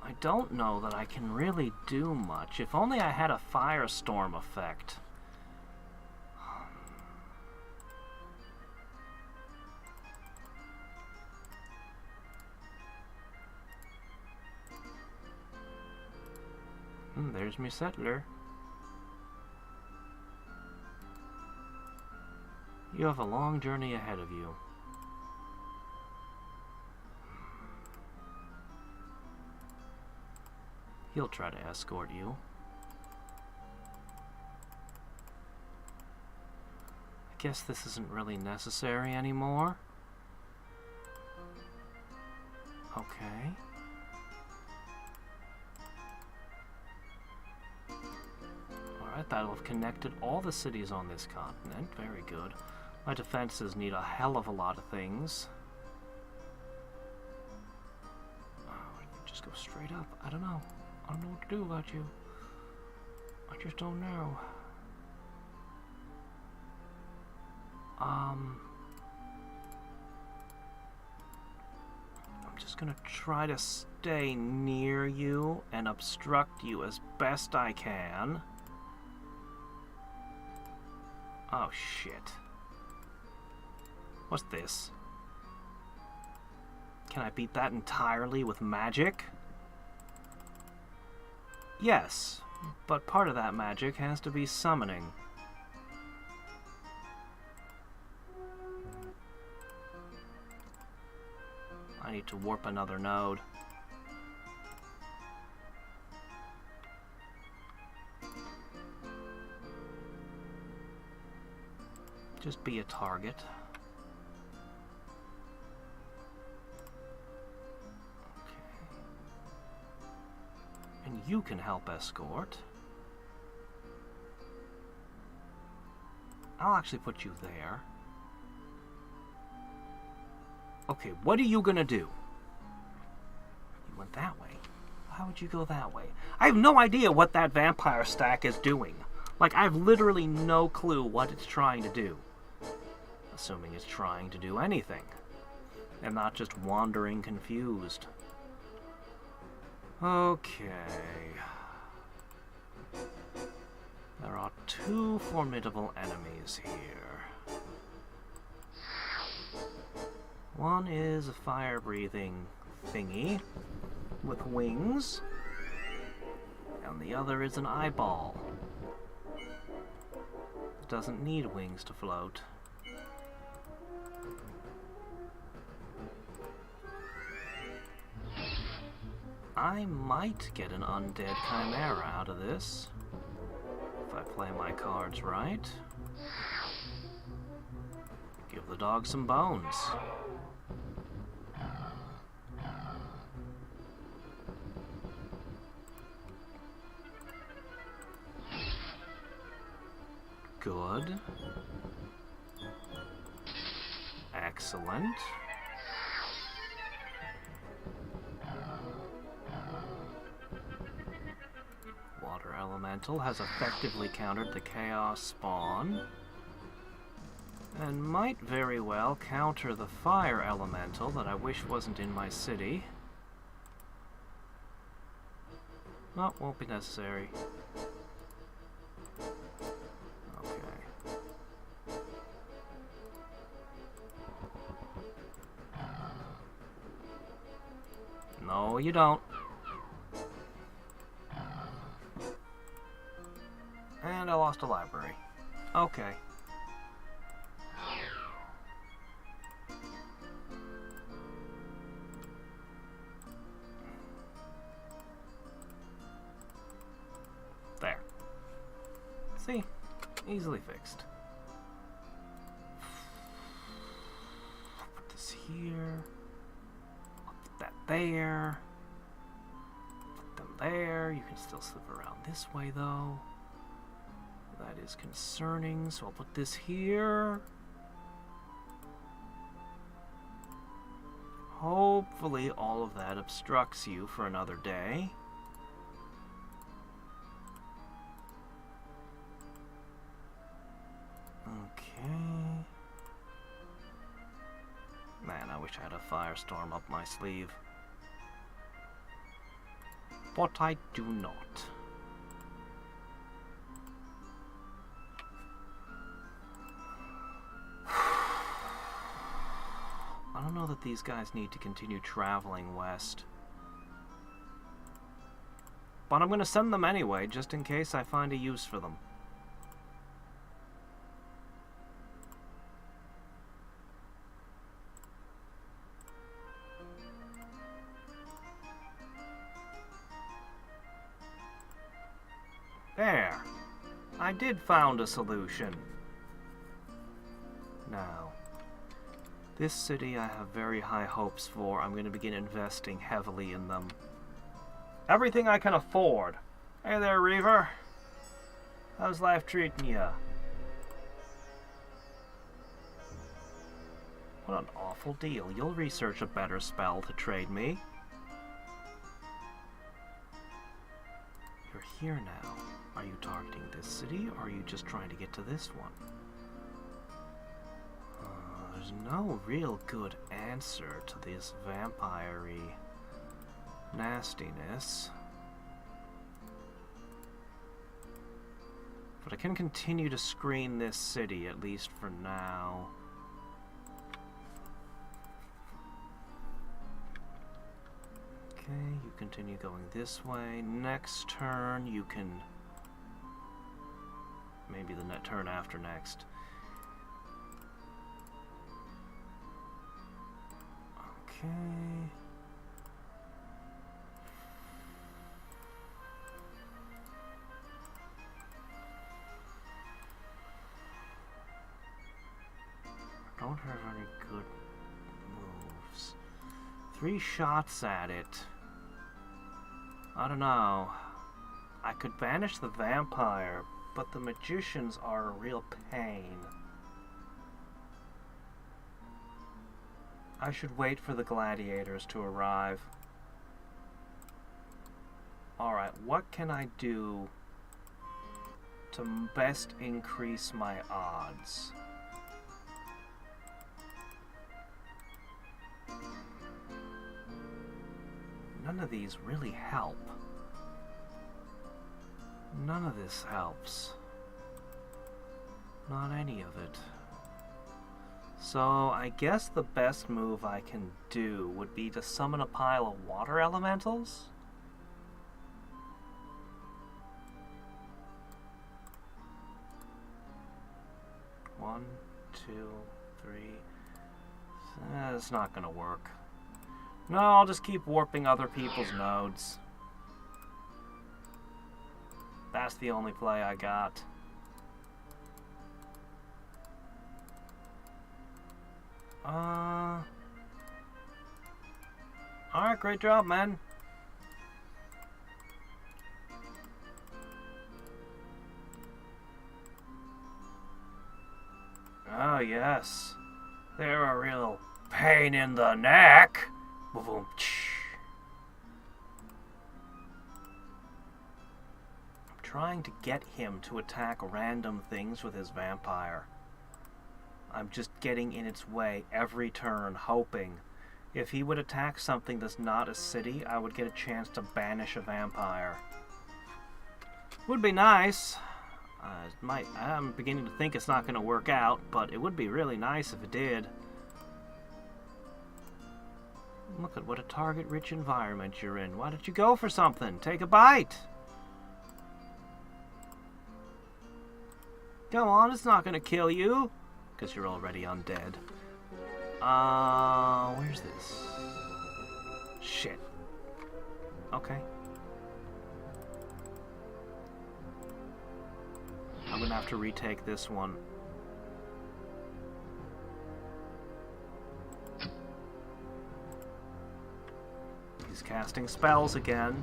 I don't know that I can really do much. If only I had a firestorm effect. There's me settler. You have a long journey ahead of you. He'll try to escort you. I guess this isn't really necessary anymore. Okay. Alright, that'll have connected all the cities on this continent. Very good. My defenses need a hell of a lot of things. Oh, just go straight up. I don't know. I don't know what to do about you. I just don't know. I'm just gonna try to stay near you and obstruct you as best I can. Oh shit. What's this? Can I beat that entirely with magic? Yes, but part of that magic has to be summoning. I need to warp another node. Just be a target. you can help escort. I'll actually put you there. Okay, what are you gonna do? You went that way. Why would you go that way? I have no idea what that vampire stack is doing. Like, I have literally no clue what it's trying to do. Assuming it's trying to do anything. And not just wandering confused. Okay. There are two formidable enemies here. One is a fire-breathing thingy with wings, and the other is an eyeball. It doesn't need wings to float. I might get an undead chimera out of this, if I play my cards right. Give the dog some bones. Good. Excellent. Water Elemental has effectively countered the Chaos Spawn, and might very well counter the Fire Elemental that I wish wasn't in my city. Well, won't be necessary. No, you don't. And I lost a library. Okay. There. See? Easily fixed. Put this here. That there. Put them there. You can still slip around this way though. That is concerning, so I'll put this here. Hopefully all of that obstructs you for another day. Okay. Man, I wish I had a firestorm up my sleeve. But I do not. I don't know that these guys need to continue traveling west. But I'm going to send them anyway, just in case I find a use for them. There. I did found a solution. Now, this city I have very high hopes for. I'm going to begin investing heavily in them. Everything I can afford. Hey there, Reaver. How's life treating ya? What an awful deal. You'll research a better spell to trade me. You're here now. Are you targeting this city, or are you just trying to get to this one? There's no real good answer to this vampire-y nastiness. But I can continue to screen this city, at least for now. Okay, you continue going this way. Next turn, you can... maybe the turn after next. Okay. I don't have any good moves. 3 shots at it. I don't know. I could banish the vampire, but the magicians are a real pain. I should wait for the gladiators to arrive. Alright, what can I do to best increase my odds? None of these really help. None of this helps. Not any of it. So I guess the best move I can do would be to summon a pile of water elementals? One, two, three. It's not gonna work. No, I'll just keep warping other people's nodes. That's the only play I got. Alright, great job, man. Oh, yes. They're a real pain in the neck. Boom. I'm trying to get him to attack random things with his vampire. I'm just getting in its way every turn, hoping. If he would attack something that's not a city, I would get a chance to banish a vampire. Would be nice. I'm beginning to think it's not going to work out, but it would be really nice if it did. Look at what a target-rich environment you're in. Why don't you go for something? Take a bite! Go on, it's not going to kill you. Because you're already undead. Where's this? Shit. Okay. I'm gonna have to retake this one. He's casting spells again.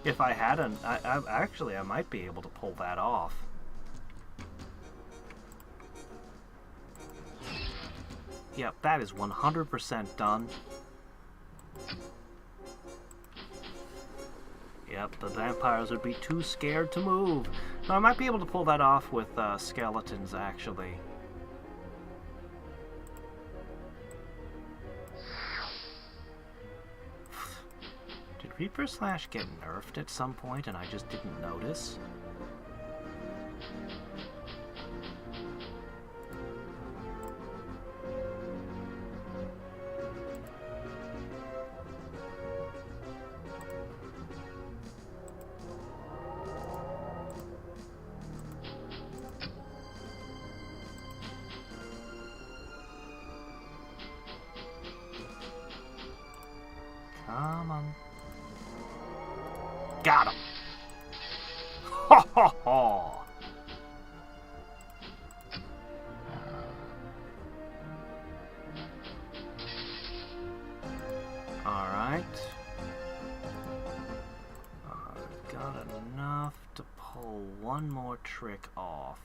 If I hadn't, actually I might be able to pull that off. Yep, that is 100% done. Yep, the vampires would be too scared to move. Now, I might be able to pull that off with skeletons, actually. Did Reaper Slash get nerfed at some point and I just didn't notice? Come on. Got him! Ho ho ho! Alright. I've got enough to pull one more trick off.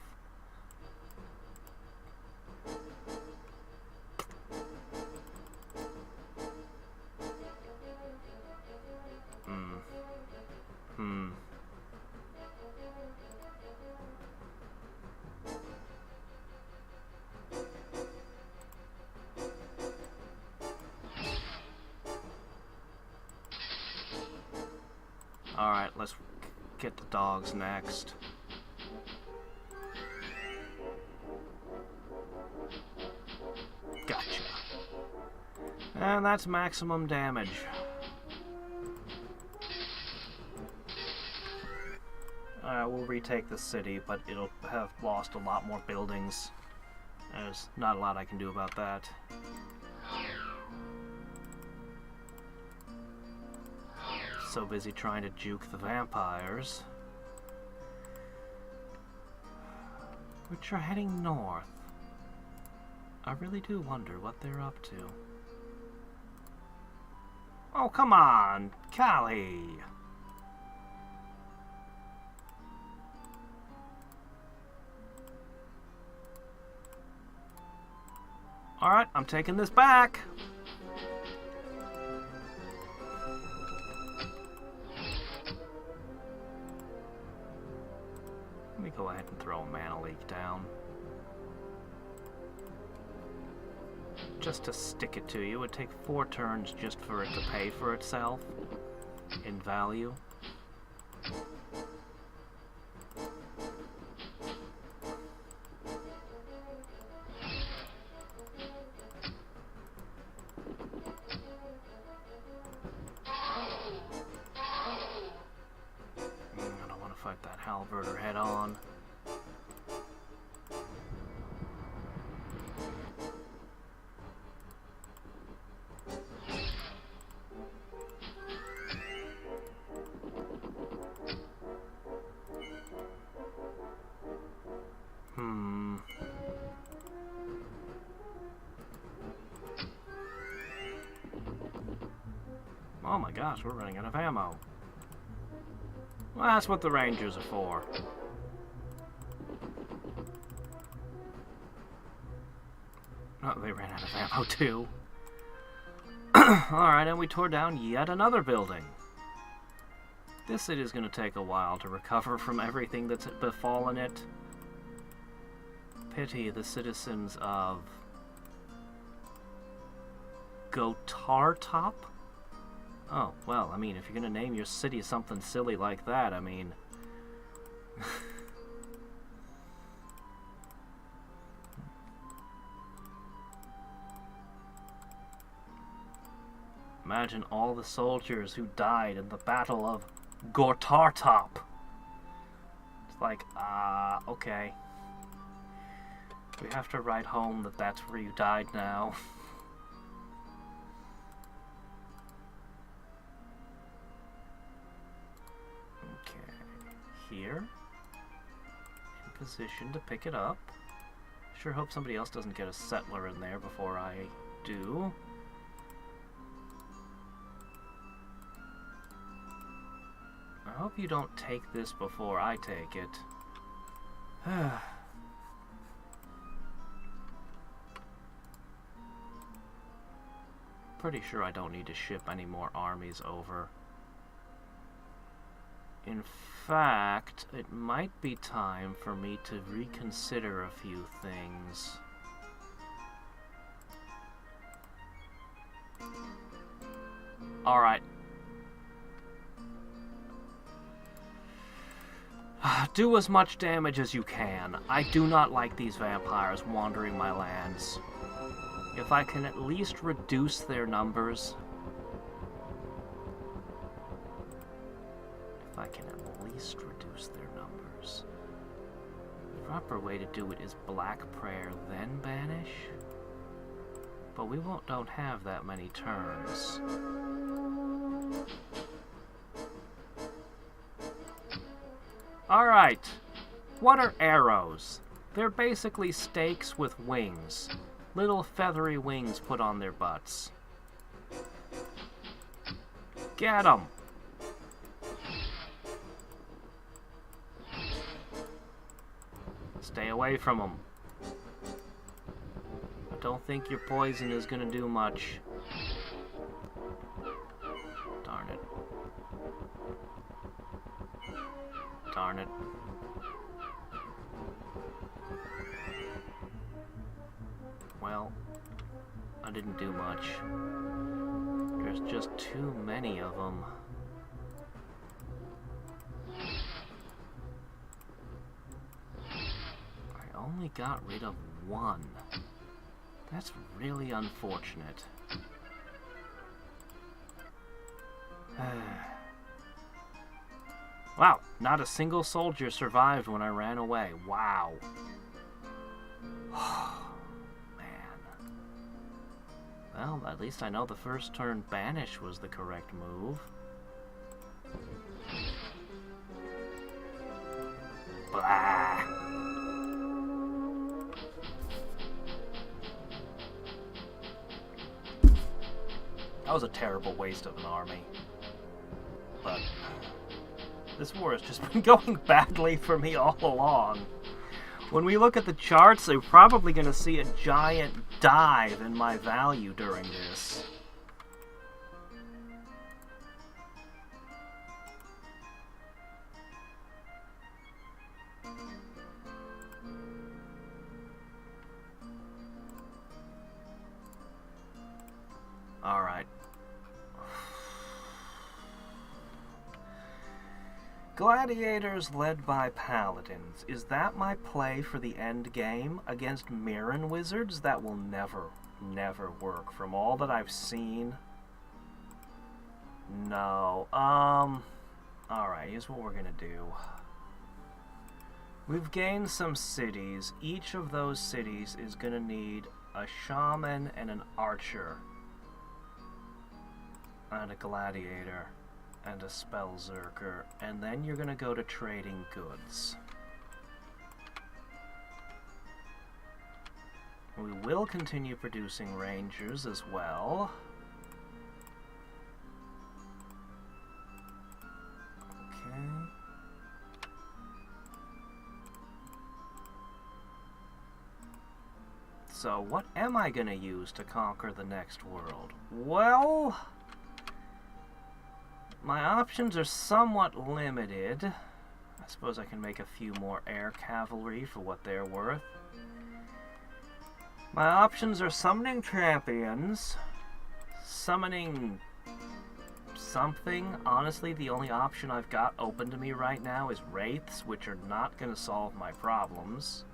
Alright, let's get the dogs next. Gotcha. And that's maximum damage. We'll retake the city, but it'll have lost a lot more buildings. There's not a lot I can do about that. So busy trying to juke the vampires, which are heading north. I really do wonder what they're up to. Oh, come on, Callie. Alright, I'm taking this back. Let me go ahead and throw a mana leak down. Just to stick it to you, it would take 4 turns just for it to pay for itself in value. I don't want to fight that halberder head on. Oh my gosh, we're running out of ammo. Well, that's what the Rangers are for. Oh, they ran out of ammo too. Alright, and we tore down yet another building. This city is going to take a while to recover from everything that's befallen it. Pity the citizens of Gotartop? Oh, well, I mean, if you're gonna name your city something silly like that, I mean... Imagine all the soldiers who died in the Battle of Gotartop. It's like, okay. We have to write home that that's where you died now. Here, in position to pick it up. Sure hope somebody else doesn't get a settler in there before I do. I hope you don't take this before I take it. Pretty sure I don't need to ship any more armies over. In fact, it might be time for me to reconsider a few things. Alright. Do as much damage as you can. I do not like these vampires wandering my lands. If I can at least reduce their numbers... I can at least reduce their numbers. The proper way to do it is Black Prayer, then Banish. But we don't have that many turns. Alright. What are arrows? They're basically stakes with wings. Little feathery wings put on their butts. Get 'em! Stay away from them. I don't think your poison is gonna do much. Darn it. Darn it. Well, I didn't do much. There's just too many of them. Only got rid of one. That's really unfortunate. Wow, not a single soldier survived when I ran away. Wow. Man. Well, at least I know the first turn Banish was the correct move. Blah. That was a terrible waste of an army. But this war has just been going badly for me all along. When we look at the charts, we're probably going to see a giant dive in my value during this. Alright. Gladiators led by paladins. Is that my play for the end game against Mirren wizards? That will never work. From all that I've seen. No. Alright, here's what we're gonna do. We've gained some cities. Each of those cities is gonna need a shaman and an archer. And a gladiator. And a spellzerker, and then you're gonna go to trading goods. We will continue producing rangers as well. Okay. So what am I gonna use to conquer the next world? Well, my options are somewhat limited. I suppose I can make a few more air cavalry for what they're worth. My options are summoning champions, summoning something. Honestly, the only option I've got open to me right now is wraiths, which are not going to solve my problems.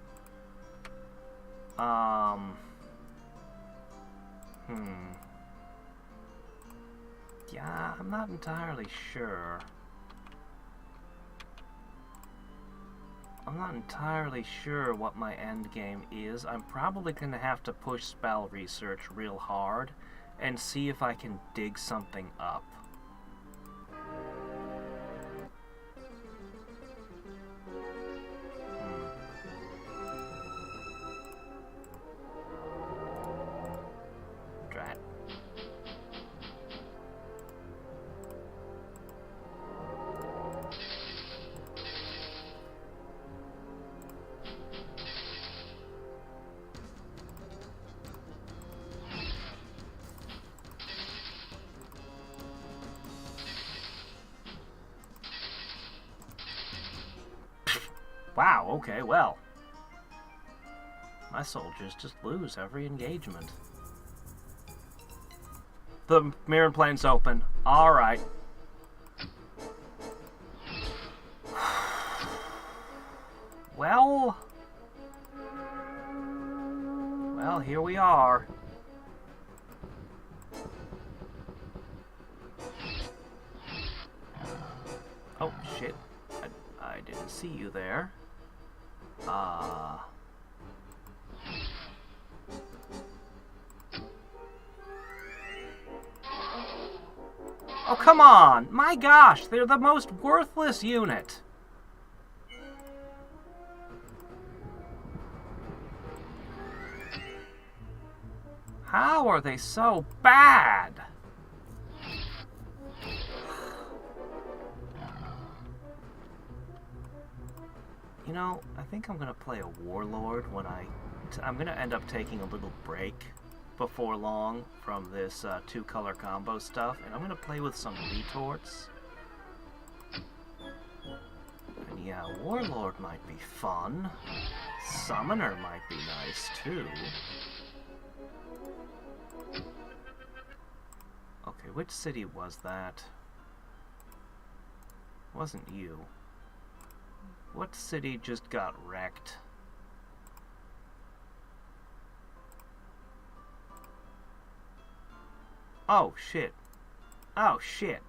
Yeah, I'm not entirely sure. I'm not entirely sure what my end game is. I'm probably going to have to push spell research real hard and see if I can dig something up. Drat. Wow, okay, well. My soldiers just lose every engagement. The Mirren Plain's open. Alright. Well, here we are. Oh, shit. I didn't see you there. Oh, come on! My gosh, they're the most worthless unit. How are they so bad? You know, I think I'm gonna play a warlord when I'm gonna end up taking a little break before long from this two-color combo stuff, and I'm gonna play with some retorts. And yeah, warlord might be fun. Summoner might be nice too. Okay, which city was that? Wasn't you. What city just got wrecked? Oh, shit. Oh, shit.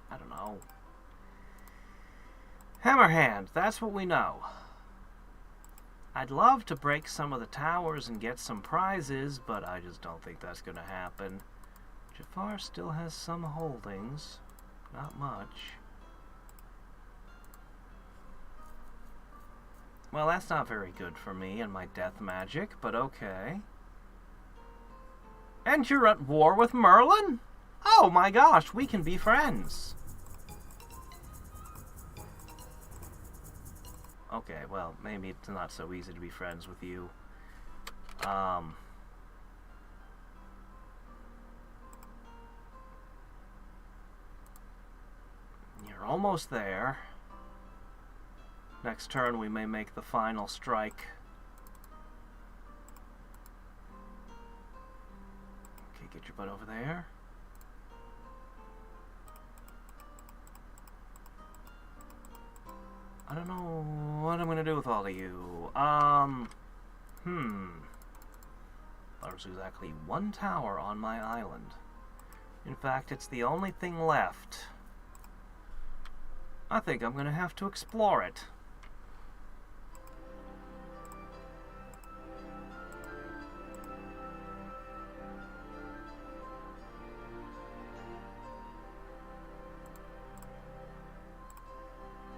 I don't know. Hammerhand, that's what we know. I'd love to break some of the towers and get some prizes, but I just don't think that's going to happen. Jafar still has some holdings. Not much. Well, that's not very good for me and my death magic, but okay. And you're at war with Merlin? Oh my gosh, we can be friends. Okay, well, maybe it's not so easy to be friends with you. You're almost there. Next turn we may make the final strike. Okay, get your butt over there. I don't know what I'm gonna do with all of you. There's exactly one tower on my island. In fact, it's the only thing left. I think I'm gonna have to explore it.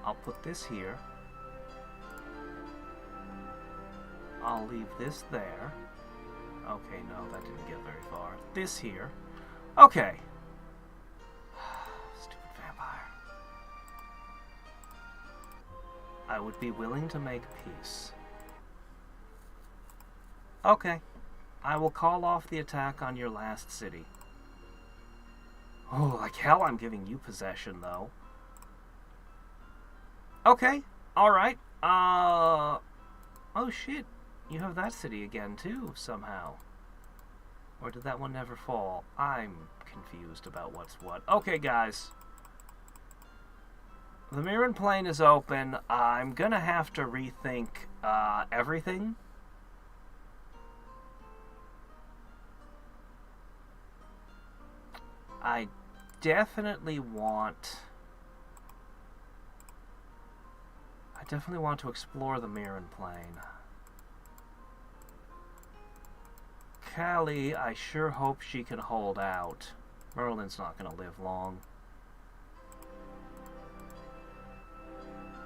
I'll put this here. I'll leave this there. Okay, no, that didn't get very far. This here. Okay. Stupid vampire. I would be willing to make peace. Okay. I will call off the attack on your last city. Oh, like hell I'm giving you possession, though. Okay, alright. Oh shit. You have that city again, too, somehow. Or did that one never fall? I'm confused about what's what. Okay, guys. The Mirren Plain is open. I'm gonna have to rethink everything. I definitely want to explore the Mirren Plain. Callie, I sure hope she can hold out. Merlin's not gonna live long.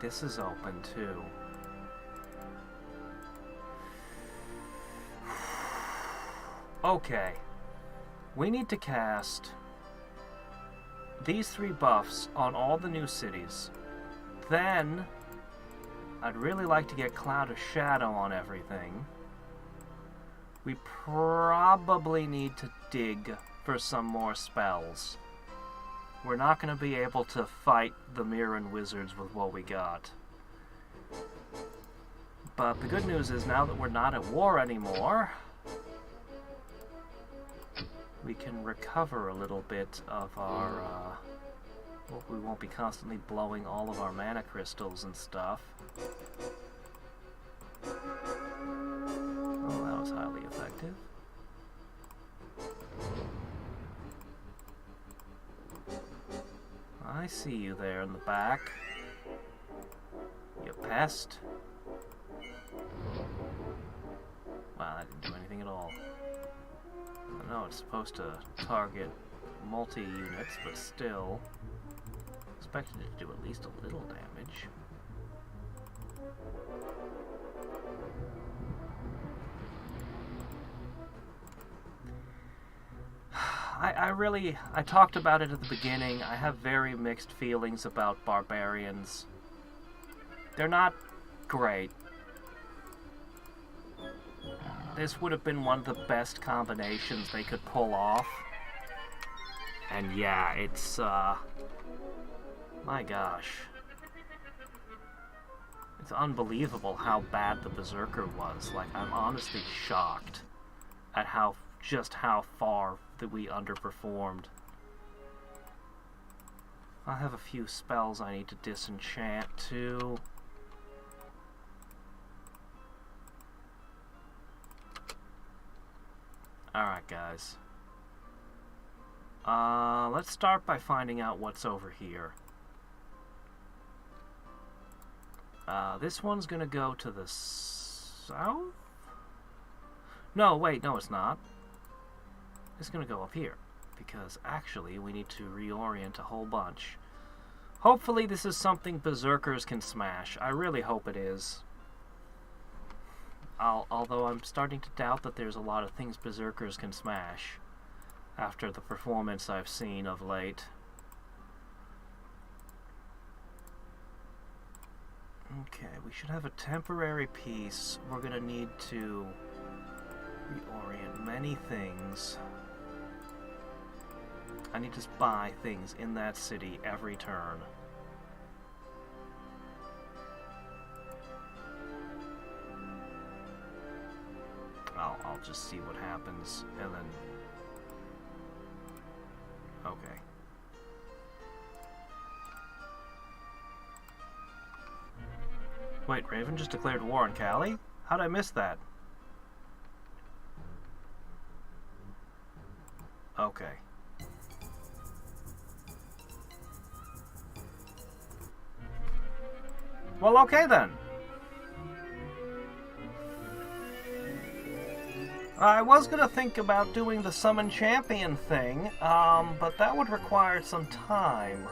This is open too. Okay. We need to cast these 3 buffs on all the new cities. Then I'd really like to get Cloud of Shadow on everything. We probably need to dig for some more spells. We're not going to be able to fight the Mirren wizards with what we got. But the good news is now that we're not at war anymore, we can recover a little bit of our, well, we won't be constantly blowing all of our mana crystals and stuff. Oh, that was highly effective. I see you there in the back. You pest. Wow, that didn't do anything at all. I know it's supposed to target multi-units, but still. Expected it to do at least a little damage. I talked about it at the beginning. I have very mixed feelings about barbarians. They're not great. This would have been one of the best combinations they could pull off. And yeah, it's, my gosh. It's unbelievable how bad the Berserker was. Like, I'm honestly shocked at just how far that we underperformed. I have a few spells I need to disenchant too. Alright, guys. Let's start by finding out what's over here. This one's gonna go to the south? No, wait, no it's not. It's gonna go up here, because actually we need to reorient a whole bunch. Hopefully this is something Berserkers can smash. I really hope it is. Although I'm starting to doubt that there's a lot of things Berserkers can smash after the performance I've seen of late. Okay, we should have a temporary peace. We're gonna need to reorient many things. I need to buy things in that city every turn. I'll just see what happens, and then... Okay. Wait, Raven just declared war on Cali? How'd I miss that? Okay. Well, okay then. I was gonna think about doing the Summon Champion thing, but that would require some time.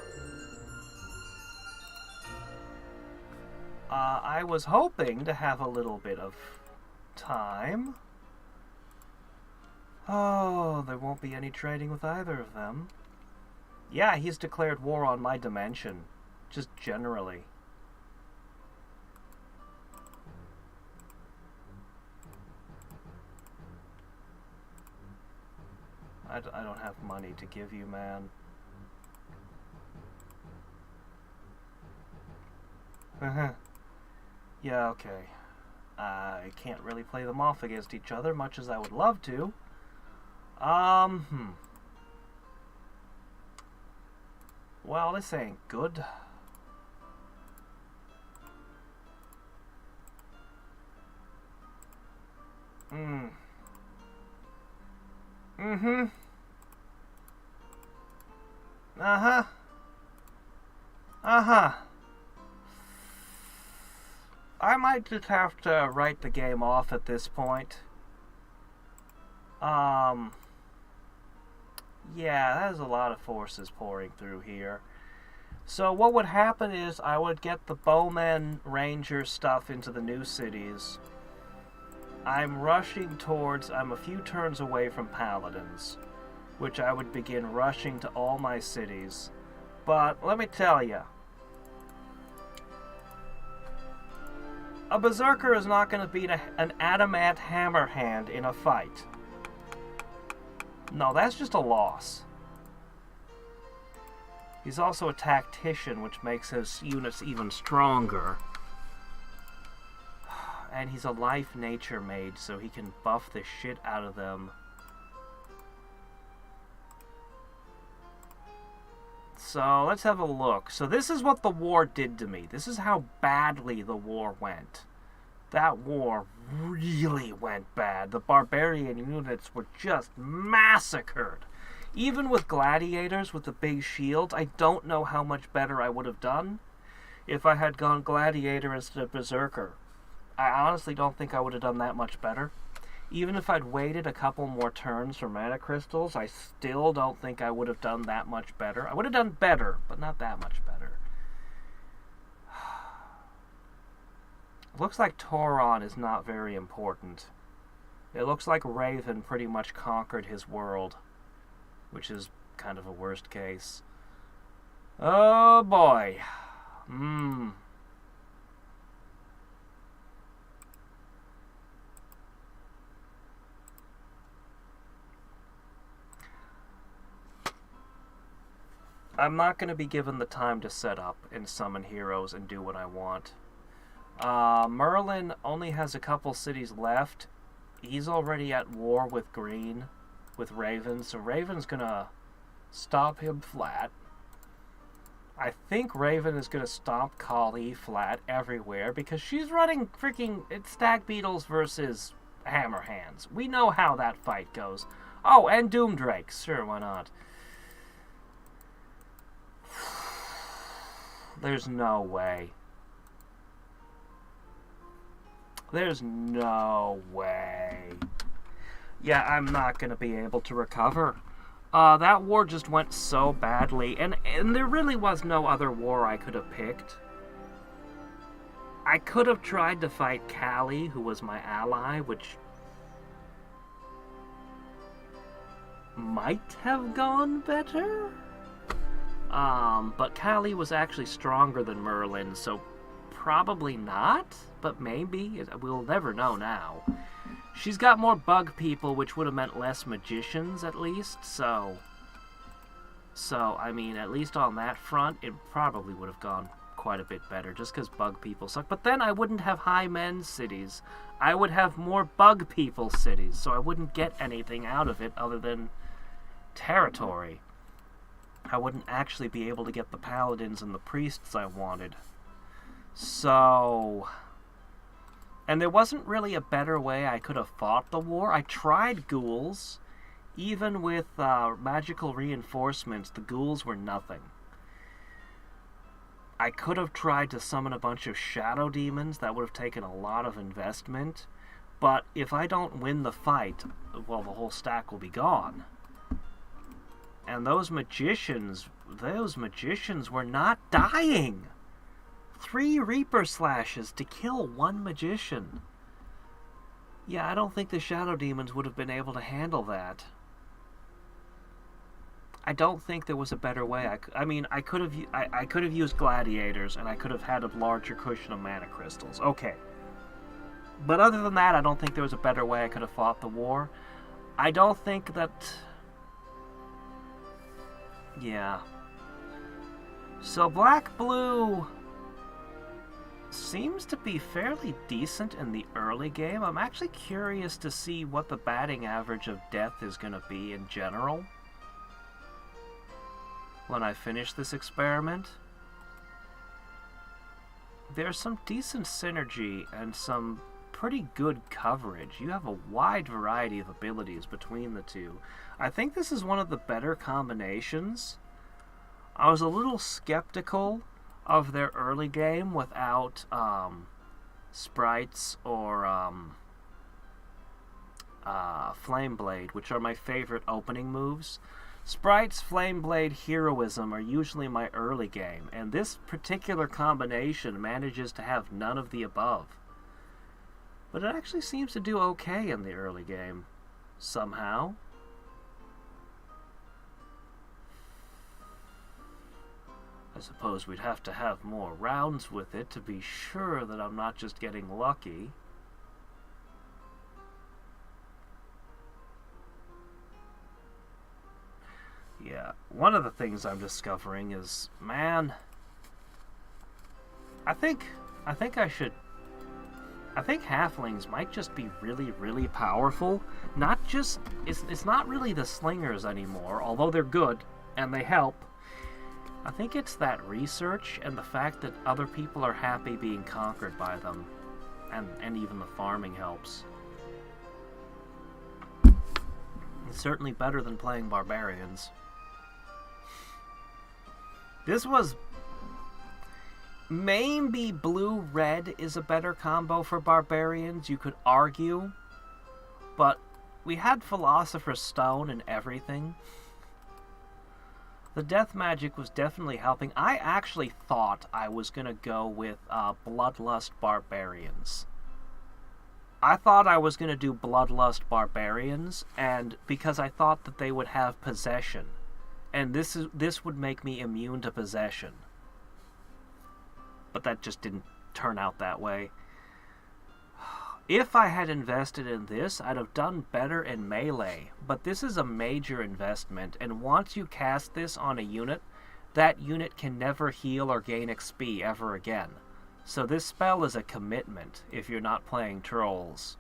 I was hoping to have a little bit of time. Oh, there won't be any trading with either of them. Yeah, he's declared war on my dimension, just generally. I don't have money to give you, man. Yeah, okay. I can't really play them off against each other, much as I would love to. Well, this ain't good. I might just have to write the game off at this point. Yeah, there's a lot of forces pouring through here. So what would happen is I would get the Bowmen Ranger stuff into the new cities. I'm rushing towards... I'm a few turns away from Paladins, which I would begin rushing to all my cities. But let me tell you, a Berserker is not going to beat an Adamant Hammerhand in a fight. No, that's just a loss. He's also a tactician, which makes his units even stronger. And he's a life nature mage, so he can buff the shit out of them. So, let's have a look. So this is what the war did to me. This is how badly the war went. That war really went bad. The barbarian units were just massacred. Even with gladiators with the big shields, I don't know how much better I would have done if I had gone gladiator instead of berserker. I honestly don't think I would have done that much better. Even if I'd waited a couple more turns for mana crystals, I still don't think I would have done that much better. I would have done better, but not that much better. Looks like Tauron is not very important. It looks like Raven pretty much conquered his world, which is kind of a worst case. Oh boy. I'm not going to be given the time to set up and summon heroes and do what I want. Merlin only has a couple cities left. He's already at war with Green, with Raven, so Raven's going to stop him flat. I think Raven is going to stomp Kali flat everywhere because she's running freaking Stag Beetles versus Hammerhands. We know how that fight goes. Oh, and Doomdrakes. Sure, why not? There's no way. There's no way. Yeah, I'm not going to be able to recover. That war just went so badly, and there really was no other war I could have picked. I could have tried to fight Callie, who was my ally, which might have gone better. But Callie was actually stronger than Merlin, so probably not, but maybe. We'll never know now. She's got more bug people, which would have meant less magicians, at least, so, I mean, at least on that front, it probably would have gone quite a bit better, just because bug people suck. But then I wouldn't have high men cities. I would have more bug people cities, so I wouldn't get anything out of it other than territory. I wouldn't actually be able to get the paladins and the priests I wanted. So... And there wasn't really a better way I could have fought the war. I tried ghouls. Even with magical reinforcements, the ghouls were nothing. I could have tried to summon a bunch of shadow demons. That would have taken a lot of investment. But if I don't win the fight, well, the whole stack will be gone. And those magicians were not dying. 3 Reaper Slashes to kill 1 magician. Yeah, I don't think the Shadow Demons would have been able to handle that. I don't think there was a better way. I could have used Gladiators, and I could have had a larger cushion of mana crystals. Okay. But other than that, I don't think there was a better way I could have fought the war. I don't think that... Yeah. So Black-Blue seems to be fairly decent in the early game. I'm actually curious to see what the batting average of death is going to be in general when I finish this experiment. There's some decent synergy and some pretty good coverage. You have a wide variety of abilities between the two. I think this is one of the better combinations. I was a little skeptical of their early game without Sprites or Flame Blade, which are my favorite opening moves. Sprites, Flame Blade, Heroism are usually my early game, and this particular combination manages to have none of the above. But it actually seems to do okay in the early game, somehow. I suppose we'd have to have more rounds with it to be sure that I'm not just getting lucky. Yeah, one of the things I'm discovering is, man, I think halflings might just be really, really powerful. Not just, it's not really the slingers anymore, although they're good and they help. I think it's that research and the fact that other people are happy being conquered by them, and even the farming helps. It's certainly better than playing barbarians. This was... Maybe blue-red is a better combo for barbarians, you could argue. But we had Philosopher's Stone and everything. The death magic was definitely helping. I actually thought I was going to go with Bloodlust Barbarians. I thought I was going to do Bloodlust Barbarians, and because I thought that they would have possession. And this would make me immune to possession. But that just didn't turn out that way. If I had invested in this, I'd have done better in melee. But this is a major investment, and once you cast this on a unit, that unit can never heal or gain XP ever again. So this spell is a commitment if you're not playing trolls.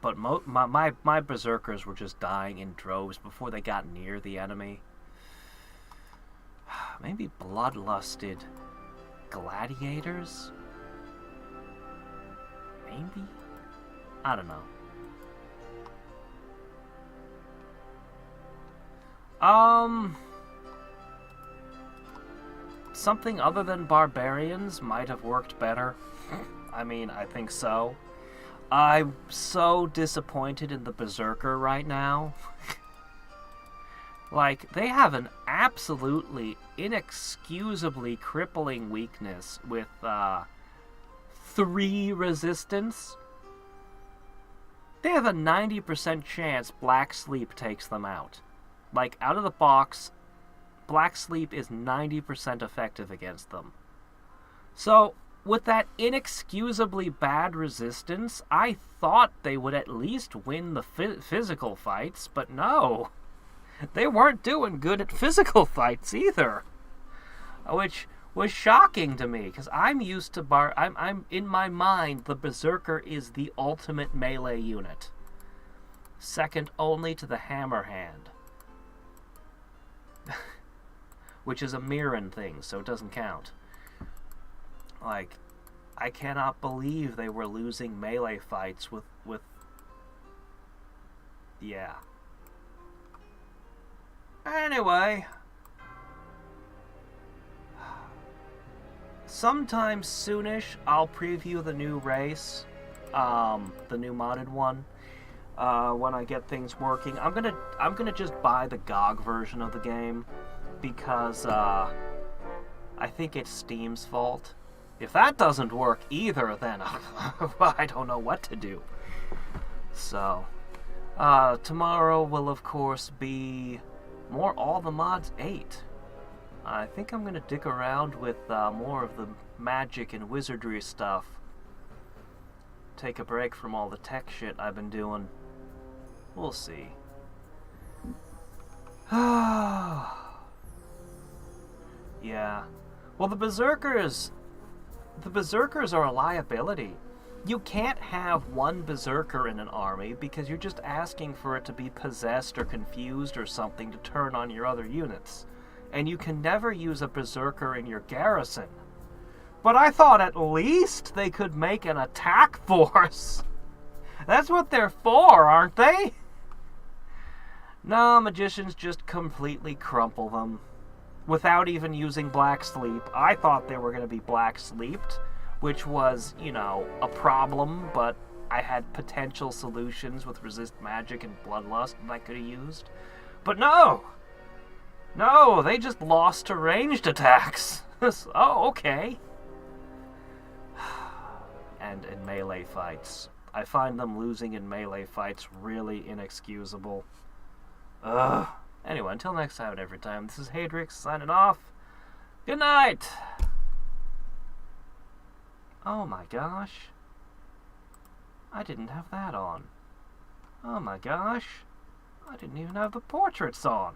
But my berserkers were just dying in droves before they got near the enemy. Maybe bloodlusted gladiators? Maybe? I don't know. Something other than barbarians might have worked better. I mean, I think so. I'm so disappointed in the berserker right now. Like, they have an absolutely, inexcusably crippling weakness with 3 resistance. They have a 90% chance Black Sleep takes them out. Like, out of the box, Black Sleep is 90% effective against them. So, with that inexcusably bad resistance, I thought they would at least win the physical fights, but no. They weren't doing good at physical fights either. Which was shocking to me, because I'm used to I'm in my mind, the Berserker is the ultimate melee unit. Second only to the Hammer Hand. Which is a Mirren thing, so it doesn't count. Like, I cannot believe they were losing melee fights with... Yeah. Anyway. Sometime soonish, I'll preview the new race. The new modded one. When I get things working. I'm gonna just buy the GOG version of the game. Because, I think it's Steam's fault. If that doesn't work either, then I don't know what to do. So, tomorrow will, of course, be more All the Mods 8. I think I'm going to dig around with more of the magic and wizardry stuff. Take a break from all the tech shit I've been doing. We'll see. Yeah. Well, the Berserkers are a liability. You can't have one Berserker in an army because you're just asking for it to be possessed or confused or something to turn on your other units. And you can never use a Berserker in your garrison. But I thought at least they could make an attack force. That's what they're for, aren't they? No, magicians just completely crumple them. Without even using Black Sleep. I thought they were going to be Black Sleeped, which was, you know, a problem, but I had potential solutions with Resist Magic and Bloodlust that I could have used. But no! No, they just lost to ranged attacks. Oh, okay. And in melee fights. I find them losing in melee fights really inexcusable. Ugh. Anyway, until next time and every time, this is Hadriex signing off. Good night! Oh my gosh. I didn't have that on. Oh my gosh. I didn't even have the portraits on.